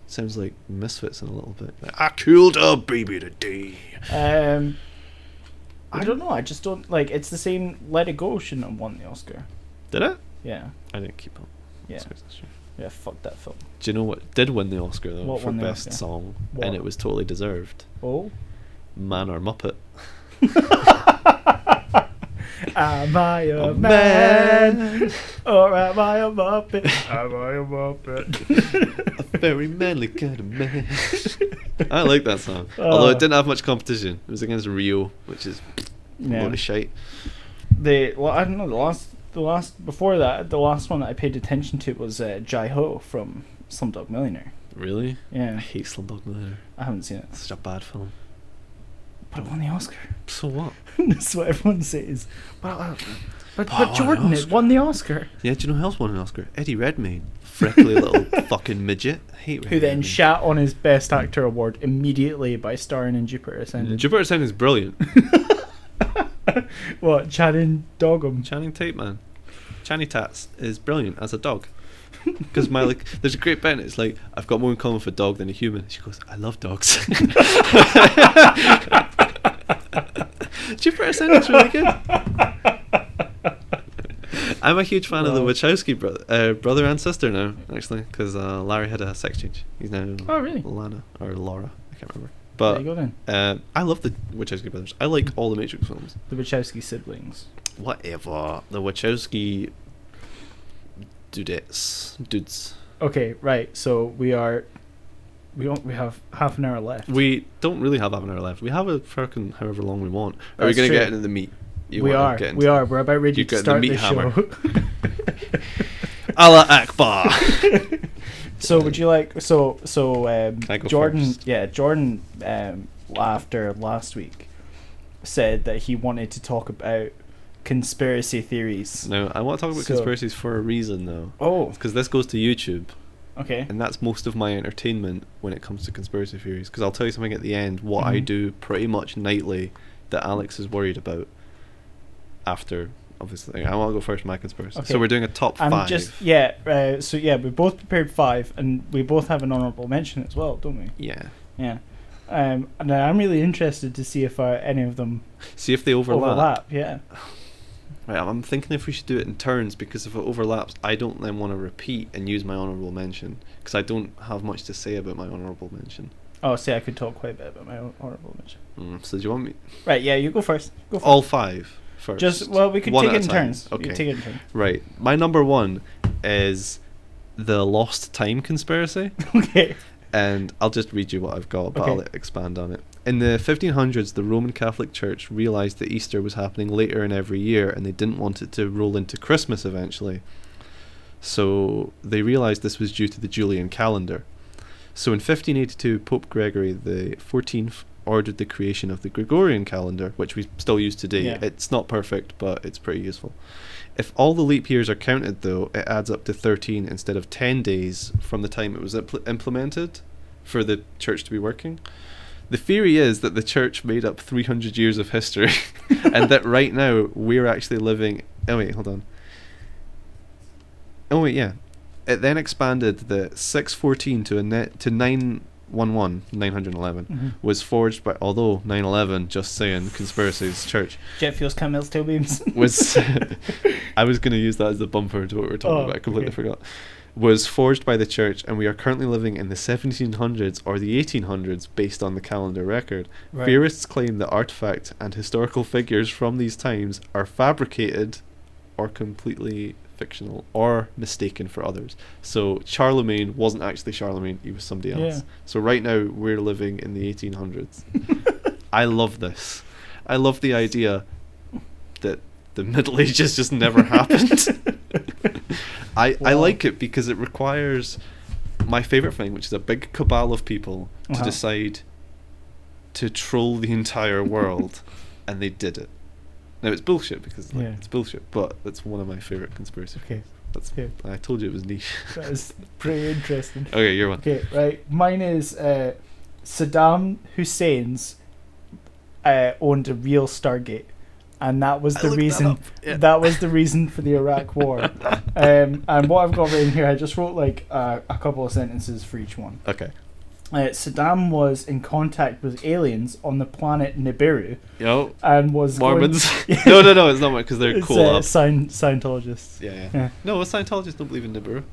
Sounds like Misfits in a little bit. Like, I killed a baby today.
I don't know. I just don't like. It's the same. Let It Go shouldn't have won the Oscar.
Did it?
Yeah.
I didn't keep up.
Yeah.
Oscars this year.
Yeah. Fuck that film.
Do you know what did win the Oscar though?
What
for
won the
best
Oscar?
song?
What?
And it was totally deserved.
Oh.
Man or Muppet.
Am I a man? Or am I a Muppet? Am I a Muppet?
A very manly kind of man. I like that song. Although it didn't have much competition. It was against Rio, which is a load of shite.
I don't know, the last before that, the last one that I paid attention to was Jai Ho from Slumdog Millionaire.
Really?
Yeah.
I hate Slumdog Millionaire.
I haven't seen it.
It's such a bad film.
But it won the Oscar.
So what?
That's what everyone says. But
But
Jordan, it won the Oscar.
Yeah, do you know who else won an Oscar? Eddie Redmayne. Freckly little fucking midget. I hate
Who then
Redmayne.
shat on his Best Actor award immediately by starring in Jupiter Ascending.
Jupiter Ascending is brilliant.
What? Channing Dogum.
Channing Tate, man. Channing Tats is brilliant as a dog. Because there's a great bit. It's like, I've got more in common with a dog than a human. She goes, I love dogs. Jupiter Ascending's really good. I'm a huge fan of the Wachowski brother and sister now, actually, because Larry had a sex change. He's now Lana or Laura. I can't remember. But
there you go then.
I love the Wachowski brothers. I like all the Matrix films.
The Wachowski siblings.
Whatever. The Wachowski dudes.
Okay, right. So we have half an hour left.
We don't really have half an hour left. We have a fucking however long we want. Are we
That's
going to
true.
get into the meat?
We are. We're about ready
You
to
get
start
the
the
meat hammer.
show.
Allah Akbar.
So would you like? So
Can I go
Jordan.
first?
Yeah, Jordan. After last week, said that he wanted to talk about conspiracy theories.
No, I want to talk about conspiracies for a reason, though.
Oh,
Because this goes to YouTube,
okay.
and that's most of my entertainment when it comes to conspiracy theories. Because I'll tell you something at the end, what I do pretty much nightly that Alex is worried about after, obviously. I want to go first, my conspiracy.
Okay.
So we're doing a top 5.
We both prepared 5, and we both have an honourable mention as well, don't we?
Yeah.
Yeah. And I'm really interested to see if any of them
See if they overlap.
Yeah.
Right, I'm thinking if we should do it in turns, because if it overlaps, I don't then want to repeat and use my honourable mention, because I don't have much to say about my honourable mention.
Oh, see, I could talk quite a bit about my honourable mention.
So do you want me?
Right, yeah, you go first.
All 5 first.
We could
One
take
at
it in
a time.
turns.
Okay.
You take it in turns.
Right, my number 1 is the lost time conspiracy.
Okay.
And I'll just read you what I've got, but
Okay.
I'll expand on it. In the 1500s, the Roman Catholic Church realised that Easter was happening later in every year, and they didn't want it to roll into Christmas eventually. So they realised this was due to the Julian calendar. So in 1582, Pope Gregory the 14th ordered the creation of the Gregorian calendar, which we still use today.
Yeah.
It's not perfect, but it's pretty useful. If all the leap years are counted, though, it adds up to 13 instead of 10 days from the time it was implemented for the church to be working. The theory is that the church made up 300 years of history and that right now we're actually living... Oh, wait, hold on. Oh, wait, yeah. It then expanded the 614 to 911, 911, was forged by... Although 9/11, just saying, conspiracies, church...
Jet fuels, camels, tail beams.
Was... I was going to use that as the bumper to what we were talking about. I completely forgot. Was forged by the church, and we are currently living in the 1700s or the 1800s based on the calendar record.
Right.
Theorists claim that artifacts and historical figures from these times are fabricated or completely fictional or mistaken for others. So Charlemagne wasn't actually Charlemagne, he was somebody else.
Yeah.
So right now we're living in the 1800s. I love this. I love the idea that the Middle Ages just never happened. I like it because it requires my favourite thing, which is a big cabal of people to decide to troll the entire world, and they did it. Now it's bullshit because it's bullshit, but it's one of my favourite conspiracy theories. I told you it was niche.
That is pretty interesting.
Okay, your one.
Okay, right. Mine is Saddam Hussein's owned a real Stargate. And that was the reason. That was the reason for the Iraq War. And what I've got written here, I just wrote like a couple of sentences for each one.
Okay.
Saddam was in contact with aliens on the planet Nibiru.
Yo.
And was
Mormons. No, it's not because they're
it's,
cool.
Scientologists.
Yeah. No, Scientologists don't believe in Nibiru.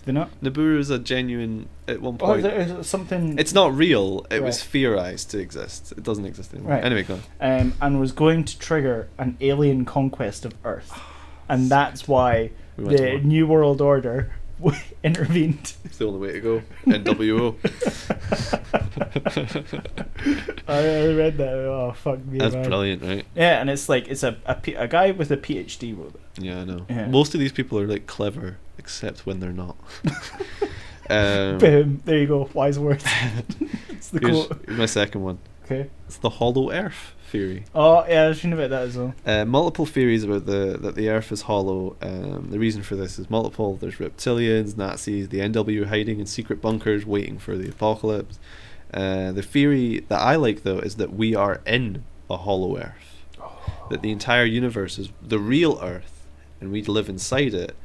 They're not.
Nibiru is a genuine at one point.
Is it something?
It's not real. It was theorized to exist. It doesn't exist anymore.
Right.
Anyway, go on.
And was going to trigger an alien conquest of Earth, and that's why the New World Order intervened.
It's the only way to go. NWO.
I read that. Oh fuck me.
That's
man.
Brilliant, right?
Yeah, and it's like it's a guy with a PhD wrote it.
Yeah, I know.
Yeah.
Most of these people are like clever, except when they're not.
Boom! There you go. Wise words. It's the quote.
Here's my second one.
Okay.
It's the hollow Earth theory.
Oh yeah, I've seen about that as well.
Multiple theories about that the Earth is hollow. The reason for this is multiple. There's reptilians, Nazis, the NW hiding in secret bunkers, waiting for the apocalypse. The theory that I like though is that we are in a hollow Earth. That the entire universe is the real Earth, and we live inside it.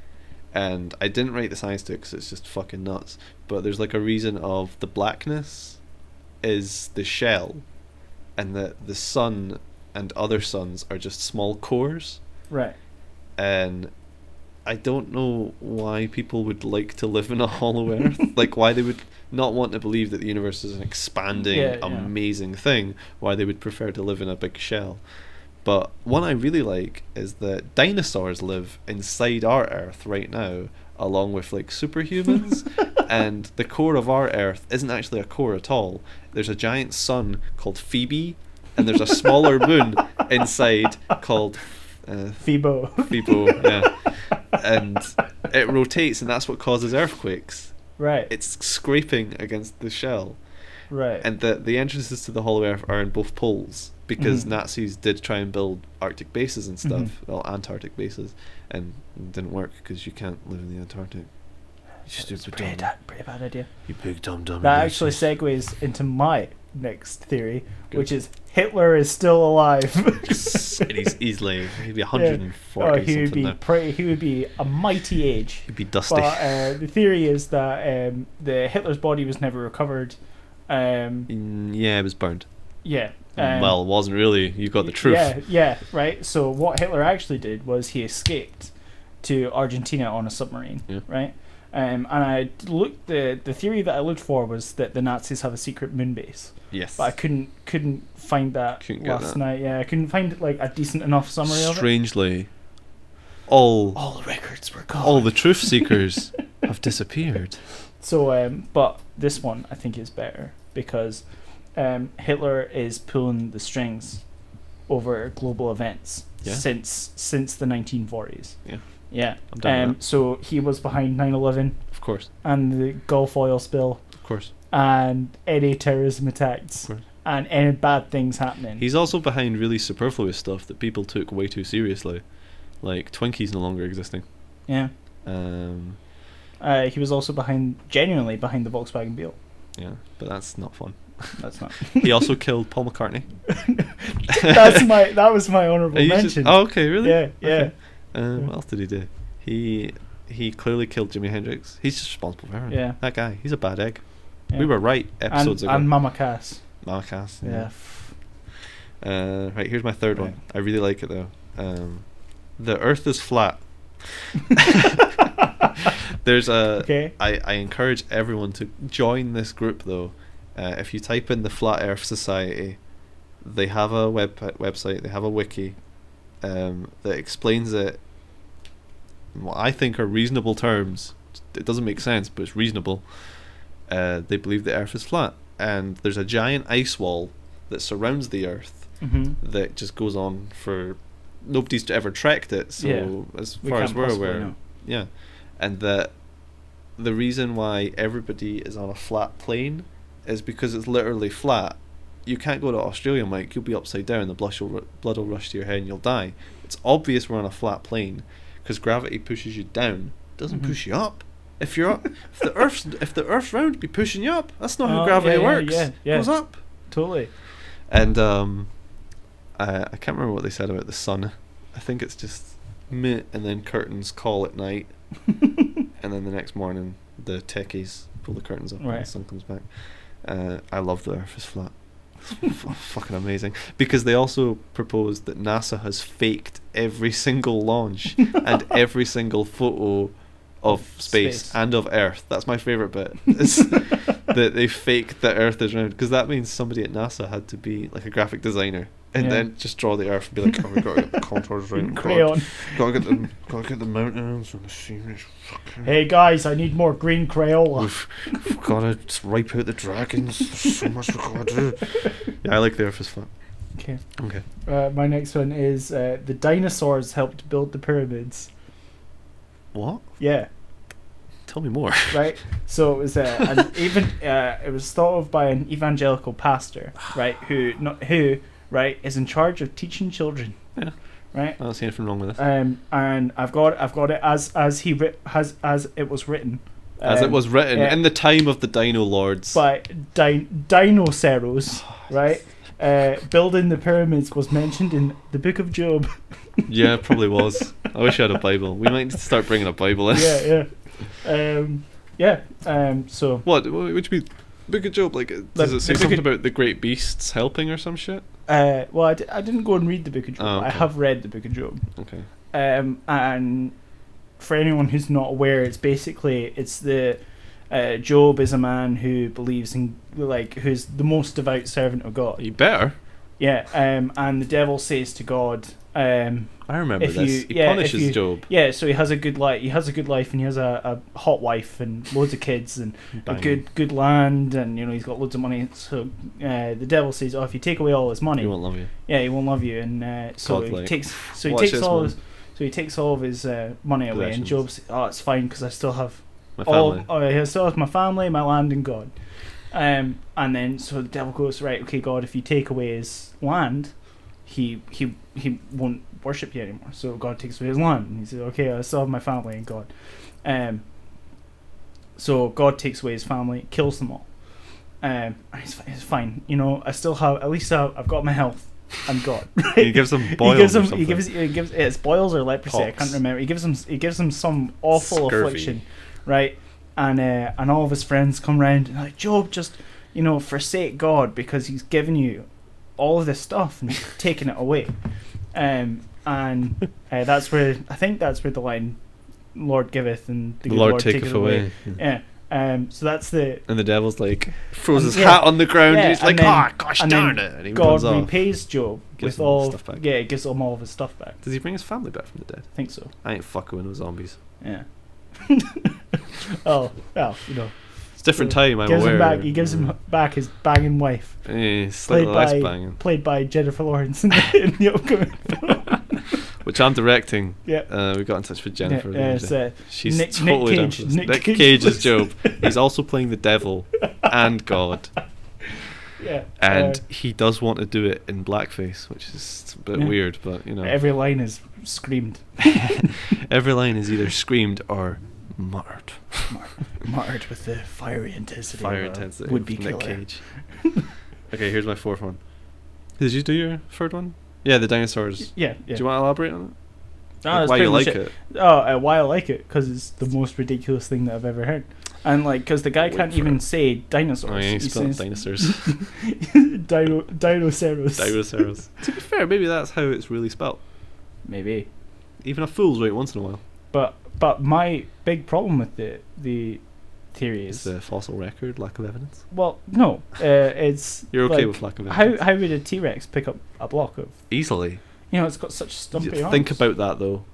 And I didn't write the science to it because it's just fucking nuts. But there's like a reason of the blackness is the shell, and that the sun and other suns are just small cores.
Right.
And I don't know why people would like to live in a hollow Earth. Like why they would not want to believe that the universe is an expanding, amazing thing. Why they would prefer to live in a big shell. But one I really like is that dinosaurs live inside our Earth right now, along with like superhumans. And the core of our Earth isn't actually a core at all. There's a giant sun called Phoebe, and there's a smaller moon inside called
Phoebo.
Phoebo, yeah. And it rotates, and that's what causes earthquakes.
Right.
It's scraping against the shell.
Right.
And the entrances to the hollow Earth are in both poles, because Nazis did try and build Arctic bases and stuff, well, Antarctic bases, and it didn't work because you can't live in the Antarctic.
It's pretty bad idea.
You big dumb.
That actually segues into my next theory, which is Hitler is still alive.
And he'd be 140
he would be
now.
He would be a mighty age.
He'd be dusty.
But the theory is that the Hitler's body was never recovered.
Yeah, it was burned.
Yeah.
Well, it wasn't really. You got the truth.
Yeah, right. So what Hitler actually did was he escaped to Argentina on a submarine, right? And I looked. The theory that I looked for was that the Nazis have a secret moon base.
Yes.
But I couldn't find that last night. Yeah, I couldn't find like a decent enough summary of it.
Strangely, all
the records were gone.
All the truth seekers have disappeared.
So, but this one I think is better because Hitler is pulling the strings over global events since the 1940s. Yeah.
I'm done with that.
So he was behind 9/11.
Of course.
And the Gulf oil spill.
Of course.
And any terrorism attacks.
Of course.
and any bad things happening.
He's also behind really superfluous stuff that people took way too seriously, like Twinkies no longer existing.
Yeah. He was also genuinely behind the Volkswagen Beetle.
Yeah, but that's not fun.
That's not.
He also killed Paul McCartney.
That was my honourable mention.
Okay, really?
Yeah, yeah.
Okay. What else did he do? He clearly killed Jimi Hendrix. He's just responsible for everything.
Yeah.
That guy. He's a bad egg.
Yeah.
We were right episodes ago.
And Mama Cass.
Mama Cass.
Yeah.
Right, here's my third one. I really like it though. The Earth is flat. There's a.
Okay.
I encourage everyone to join this group though. If you type in the Flat Earth Society, they have a website. They have a wiki that explains it in what I think are reasonable terms. It doesn't make sense, but it's reasonable. They believe the Earth is flat, and there's a giant ice wall that surrounds the Earth that just goes on for. Nobody's ever trekked it, so as far as we're aware, yeah, and that the reason why everybody is on a flat plane is because it's literally flat. You can't go to Australia, Mike. You'll be upside down. The blood will rush to your head and you'll die. It's obvious we're on a flat plane because gravity pushes you down. It doesn't push you up. If you're up, if the Earth's round, it'd be pushing you up. That's not how gravity works.
Yeah.
It goes up.
Totally.
And I can't remember what they said about the sun. I think it's just and then curtains call at night, and then the next morning the techies pull the curtains up and the sun comes back. I love the Earth is flat. It's fucking amazing because they also proposed that NASA has faked every single launch and every single photo of space and of Earth. That's my favourite bit. Is that they faked that Earth is round, because that means somebody at NASA had to be like a graphic designer and then just draw the Earth and be like, oh, we've got to get the contours right.
Crayon.
Gotta get the mountains and the scenery.
Hey guys, I need more green Crayola.
We've got to wipe out the dragons. There's so much we've got to do. Yeah, I like the Earth is flat. Okay.
My next one is the dinosaurs helped build the pyramids.
What?
Yeah.
Tell me more.
Right. So it was it was thought of by an evangelical pastor, right? Who is in charge of teaching children.
Yeah.
Right.
I don't see anything wrong with this.
And I've got it as it was written.
As it was written in the time of the Dino Lords.
By Dinoceros, right? Building the pyramids was mentioned in the Book of Job.
Yeah, it probably was. I wish I had a Bible. We might need to start bringing a Bible in.
So
what would you be Book of Job? Like, does it say something about the great beasts helping or some shit?
Well, I didn't go and read the Book of Job.
Oh, okay.
I have read the Book of Job.
Okay.
And for anyone who's not aware, it's the Job is a man who believes in, like, who's the most devout servant of God.
You better.
Yeah. And the devil says to God,
I remember this. He punishes Job.
Yeah, so he has a good life. He has a good life, and he has a hot wife and loads of kids and a good land, and he's got loads of money. So the devil says, "Oh, if you take away all his money,
he won't love you."
Yeah, he won't love you, and so he takes all of his money away. And Job says, "Oh, it's fine because I still have
my family.
I still have my family, my land, and God." And then so the devil goes, "Right, okay, God, if you take away his land, he won't worship you anymore." So God takes away his land, and he says, "Okay, I still have my family and God." So God takes away his family, kills them all. It's fine, I still have, at least I've got my health and God. Right?
He gives them boils.
He gives it's boils or leprosy. Pox. I can't remember. He gives them some awful affliction, right? And all of his friends come round and like, Job, just forsake God because he's given you all of this stuff and taking it away. That's where the line "Lord giveth and the
Lord taketh away."
Yeah. So that's the.
And the devil's like throws his hat on the ground. Yeah, he's like, gosh darn it! And he
God repays Job
gives
with all
stuff back.
Yeah, it gives him all of his stuff back.
Does he bring his family back from the dead?
I think so.
I ain't fucking with no zombies.
Yeah. Oh well,
It's a different time. I'm aware.
He gives him back his banging wife. Played by Jennifer Lawrence in the upcoming film.
Which I'm directing.
Yeah.
We got in touch with Jennifer. She's
Nick
totally
Cage.
Nick Cage is Job. He's also playing the devil and God.
Yeah.
And he does want to do it in blackface, which is a bit weird, but you know.
Every line is screamed.
Every line is either screamed or muttered.
Muttered with the fiery intensity.
Would be Nick Cage. Okay, here's my fourth one. Did you do your third one? Yeah, the dinosaurs.
Yeah.
Do you want to elaborate on it?
Like
why you like it?
Why I like it, because it's the most ridiculous thing that I've ever heard. And like, because the guy can't even say dinosaurs.
Oh, yeah, he says
dinosaurs.
Dinosaurs. To be fair, maybe that's how it's really spelt.
Maybe.
Even a fool's right once in a while.
But my big problem with the theory is
the fossil record, lack of evidence.
Well, no, it's
you're okay
like,
with lack of evidence.
How would a T-Rex pick up a block of?
Easily.
You know, it's got such stumpy arms.
Think about that though.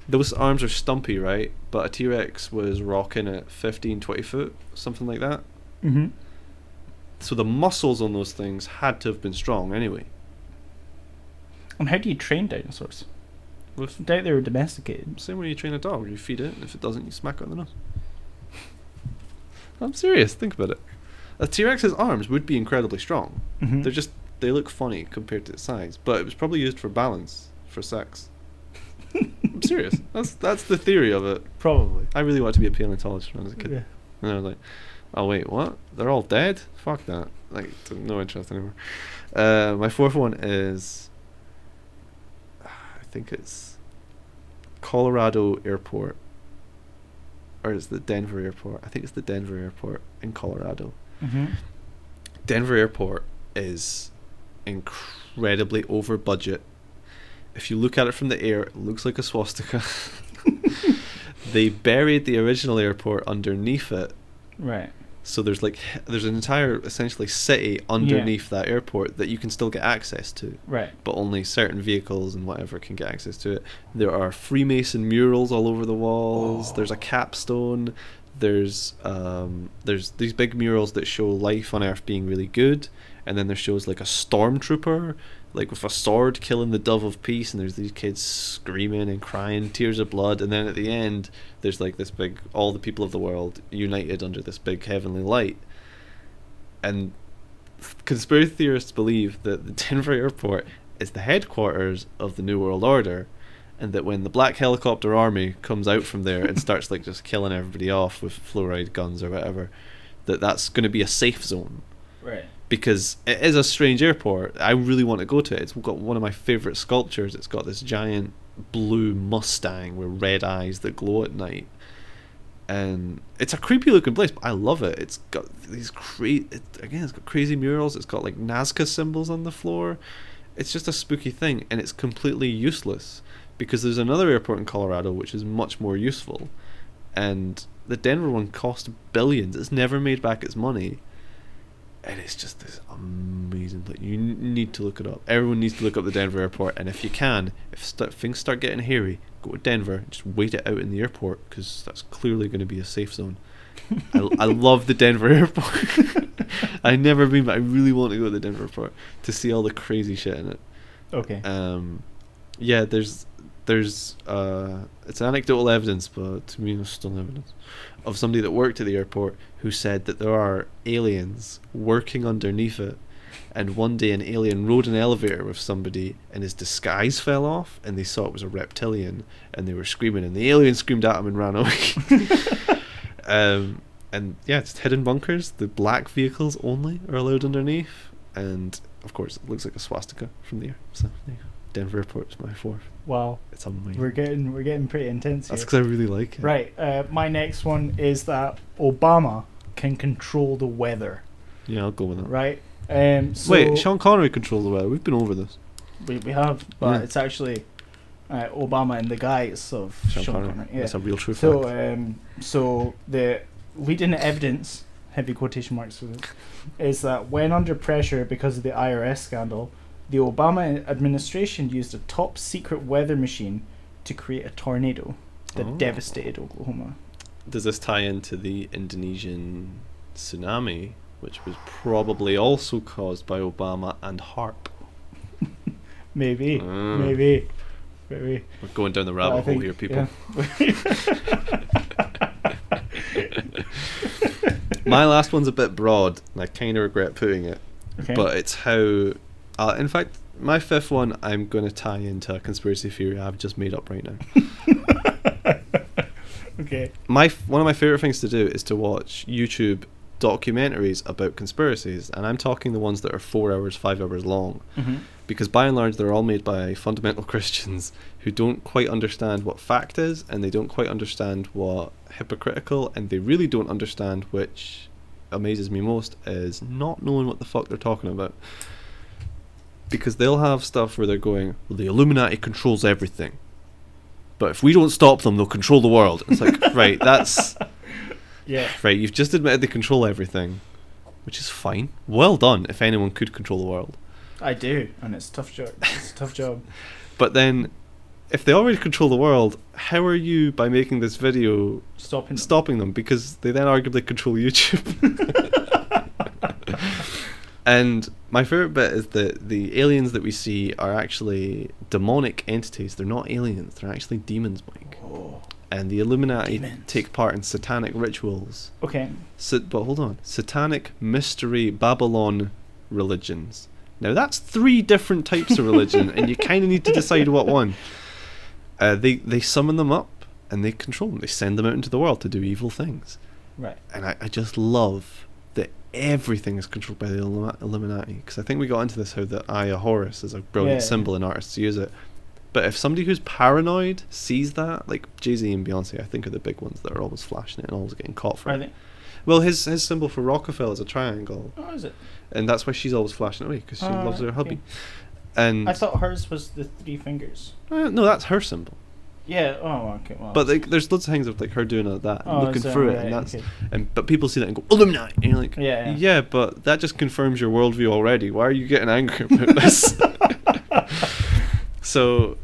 Those arms are stumpy, right? But a T-Rex was rocking at 15, 20 foot, something like that.
Mm-hmm.
So the muscles on those things had to have been strong anyway.
And how do you train dinosaurs? I doubt they were domesticated.
Same way you train a dog. You feed it, and if it doesn't, you smack it on the nose. I'm serious. Think about it. A T-Rex's arms would be incredibly strong.
Mm-hmm.
They look funny compared to its size, but it was probably used for balance, for sex. I'm serious. That's the theory of it.
Probably.
I really wanted to be a paleontologist when I was a kid.
Yeah.
And I was like, oh wait, what? They're all dead? Fuck that. Like, no interest anymore. My fourth one is, I think it's Colorado Airport. Or it's the Denver Airport. I think it's the Denver Airport in Colorado.
Mm-hmm.
Denver Airport is incredibly over budget. If you look at it from the air, it looks like a swastika. They buried the original airport underneath it.
Right.
So there's an entire essentially city underneath that airport that you can still get access to.
Right.
But only certain vehicles and whatever can get access to it. There are Freemason murals all over the walls. Oh. There's a capstone. There's these big murals that show life on Earth being really good, and then there shows like a stormtrooper, like with a sword killing the dove of peace, and there's these kids screaming and crying, tears of blood, and then at the end there's like this big, all the people of the world united under this big heavenly light. And conspiracy theorists believe that the Denver airport is the headquarters of the New World Order, and that when the Black Helicopter Army comes out from there and starts like just killing everybody off with fluoride guns or whatever, that's going to be a safe zone.
Right.
Because it is a strange airport. I really want to go to it. It's got one of my favourite sculptures. It's got this giant blue Mustang with red eyes that glow at night. And it's a creepy looking place, but I love it. It's got these it's got crazy murals. It's got like Nazca symbols on the floor. It's just a spooky thing, and it's completely useless. Because there's another airport in Colorado which is much more useful, and the Denver one cost billions. It's never made back its money, and it's just this amazing place. You need to look it up. Everyone needs to look up the Denver airport, and if you can, if things start getting hairy, go to Denver. Just wait it out in the airport, because that's clearly going to be a safe zone. I love the Denver airport. I've never been, but I really want to go to the Denver airport to see all the crazy shit in it.
Okay.
Yeah, there's it's anecdotal evidence, but to me it's still evidence of somebody that worked at the airport who said that there are aliens working underneath it, and one day an alien rode an elevator with somebody and his disguise fell off and they saw it was a reptilian and they were screaming and the alien screamed at him and ran away. And yeah, it's hidden bunkers. The black vehicles only are allowed underneath, and of course it looks like a swastika from the air. So there you go. Denver Airport is my fourth.
Wow,
it's amazing.
We're getting pretty intense here.
That's because I really like it.
Right. My next one is that Obama can control the weather.
Yeah, I'll go with that.
Right.
Wait, Sean Connery controls the weather. We've been over this.
We have, but it's actually Obama in the guise of Sean Connery. Yeah.
That's a real true
fact. So the leading evidence, heavy quotation marks for this, is that when under pressure because of the IRS scandal, the Obama administration used a top secret weather machine to create a tornado that devastated Oklahoma.
Does this tie into the Indonesian tsunami, which was probably also caused by Obama and HARP?
Maybe.
We're going down the rabbit hole here, people.
Yeah.
My last one's a bit broad, and I kind of regret putting it.
Okay.
but it's how. In fact, my fifth one I'm going to tie into a conspiracy theory I've just made up right now.
Okay.
One of my favorite things to do is to watch YouTube documentaries about conspiracies, and I'm talking the ones that are 4 hours, 5 hours long, because by and large they're all made by fundamental Christians who don't quite understand what fact is, and they don't quite understand what hypocritical, and they really don't understand, which amazes me most, is not knowing what the fuck they're talking about. Because they'll have stuff where they're going, well, the Illuminati controls everything, but if we don't stop them, they'll control the world. It's like, right, that's...
Yeah.
Right, you've just admitted they control everything, which is fine. Well done, if anyone could control the world.
I do, and it's a tough job. It's a tough job.
But then, if they already control the world, how are you, by making this video, stopping them? Because they then arguably control YouTube. And my favourite bit is that the aliens that we see are actually demonic entities. They're not aliens, they're actually demons, Mike.
Oh.
And the Illuminati take part in satanic rituals.
Okay.
But hold on. Satanic mystery Babylon religions. Now that's 3 different types of religion, and you kind of need to decide what one. They summon them up, and they control them. They send them out into the world to do evil things.
Right.
And I just love that everything is controlled by the Illuminati. Because I think we got into this, how the Eye of Horus is a brilliant symbol and artists use it. But if somebody who's paranoid sees that, like Jay-Z and Beyonce, I think are the big ones that are always flashing it and always getting caught for it. Well, his symbol for Rockefeller is a triangle.
Oh, is it?
And that's why she's always flashing it away, because she loves her hubby. And
I thought hers was the 3 fingers.
No, that's her symbol.
Yeah. Oh, okay. Well,
but there's loads of things of like her doing that, and looking through it, and that's
okay.
but people see that and go Illuminati, and you're like,
yeah,
but that just confirms your worldview already. Why are you getting angry about this? So,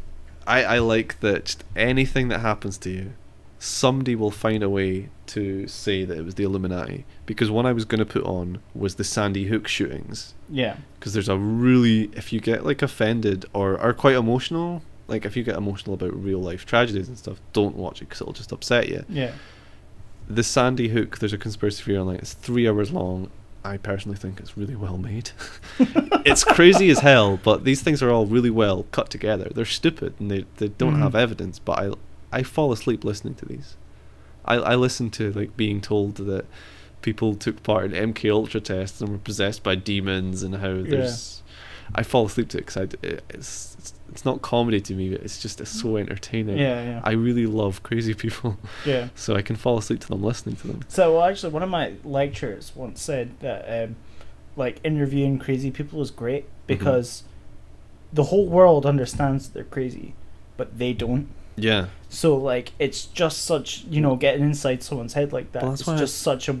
I like that just anything that happens to you, somebody will find a way to say that it was the Illuminati. Because one I was going to put on was the Sandy Hook shootings.
Yeah.
Because there's a really, if you get like offended or are quite emotional, like if you get emotional about real life tragedies and stuff, don't watch it because it'll just upset you.
Yeah.
The Sandy Hook, there's a conspiracy theory online. It's 3 hours long. I personally think it's really well made. It's crazy as hell, but these things are all really well cut together. They're stupid and they don't have evidence, but I fall asleep listening to these. I listen to like being told that people took part in MK Ultra tests and were possessed by demons, and how there's... I fall asleep to it because it's not comedy to me, but it's so entertaining.
Yeah.
I really love crazy people.
Yeah.
So I can fall asleep to them listening to them.
So actually, one of my lecturers once said that like interviewing crazy people is great because the whole world understands they're crazy, but they don't.
Yeah.
So like it's just such, getting inside someone's head like that. It's just such a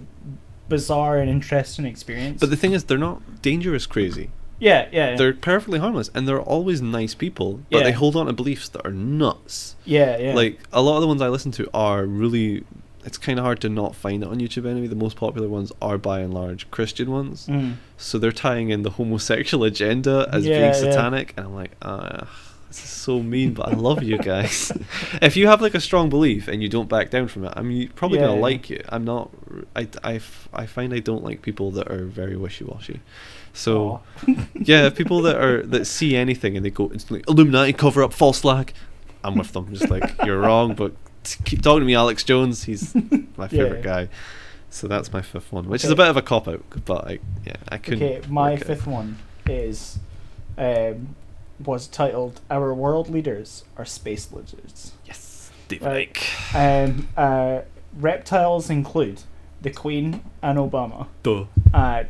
bizarre and interesting experience.
But the thing is, they're not dangerous crazy.
Yeah.
They're perfectly harmless, and they're always nice people, but they hold on to beliefs that are nuts.
Yeah.
Like, a lot of the ones I listen to are really... It's kind of hard to not find it on YouTube anyway. The most popular ones are, by and large, Christian ones. So they're tying in the homosexual agenda as being satanic, and I'm like, this is so mean, but I love you guys. If you have, like, a strong belief and you don't back down from it, I mean, you're probably going to like it. I'm not... I find I don't like people that are very wishy-washy. So, people that see anything and they go instantly, Illuminati, cover up, false flag. I'm with them. Just like, you're wrong, but keep talking to me, Alex Jones. He's my favourite guy. So that's my 5th one, which is a bit of a cop-out, but I couldn't... Okay,
my 5th one is... was titled "Our World Leaders Are Space Lizards."
Yes, deep.
Reptiles include the Queen and Obama,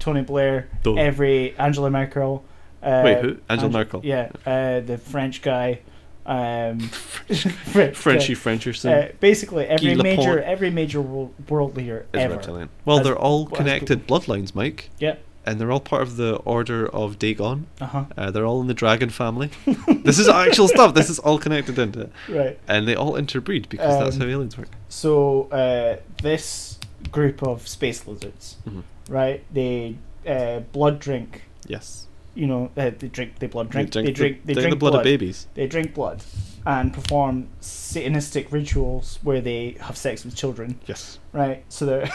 Tony Blair, Angela Merkel.
Wait, who? Angela Merkel?
Yeah, the French guy.
Frencherson.
Basically, every major world leader
is
ever.
Reptilian. Well, they're all connected bloodlines, Mike.
Yeah.
And they're all part of the Order of Dagon. They're all in the dragon family. This is actual stuff. This is all connected into it.
Right.
And they all interbreed because that's how aliens work.
So this group of space lizards, right? They blood drink.
Yes.
They drink the blood.
They drink the blood of babies.
They drink blood and perform satanistic rituals where they have sex with children.
Yes.
Right. So they're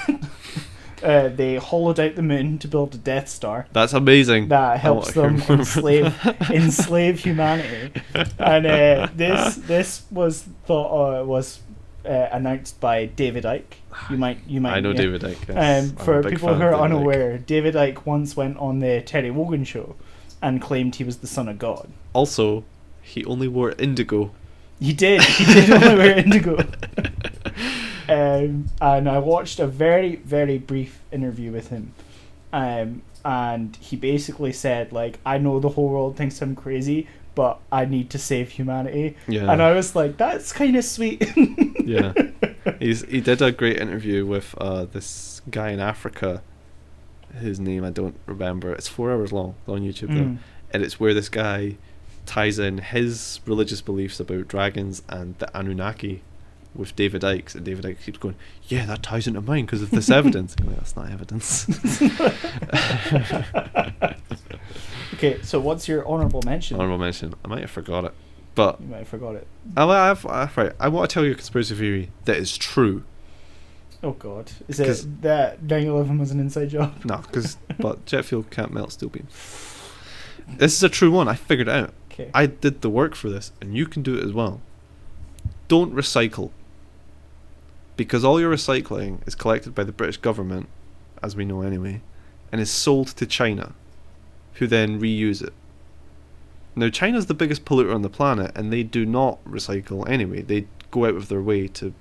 they hollowed out the moon to build a Death Star
That's amazing.
that helps them enslave humanity. And this was thought was announced by David Icke. You might
I know David Icke. Yes.
For people who are unaware, David Icke once went on the Terry Wogan show and claimed he was the son of God.
Also, he only wore indigo.
He did only wear indigo. And I watched a very, very brief interview with him. And he basically said, like, I know the whole world thinks I'm crazy, but I need to save humanity.
Yeah.
And I was like, that's kind of sweet.
Yeah. He did a great interview with this guy in Africa, whose name I don't remember. It's 4 hours long. It's on YouTube though. And it's where this guy ties in his religious beliefs about dragons and the Anunnaki with David Icke's, and David Icke keeps going, yeah, that ties into mine because of this evidence. Like, that's not evidence.
Okay, so what's your honourable mention?
Honourable mention. I might have forgot it, but
You might have forgot it.
right. I want to tell you a conspiracy theory that is true.
Oh God, is it that 9/11 was an inside job?
No, but jet fuel can't melt steel beams. This is a true one. I figured it out.
Okay.
I did the work for this, and you can do it as well. Don't recycle. Because all your recycling is collected by the British government, as we know anyway, and is sold to China, who then reuse it. Now, China's the biggest polluter on the planet, and they do not recycle anyway. They go out of their way to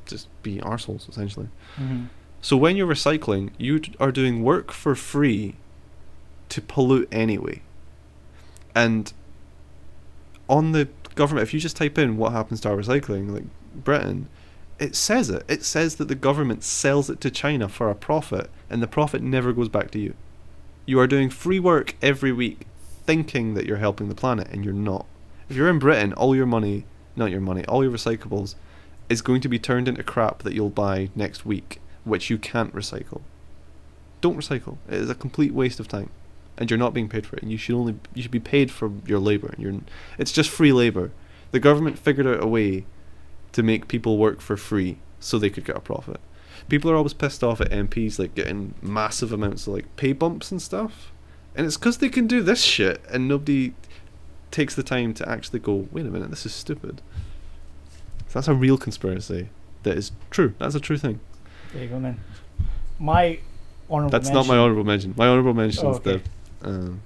just be arseholes, essentially.
Mm-hmm.
So when you're recycling, you are doing work for free to pollute anyway. And on the government, if you just type in what happens to our recycling, like Britain, it says it. It says that the government sells it to China for a profit, and the profit never goes back to you. You are doing free work every week, thinking that you're helping the planet, and you're not. If you're in Britain, all your recyclables is going to be turned into crap that you'll buy next week, which you can't recycle. Don't recycle. It is a complete waste of time, and you're not being paid for it. And you should be paid for your labour. It's just free labour. The government figured out a way to make people work for free so they could get a profit. People are always pissed off at MPs like getting massive amounts of like pay bumps and stuff, and it's because they can do this shit and nobody takes the time to actually go, wait a minute, this is stupid. So that's a real conspiracy that is true. That's a true thing.
There you go, then. My honourable
That's
mention.
not my honourable mention. My honourable mention is
okay.
the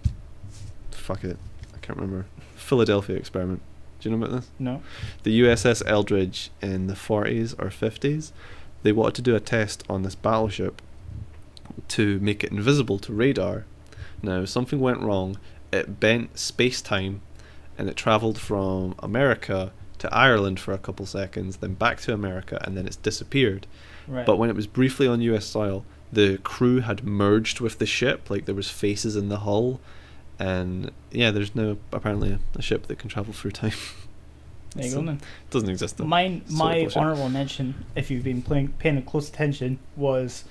fuck it, I can't remember, Philadelphia experiment. Do you know about this?
No.
The USS Eldridge in the 40s or 50s, they wanted to do a test on this battleship to make it invisible to radar. Now, something went wrong. It bent space-time, and it travelled from America to Ireland for a couple seconds, then back to America, and then it's disappeared.
Right.
But when it was briefly on US soil, the crew had merged with the ship, like there was faces in the hull, and yeah, there's now apparently a ship that can travel through time.
There you go, then.
Doesn't exist though.
My
bullshit.
honourable mention, if you've been paying close attention, was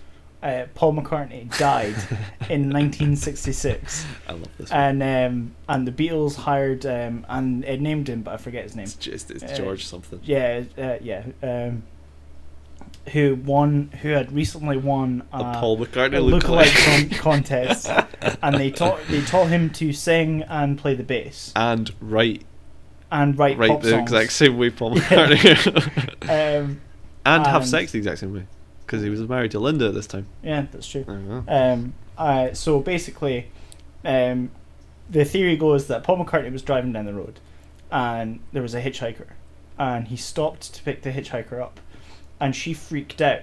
Paul McCartney died in 1966.
I love this one.
And the Beatles hired and it named him, but I forget his name.
It's George something.
Who had recently won
a Paul McCartney
a lookalike contest, and they taught him to sing and play the bass
and write
pop
the
songs.
exact same way Paul McCartney and have
and
sex the exact same way, because he was married to Linda at this time.
Yeah, that's true.
I
So basically, the theory goes that Paul McCartney was driving down the road, and there was a hitchhiker, and he stopped to pick the hitchhiker up, and she freaked out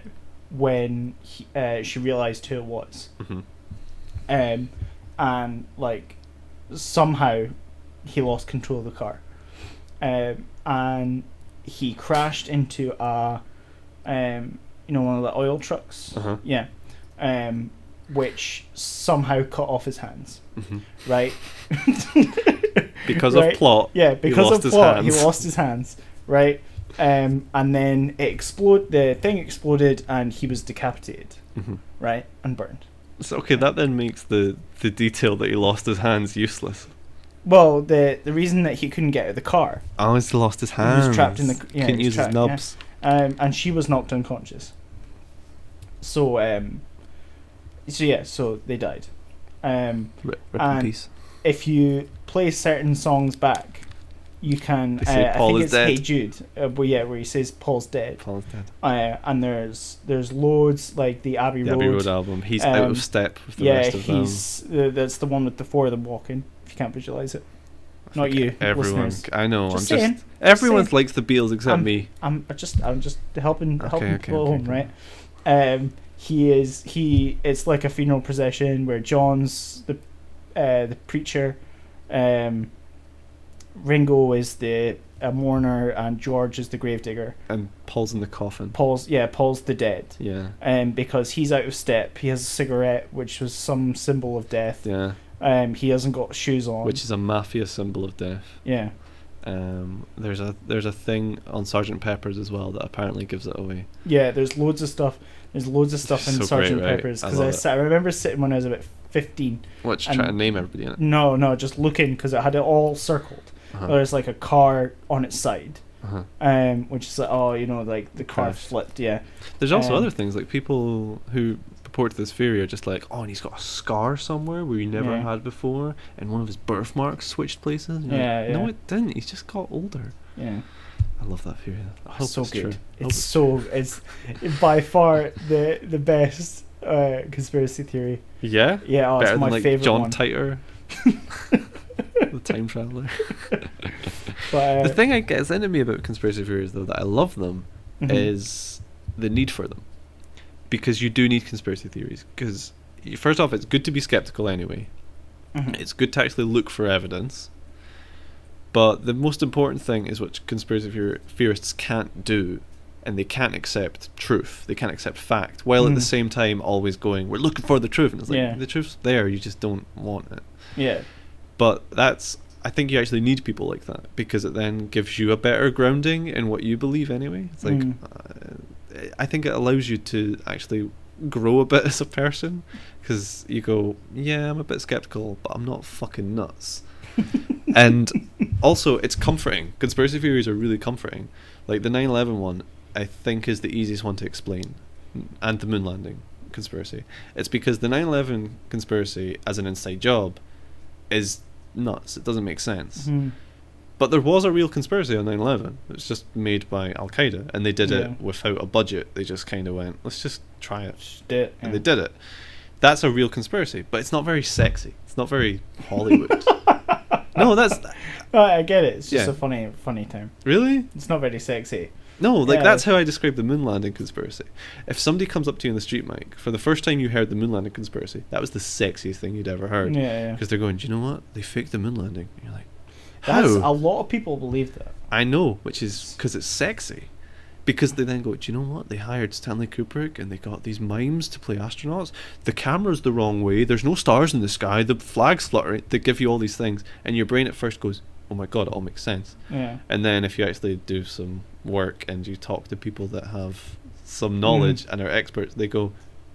when she realised who it was.
Mm-hmm.
And like somehow he lost control of the car, and he crashed into a one of the oil trucks.
Uh-huh.
Yeah. Which somehow cut off his hands.
Mm-hmm.
Right.
Because of plot.
Yeah, because of plot, he
hands.
lost his hands. Right. And then the thing exploded, and he was decapitated.
Mm-hmm.
Right, and burned.
So okay, that then makes the detail that he lost his hands useless.
Well, the reason that he couldn't get out of the car.
Oh, he lost his hands.
He was trapped in the. Yeah,
couldn't use his nubs.
Yeah. And she was knocked unconscious. So so they died.
Rip in
And
peace.
if you play certain songs back, you can.
They say
I
Paul
think
is
it's
dead.
Hey Jude, where he says Paul's dead.
Paul's dead.
And there's loads like the Abbey
The
Road.
Abbey Road album. He's out of step with the rest of them.
That's the one with the four of them walking. If you can't visualize it, not you,
Everyone,
listeners.
I know.
Just
I'm
saying,
just. Everyone
saying.
likes the Beatles except me.
I'm just helping
Okay,
people home,
okay.
right? It's like a funeral procession where John's the preacher, Ringo is a mourner, and George is the gravedigger.
And Paul's in the coffin.
Paul's the dead.
Yeah.
Because he's out of step. He has a cigarette, which was some symbol of death.
Yeah.
He hasn't got shoes on,
Which is a mafia symbol of death.
yeah.
There's a thing on Sergeant Pepper's as well that apparently gives it away.
Yeah, there's loads of stuff. There's loads of stuff in
So
Sergeant
great, right?
Pepper's
I
because
love
I remember sitting when I was about 15.
What,
And-
trying to name everybody in it?
No, just looking because it had it all circled.
Uh-huh.
There's like a car on its side,
Uh-huh.
which is like like the car
Crashed.
flipped. Yeah,
There's also
Um,
other things, like people who purport to this theory are just like, oh, and he's got a scar somewhere where he never
Yeah.
had before, and one of his birthmarks switched places. And you're
Yeah,
like, no,
yeah.
it didn't. He's just got older.
yeah.
I love that theory. I hope
It's so
it's
good.
true. I hope
It's by far the best conspiracy theory.
Yeah?
Yeah,
Better
it's my
than like
favorite
John
one.
Titor, the time traveler.
But,
The thing that gets into me about conspiracy theories, though, that I love them,
mhm.
is the need for them. Because you do need conspiracy theories. Because, first off, it's good to be skeptical anyway.
Mhm.
It's good to actually look for evidence. But the most important thing is what conspiracy theorists can't do, and they can't accept truth. They can't accept fact, while at the
Mm.
same time always going, we're looking for the truth. And it's like,
Yeah.
the truth's there, you just don't want it.
Yeah.
But I think you actually need people like that, because it then gives you a better grounding in what you believe anyway. It's like, I think it allows you to actually grow a bit as a person, because you go, yeah, I'm a bit skeptical, but I'm not fucking nuts. And also, it's comforting. Conspiracy theories are really comforting. Like the 9/11 one, I think, is the easiest one to explain, and the moon landing conspiracy. It's because the 9/11 conspiracy as an inside job is nuts. It doesn't make sense.
Mhm.
But there was a real conspiracy on 9/11. It was just made by Al Qaeda, and they did
Yeah.
it without a budget. They just kind of went, let's just try it,
Just did it,
and
yeah.
they did it. That's a real conspiracy, but it's not very sexy. It's not very Hollywood. No, that's
I get it. It's just
Yeah.
a funny term.
really.
It's not very sexy.
No, like
Yeah.
that's how I describe the moon landing conspiracy. If somebody comes up to you in the street, Mike, for the first time you heard the moon landing conspiracy, that was the sexiest thing you'd ever heard.
Yeah.
Because they're going, do you know what? They faked the moon landing. And you're like,
That's
how?
a lot of people believe that.
I know, which is because it's sexy. Because they then go, do you know what? They hired Stanley Kubrick and they got these mimes to play astronauts. The camera's the wrong way. There's no stars in the sky. The flag's fluttering. They give you all these things. And your brain at first goes, oh my God, it all makes sense.
Yeah.
And then if you actually do some work and you talk to people that have some knowledge and are experts, they go,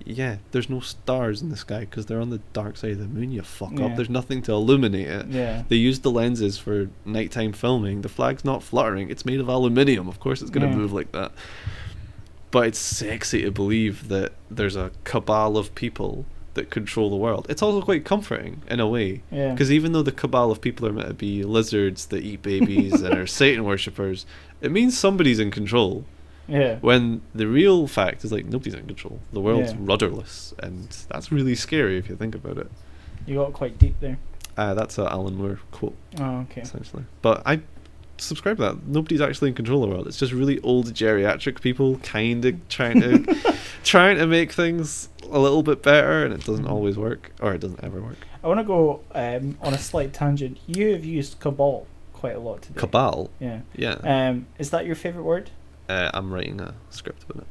yeah, there's no stars in the sky because they're on the dark side of the moon, you fuck
Yeah.
up. There's nothing to illuminate it.
Yeah.
They used the lenses for nighttime filming. The flag's not fluttering. It's made of aluminium. Of course it's going to
Yeah.
move like that. But it's sexy to believe that there's a cabal of people that control the world. It's also quite comforting in a way.
Yeah.
Because even though the cabal of people are meant to be lizards that eat babies and are Satan worshippers, it means somebody's in control.
Yeah.
When the real fact is like nobody's in control. The world's
Yeah.
rudderless, and that's really scary if you think about it.
You got quite deep there.
That's a Alan Moore quote,
Oh, okay.
essentially. But I subscribe to that. Nobody's actually in control of the world. It's just really old geriatric people kind of trying to make things a little bit better, and it doesn't always work, or it doesn't ever work.
I want to go on a slight tangent. You have used cabal quite a lot today.
Cabal.
Yeah.
Yeah.
Is that your favorite word?
I'm writing a script about it.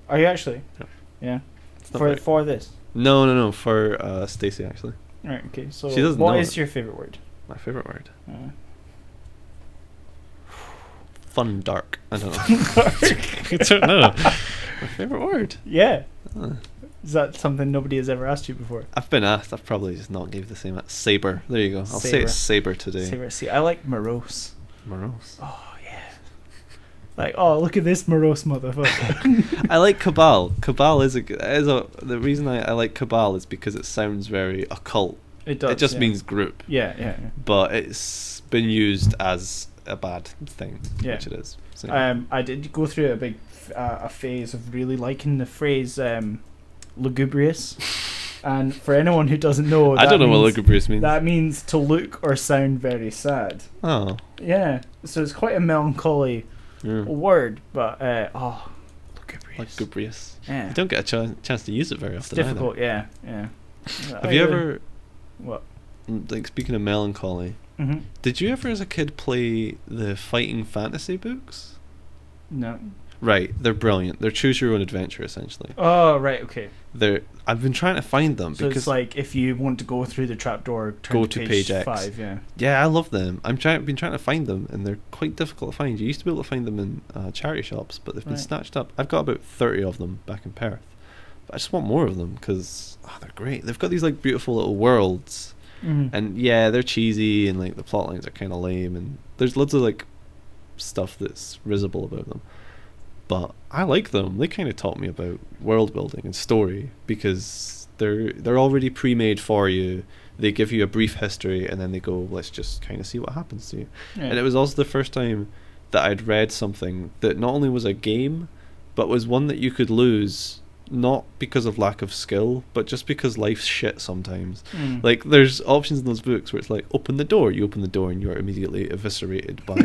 Are you actually?
Yeah.
Yeah.
It's not
For
very-
for this.
No, for Stacey actually.
Right. Okay. So
She doesn't
what
know
is
it.
your favorite word?
My favorite word.
Uh,
Fun dark. I don't know. I don't know. My favorite word.
yeah.
Ah.
Is that something nobody has ever asked you before?
I've been asked. I've probably just not gave the same. Saber. There you go. I'll say
Saber.
it's saber today.
See, I like morose.
Morose.
Oh yeah. Like, oh, look at this morose motherfucker.
I like Cabal. Cabal is the reason I like Cabal is because it sounds very occult.
It does.
It just means group.
Yeah.
But it's been used as a bad thing,
Yeah.
which it is. So.
I did go through a big a phase of really liking the phrase lugubrious, and for anyone who doesn't know,
I don't know what lugubrious means.
That means to look or sound very sad.
Oh.
Yeah, so it's quite a melancholy word, but lugubrious.
Lugubrious.
Yeah.
You don't get a chance to use it very often.
It's difficult.
Either.
Yeah.
Have you ever?
What?
Like, speaking of melancholy, did you ever as a kid play the fighting fantasy books?
No.
Right, they're brilliant. They're choose your own adventure essentially.
Oh, right, okay.
I've been trying to find them
So
because
it's like if you want to go through the trapdoor,
go to page X.
5, yeah.
Yeah, I love them. Been trying to find them, and they're quite difficult to find. You used to be able to find them in charity shops, but they've been snatched up. I've got about 30 of them back in Perth, but I just want more of them because they're great. They've got these like beautiful little worlds, and yeah, they're cheesy, and like the plot lines are kind of lame, and there's loads of like stuff that's risible about them. But I like them. They kind of taught me about world building and story because they're already pre-made for you. They give you a brief history and then they go, let's just kind of see what happens to you. Yeah. And it was also the first time that I'd read something that not only was a game, but was one that you could lose, not because of lack of skill, but just because life's shit sometimes. Like, there's options in those books where it's like, open the door. You open the door and you're immediately eviscerated by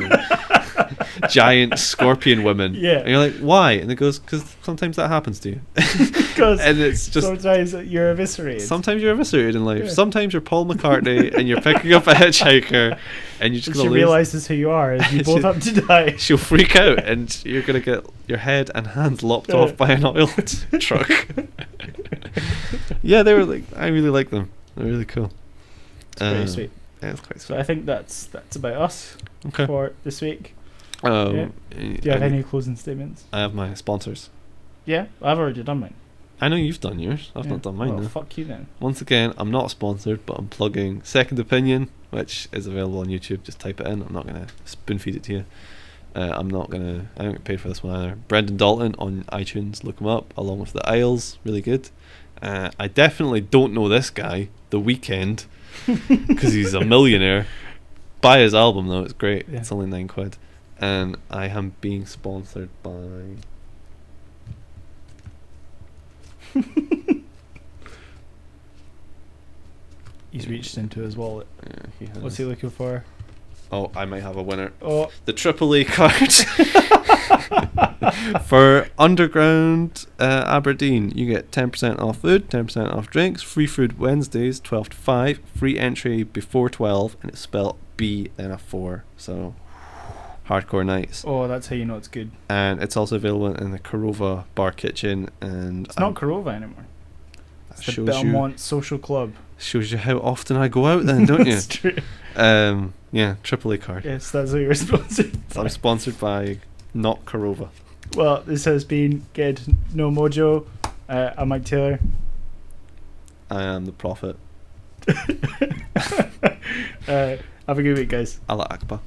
giant scorpion women.
Yeah.
And you're like, why? And it goes, because sometimes that happens to you. And it's just
sometimes you're eviscerated.
Sometimes you're eviscerated in life. Yeah. Sometimes you're Paul McCartney and you're picking up a hitchhiker and you're just going to lose.
She realises who you are and you both have to die.
She'll freak out and you're going to get your head and hands lopped off by an oil truck. Yeah, they were like, I really like them. They're really cool.
It's pretty sweet.
Yeah, it's quite sweet.
So I think that's about us for this week. Do you have any closing statements?
I have my sponsors.
Yeah, I've already done mine.
I know you've done yours. I've not done mine.
Well,
though.
Fuck you then.
Once again, I'm not sponsored, but I'm plugging Second Opinion, which is available on YouTube. Just type it in. I'm not going to spoon feed it to you. I don't get paid for this one either. Brendan Dalton on iTunes. Look him up, along with The Isles. Really good. I definitely don't know this guy, The Weeknd, because he's a millionaire. Buy his album though, it's great. Yeah. It's only £9. And I am being sponsored by
He's reached into his wallet.
Yeah, he has.
What's he looking for?
Oh, I might have a winner.
Oh,
the AAA card for Underground Aberdeen. You get 10% off food, 10% off drinks, free food Wednesdays 12 to 5, free entry before 12, and it's spelled B and a 4. So hardcore nights.
Oh, that's how you know it's good.
And it's also available in the Korova Bar Kitchen. And
it's not Korova anymore. It's the Belmont Social Club.
Shows you how often I go out then, don't you?
That's true.
Yeah, AAA card.
Yes, that's what you're sponsored by.
I'm sponsored by not Korova.
Well, this has been Get No Mojo. I'm Mike Taylor.
I am the Prophet.
Have a good week, guys.
Allah Akbar.